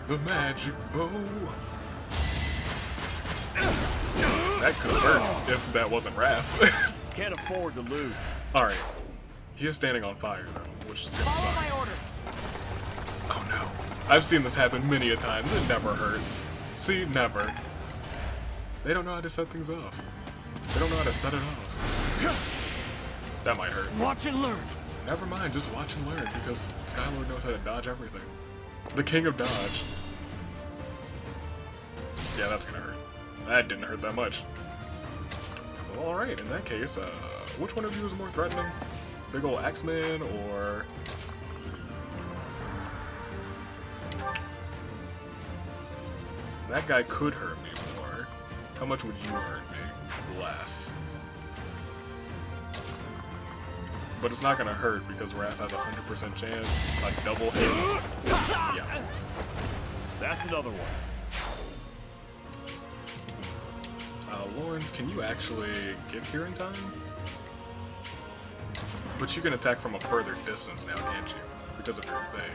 The magic bow. That could have hurt if that wasn't Raph. Can't afford to lose. Alright. He is standing on fire though, which is gonna suck. my orders. Oh no. I've seen this happen many a times. It never hurts. See, never. They don't know how to set things off. They don't know how to set it off. That might hurt. Watch and learn. Never mind, just watch and learn, because Skylord knows how to dodge everything. The king of dodge. Yeah, that's gonna hurt. That didn't hurt that much. Well, alright, in that case, which one of you is more threatening? Big ol' Axeman, or... That guy could hurt me more. How much would you hurt me? Less. But it's not gonna hurt because Raph has a 100% chance. A double hit. Yeah. That's another one. Lawrence, can you actually get here in time? But you can attack from a further distance now, can't you? Because of your thing.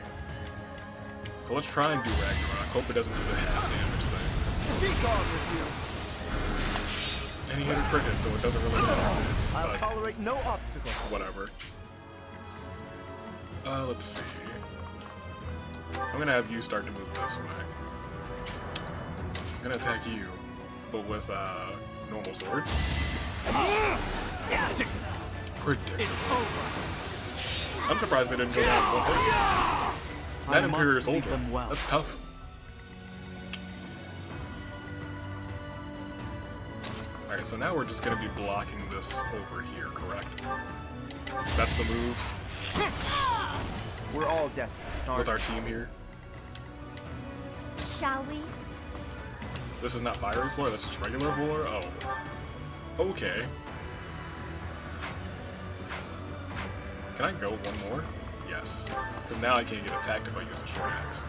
So let's try and do Ragnarok. Hope it doesn't do the half damage thing. Be gone with you. And he hit a crit hit, so it doesn't really matter if it's... I'll tolerate no obstacle. Whatever. Let's see. I'm gonna have you start to move this way. I'm gonna attack you, but with normal sword. Predictable. I'm surprised they didn't go down one hit. That Imperial Soldier. That's tough. Alright, so now we're just gonna be blocking this over here, correct? That's the moves. We're all desperate, aren't With our team here. Shall we? This is not fiery floor, that's just regular floor? Oh. Okay. Can I go one more? Yes. Because now I can't get attacked if I use the short axe.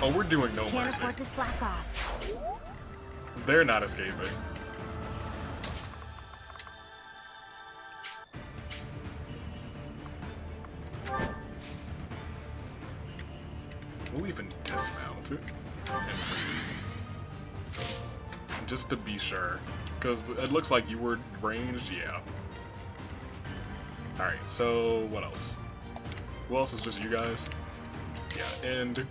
Oh, we're doing no Can't mercy. afford to slack off. They're not escaping. We'll even dismount. Just to be sure. Because it looks like you were ranged, yeah. Alright, so what else? Who else is just you guys? Yeah, and... You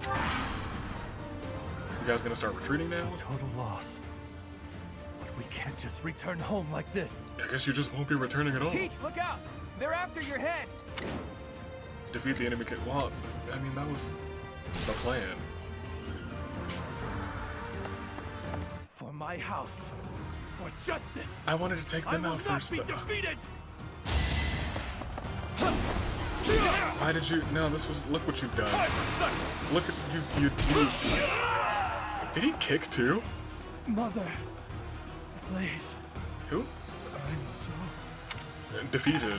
guys gonna start retreating now? Total loss. But we can't just return home like this. I guess you just won't be returning at all. Teach, look out! They're after your head! Defeat the enemy kid. Well, I mean, that was the plan. For my house. For justice. I wanted to take them out first, I will though. not be defeated! Why did you... No, this was... Look what you've done. Look at you... Did he kick too? Mother. Please. Who? I'm so... Defeated.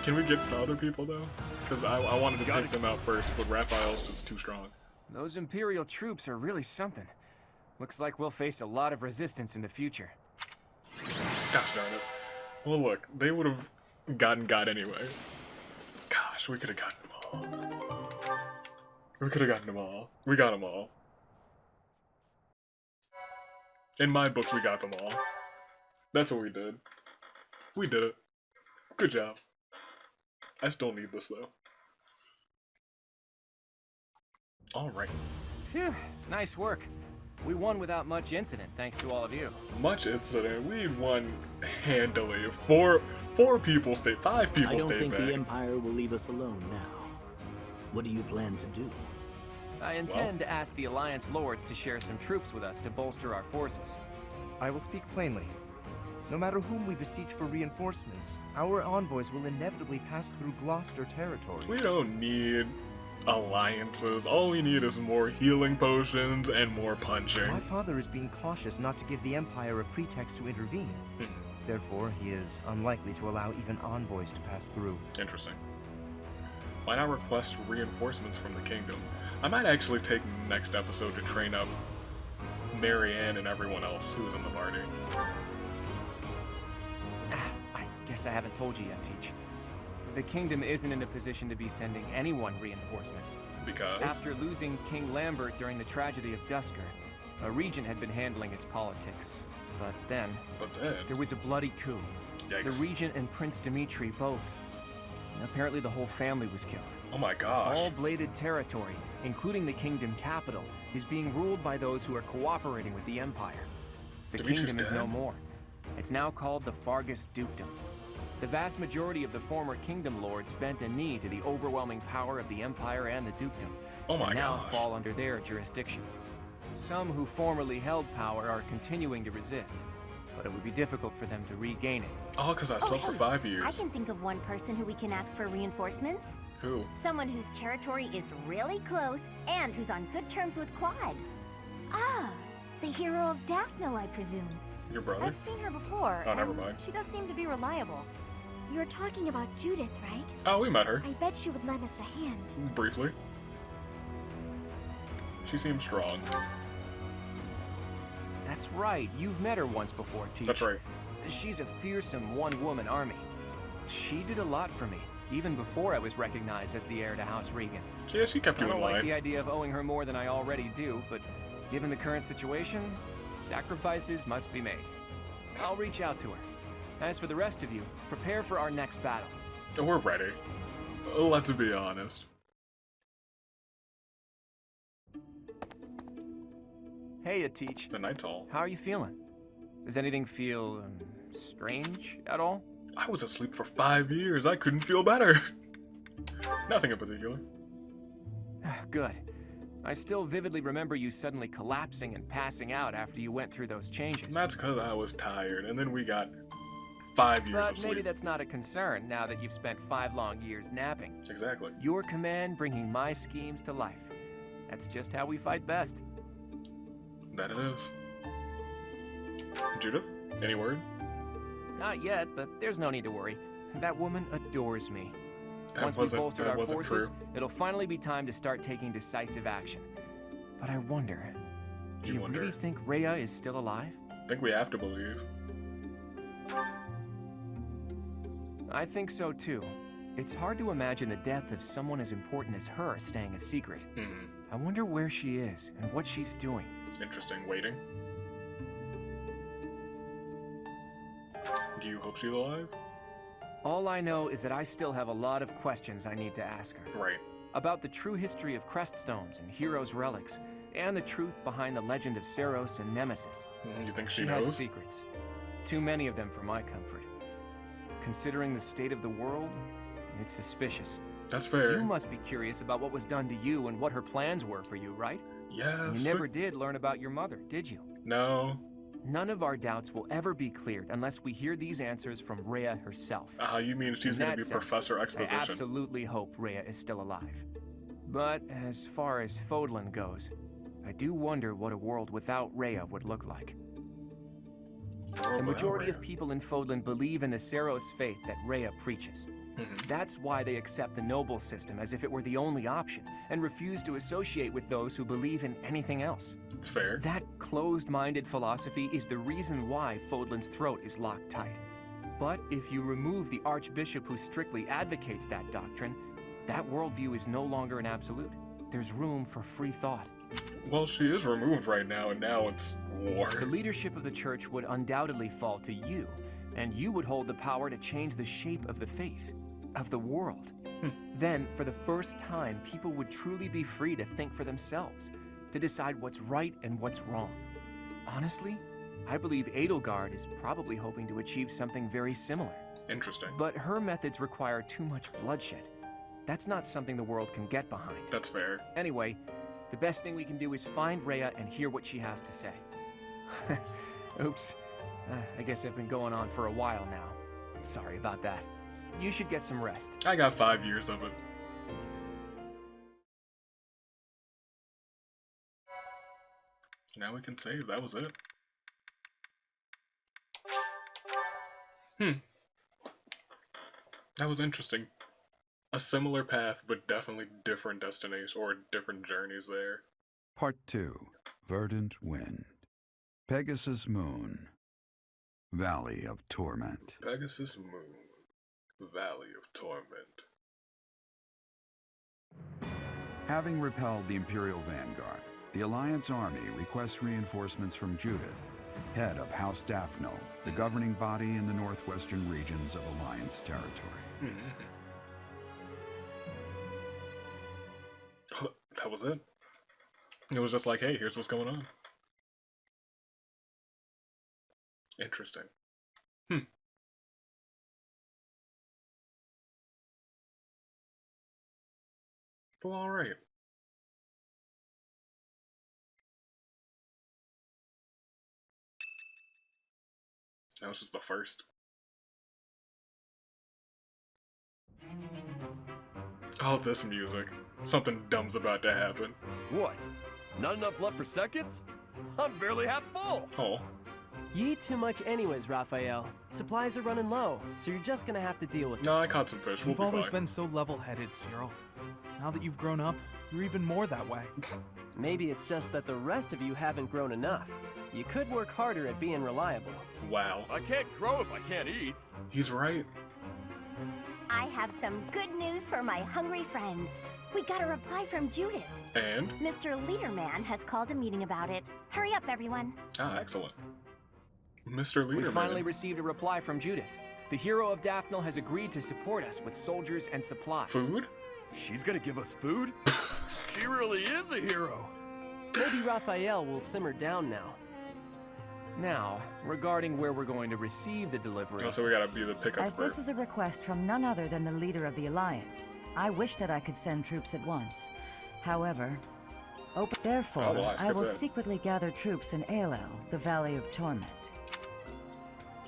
Can we get the other people, though? Because I wanted to take them out first, but Raphael's just too strong. Those Imperial troops are really something. Looks like we'll face a lot of resistance in the future. Gosh darn it. Well, look, they would have gotten God anyway. Gosh, we could have gotten them all. We could have gotten them all. We got them all. In my book, we got them all. That's what we did. We did it. Good job. I still need this, though. Alright. Phew, nice work. We won without much incident, thanks to all of you. Much incident. We won handily. Five people stayed back. I don't think the Empire will leave us alone now. What do you plan to do? I intend to ask the Alliance Lords to share some troops with us to bolster our forces. I will speak plainly. No matter whom we beseech for reinforcements, our envoys will inevitably pass through Gloucester territory. We don't need alliances. All we need is more healing potions and more punching. My father is being cautious not to give the Empire a pretext to intervene. Therefore, he is unlikely to allow even envoys to pass through. Interesting. Why not request reinforcements from the kingdom? I might actually take next episode to train up Marianne and everyone else who's in the party. I guess I haven't told you yet, Teach. The kingdom isn't in a position to be sending anyone reinforcements. Because? After losing King Lambert during the tragedy of Dusker, a regent had been handling its politics. But then there was a bloody coup. Yikes. The regent and Prince Dimitri both. And apparently the whole family was killed. Oh my gosh. All bladed territory, including the kingdom capital, is being ruled by those who are cooperating with the Empire. The Dimitri's kingdom is dead? no more. It's now called the Fargus Dukedom. The vast majority of the former kingdom lords bent a knee to the overwhelming power of the Empire and the dukedom, Oh my and now gosh. fall under their jurisdiction. Some who formerly held power are continuing to resist, but it would be difficult for them to regain it. Oh, because I slept for 5 years. I can think of one person who we can ask for reinforcements. Who? Someone whose territory is really close and who's on good terms with Claude. Ah, the hero of Daphne, I presume. Your brother? I've seen her before. Oh, never and mind. She does seem to be reliable. You're talking about Judith, right? Oh, we met her. I bet she would lend us a hand. Briefly. She seems strong. That's right, you've met her once before, Teach. That's right. She's a fearsome one-woman army. She did a lot for me, even before I was recognized as the heir to House Regan. Yeah, she kept you I in don't like line. the idea of owing her more than I already do, but given the current situation, sacrifices must be made. I'll reach out to her. As for the rest of you, prepare for our next battle. We're ready. Let's be honest. Hey, Teach. It's a night's all. How are you feeling? Does anything feel strange at all? I was asleep for 5 years. I couldn't feel better. Nothing in particular. Good. I still vividly remember you suddenly collapsing and passing out after you went through those changes. That's because I was tired, and then we got 5 years But of sleep. maybe that's not a concern now that you've spent 5 long years napping. Exactly. Your command bringing my schemes to life. That's just how we fight best. That it is. Judith, any word? Not yet, but there's no need to worry. That woman adores me. That Once we've bolstered our wasn't forces, true. it'll finally be time to start taking decisive action. But I wonder, do you really think Rhea is still alive? I think we have to believe. I think so too. It's hard to imagine the death of someone as important as her staying a secret. I wonder where she is and what she's doing. Interesting. Waiting. Do you hope she's alive? All I know is that I still have a lot of questions I need to ask her. Right. About the true history of Creststones and Heroes' relics, and the truth behind the legend of Seros and Nemesis. You think she knows? has secrets. Too many of them for my comfort. Considering the state of the world, it's suspicious. That's fair. You must be curious about what was done to you and what her plans were for you, right? Yes. You never did learn about your mother, did you? No. None of our doubts will ever be cleared unless we hear these answers from Rhea herself. You mean she's In going to that be sense, Professor Exposition? I absolutely hope Rhea is still alive. But as far as Fodlan goes, I do wonder what a world without Rhea would look like. The majority of people in Fodlan believe in the Seros faith that Rhea preaches. That's why they accept the noble system as if it were the only option, and refuse to associate with those who believe in anything else. It's fair. That closed-minded philosophy is the reason why Fodlan's throat is locked tight. But if you remove the Archbishop who strictly advocates that doctrine, that worldview is no longer an absolute. there's room for free thought. Well, she is removed right now, and now it's war. The leadership of the church would undoubtedly fall to you, and you would hold the power to change the shape of the faith, of the world. Then, for the first time, people would truly be free to think for themselves, to decide what's right and what's wrong. Honestly, I believe Edelgard is probably hoping to achieve something very similar. Interesting. But her methods require too much bloodshed. That's not something the world can get behind. That's fair. Anyway, the best thing we can do is find Rhea and hear what she has to say. Oops. I guess I've been going on for a while now. Sorry about that. You should get some rest. I got 5 years of it. Now we can save. That was it. That was interesting. A similar path, but definitely different destination or different journeys there. Part 2. Verdant Wind. Pegasus Moon. Valley of Torment. Pegasus Moon. Valley of Torment. Having repelled the Imperial Vanguard, the Alliance army requests reinforcements from Judith, head of House Daphno, the governing body in the northwestern regions of Alliance territory. That was it. It was just like, hey, here's what's going on. Interesting. Well, alright. That was just the first. Oh, this music. Something dumb's about to happen. What? Not enough left for seconds? I'm barely half full! Oh. You eat too much anyways, Raphael. Supplies are running low, so you're just gonna have to deal with it. No, I caught some fish. We'll You've be always fine. been so level-headed, Cyril. Now that you've grown up, you're even more that way. Maybe it's just that the rest of you haven't grown enough. You could work harder at being reliable. Wow. I can't grow if I can't eat. He's right. I have some good news for my hungry friends. We got a reply from Judith. And? Mr. Leaderman has called a meeting about it. Hurry up, everyone. Ah, excellent. Mr. Leaderman. We finally received a reply from Judith. The hero of Daphnel has agreed to support us with soldiers and supplies. Food? She's gonna give us food? She really is a hero. Maybe Raphael will simmer down now. Now, regarding where we're going to receive the delivery... Oh, so we gotta be the pickup As this is a request from none other than the leader of the Alliance, I wish that I could send troops at once. However, therefore, Oh, well, I will that. secretly gather troops in Aelel, the Valley of Torment.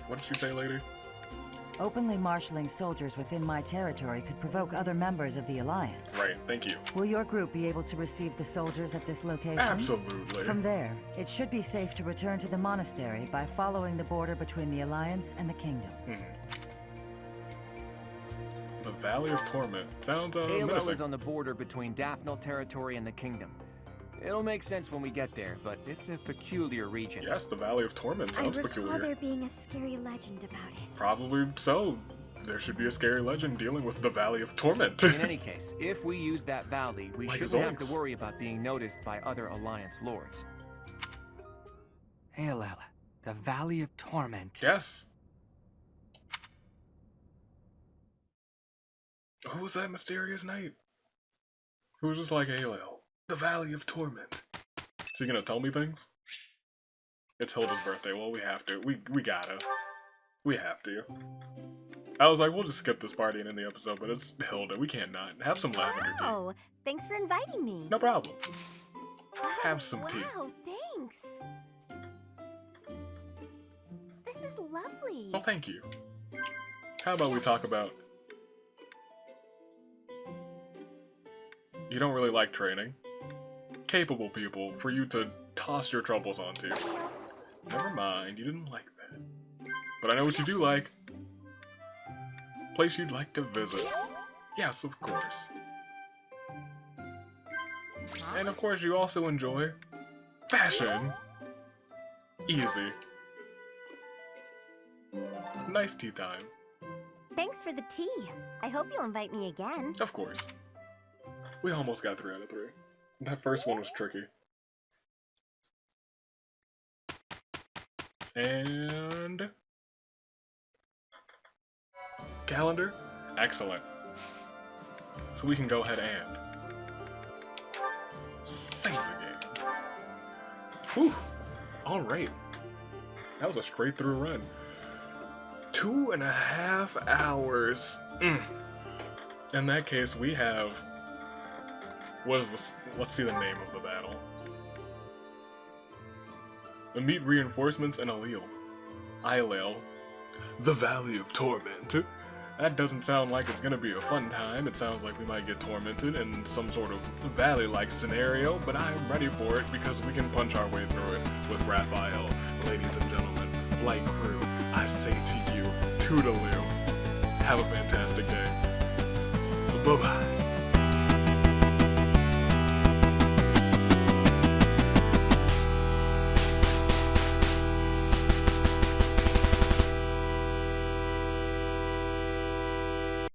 What did you say, lady? Openly marshaling soldiers within my territory could provoke other members of the Alliance. Right, thank you. Will your group be able to receive the soldiers at this location? Absolutely. From there, it should be safe to return to the monastery by following the border between the Alliance and the Kingdom. The Valley of Torment. Sounds, Aelel menacing. is on the border between Daphnel territory and the Kingdom. It'll make sense when we get there, but it's a peculiar region. Yes, the Valley of Torment I sounds recall peculiar. there being a scary legend about it. Probably so. There should be a scary legend dealing with the Valley of Torment. In any case, if we use that valley, we Like shouldn't have Zoinks. to worry about being noticed by other Alliance lords. Aelel, the Valley of Torment. Yes. Who was that mysterious knight? Who was just like, Aelel, the Valley of Torment. Is he gonna tell me things? It's Hilda's birthday. Well, we have to. We gotta. We have to. I was like, we'll just skip this party and end the episode, but it's Hilda. We can't not. Have some lavender tea. Oh, thanks for inviting me. No problem. Have some tea. Wow, thanks. This is lovely. Well, thank you. How about we talk about... You don't really like training. Capable people for you to toss your troubles onto. Never mind, you didn't like that. But I know what you do like. Place you'd like to visit. Yes, of course. And of course you also enjoy fashion. Easy. Nice tea time. Thanks for the tea. I hope you'll invite me again. Of course. We almost got 3 out of 3. That first one was tricky. And calendar, excellent. So we can go ahead and save the game. Whew. All right. That was a straight through run. 2.5 hours. In that case, we have, what is this? Let's see the name of the battle. Meet reinforcements and Islale. The Valley of Torment. That doesn't sound like it's gonna be a fun time. It sounds like we might get tormented in some sort of valley-like scenario, but I'm ready for it because we can punch our way through it with Raphael. Ladies and gentlemen, flight crew, I say to you, toodaloo. Have a fantastic day. Bye-bye.